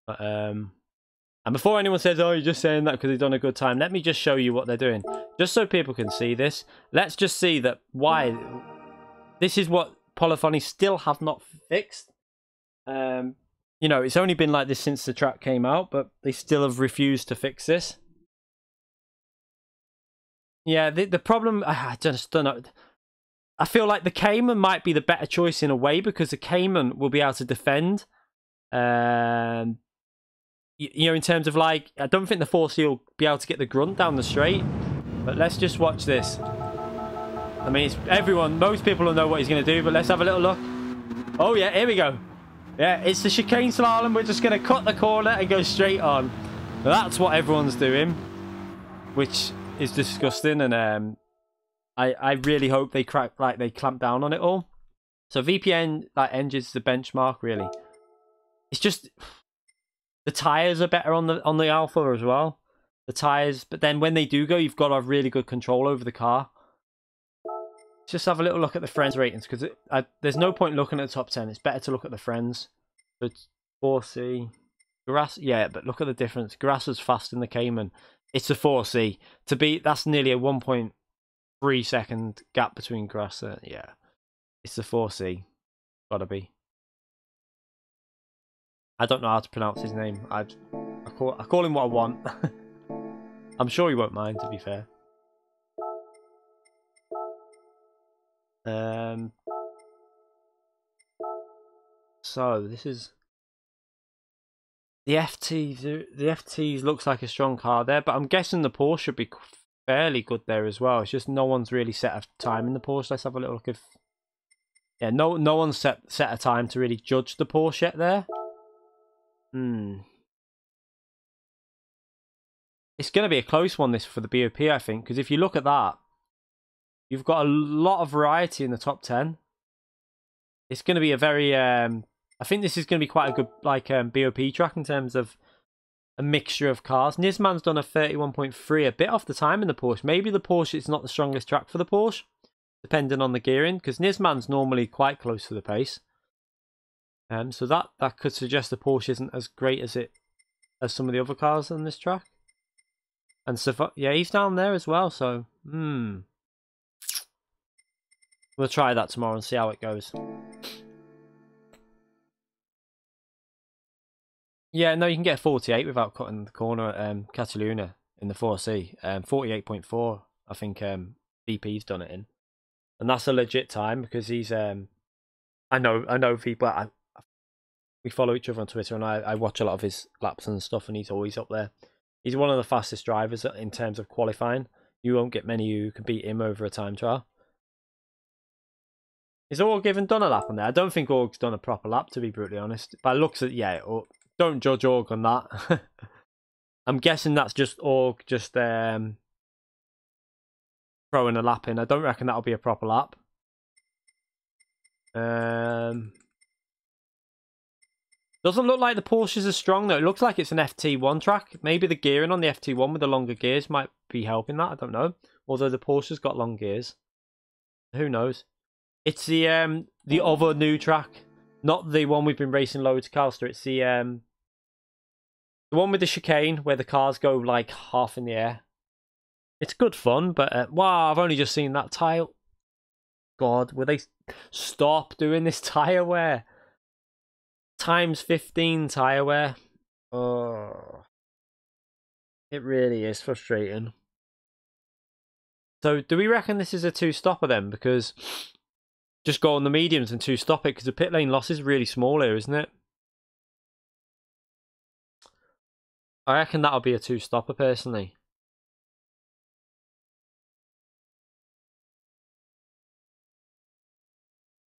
But, and before anyone says, oh, you're just saying that because they've done a good time, let me just show you what they're doing. Just so people can see this. Let's just see that why. This is what Polyphony still have not fixed. You know, it's only been like this since the track came out, but they still have refused to fix this. Yeah, the problem, I just don't know. I feel like the Cayman might be the better choice in a way because the Cayman will be able to defend. You know, in terms of like, I don't think the 4C will be able to get the grunt down the straight. But let's just watch this. I mean, most people will know what he's going to do, but let's have a little look. Oh yeah, here we go. Yeah, it's the chicane slalom. We're just going to cut the corner and go straight on. That's what everyone's doing, which is disgusting. And I really hope they clamp down on it all. So VPN engine's the benchmark really. It's just the tires are better on the Alpha as well. The tires, but then when they do go, you've got to have really good control over the car. Just have a little look at the friends ratings because there's no point looking at the top 10. It's better to look at the friends. So it's 4C. Yeah, but look at the difference. Grasser's fast in the Cayman. It's a 4C. That's nearly a 1.3 second gap between Grasser. Yeah, it's the 4C. Gotta be. I don't know how to pronounce his name. I call him what I want. I'm sure he won't mind, to be fair. So this is the FT. The FT looks like a strong car there, but I'm guessing the Porsche should be fairly good there as well. It's just no one's really set a time in the Porsche. Let's have a little look if. Yeah, no one's set a time to really judge the Porsche yet there. It's going to be a close one this for the BOP, I think, because if you look at that, you've got a lot of variety in the top 10. It's going to be a very, I think this is going to be quite a good BOP track in terms of a mixture of cars. Nisman's done a 31.3, a bit off the time in the Porsche. Maybe the Porsche is not the strongest track for the Porsche, depending on the gearing, because Nisman's normally quite close to the pace. So that could suggest the Porsche isn't as great as some of the other cars on this track. And so, yeah, he's down there as well. So, we'll try that tomorrow and see how it goes. Yeah, no, you can get 48 without cutting the corner at Cataluna in the 4C. 48.4, I think VP's done it in, and that's a legit time because he's. I know people. We follow each other on Twitter, and I watch a lot of his laps and stuff, and he's always up there. He's one of the fastest drivers in terms of qualifying. You won't get many who can beat him over a time trial. Is Org even done a lap on there? I don't think Org's done a proper lap, to be brutally honest. But it looks at, yeah, don't judge Org on that. I'm guessing that's just Org throwing a lap in. I don't reckon that'll be a proper lap. Doesn't look like the Porsches are strong though. It looks like it's an FT1 track. Maybe the gearing on the FT1 with the longer gears might be helping that. I don't know. Although the Porsche's got long gears. Who knows? It's the other new track. Not the one we've been racing loads, Calster. It's the one with the chicane where the cars go like half in the air. It's good fun, but wow, I've only just seen that tile. God, will they stop doing this tyre wear? Times 15 tyre wear. Oh, it really is frustrating. So do we reckon this is a two-stopper then? Because just go on the mediums and two-stop it, because the pit lane loss is really small here, isn't it? I reckon that'll be a two-stopper personally.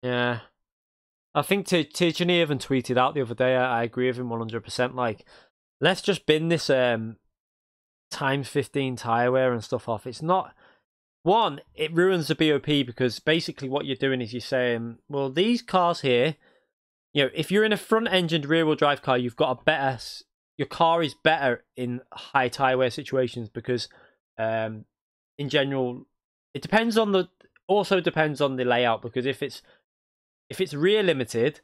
Yeah. I think Tierney even tweeted out the other day. I agree with him 100%. Like, let's just bin this times 15 tire wear and stuff off. It's not. One, it ruins the BOP because basically what you're doing is you're saying, well, these cars here, you know, if you're in a front-engined rear-wheel drive car, you've got a better. Your car is better in high tire wear situations because, in general, it depends on the. Also depends on the layout because if it's rear limited,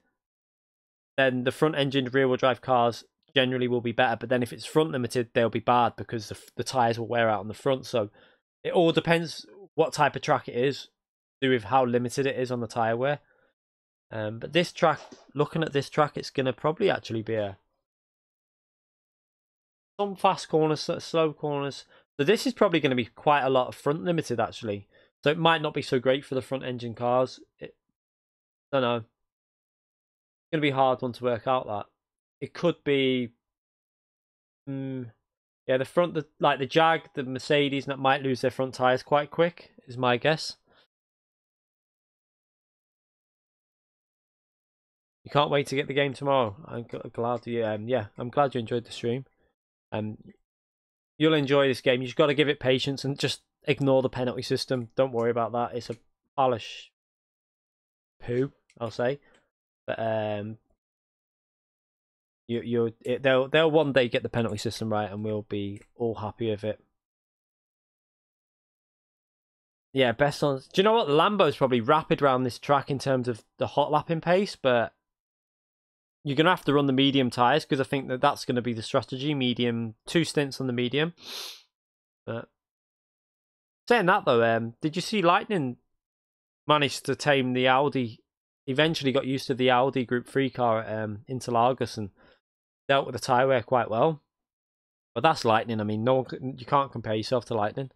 then the front-engined rear-wheel drive cars generally will be better. But then if it's front limited, they'll be bad because the tires will wear out on the front. So it all depends what type of track it is, to do with how limited it is on the tire wear. But this track, looking at this track, it's going to probably actually be some fast corners, slow corners. So this is probably going to be quite a lot of front limited actually. So it might not be so great for the front engine cars. I don't know. It's going to be a hard one to work out that. It could be, yeah, the front, like the Jag, the Mercedes, that might lose their front tires quite quick, is my guess. You can't wait to get the game tomorrow. I'm glad yeah, I'm glad you enjoyed the stream. You'll enjoy this game. You've just got to give it patience and just ignore the penalty system. Don't worry about that. It's a polish poo, I'll say. But they'll one day get the penalty system right, and we'll be all happy with it. Yeah, best on. Do you know what? The Lambo's probably rapid around this track in terms of the hot lapping pace, but you're going to have to run the medium tyres because I think that's going to be the strategy. Medium, 2 stints on the medium. But saying that though, did you see Lightning managed to tame the Audi? Eventually got used to the Audi Group 3 car at Interlagos and dealt with the tyre wear quite well. But that's Lightning. I mean, you can't compare yourself to Lightning.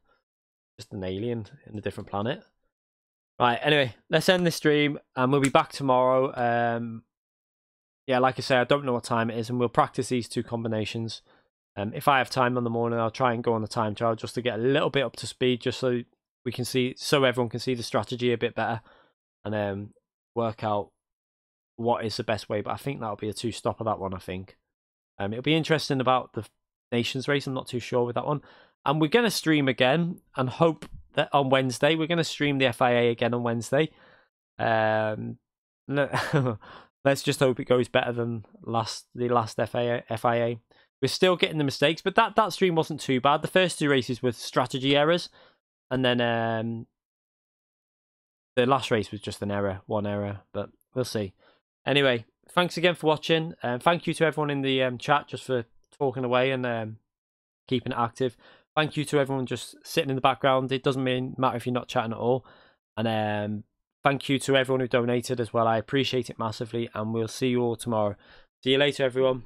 Just an alien in a different planet. Right, anyway, let's end this stream and we'll be back tomorrow. Yeah, like I say, I don't know what time it is, and we'll practice these 2 combinations. If I have time in the morning, I'll try and go on the time trial just to get a little bit up to speed, just so we can see, so everyone can see the strategy a bit better, and work out what is the best way. But I think that'll be a 2-stopper, that one, I think. It'll be interesting about the Nations race. I'm not too sure with that one. And we're going to stream again, and hope that on Wednesday, we're going to stream the FIA again on Wednesday. Let's just hope it goes better than the last FIA. We're still getting the mistakes, but that stream wasn't too bad. The first 2 races were strategy errors, and then the last race was just one error, but we'll see. Anyway, thanks again for watching, and thank you to everyone in the chat just for talking away and keeping it active. Thank you to everyone just sitting in the background. It doesn't matter if you're not chatting at all. And thank you to everyone who donated as well. I appreciate it massively, and we'll see you all tomorrow. See you later, everyone.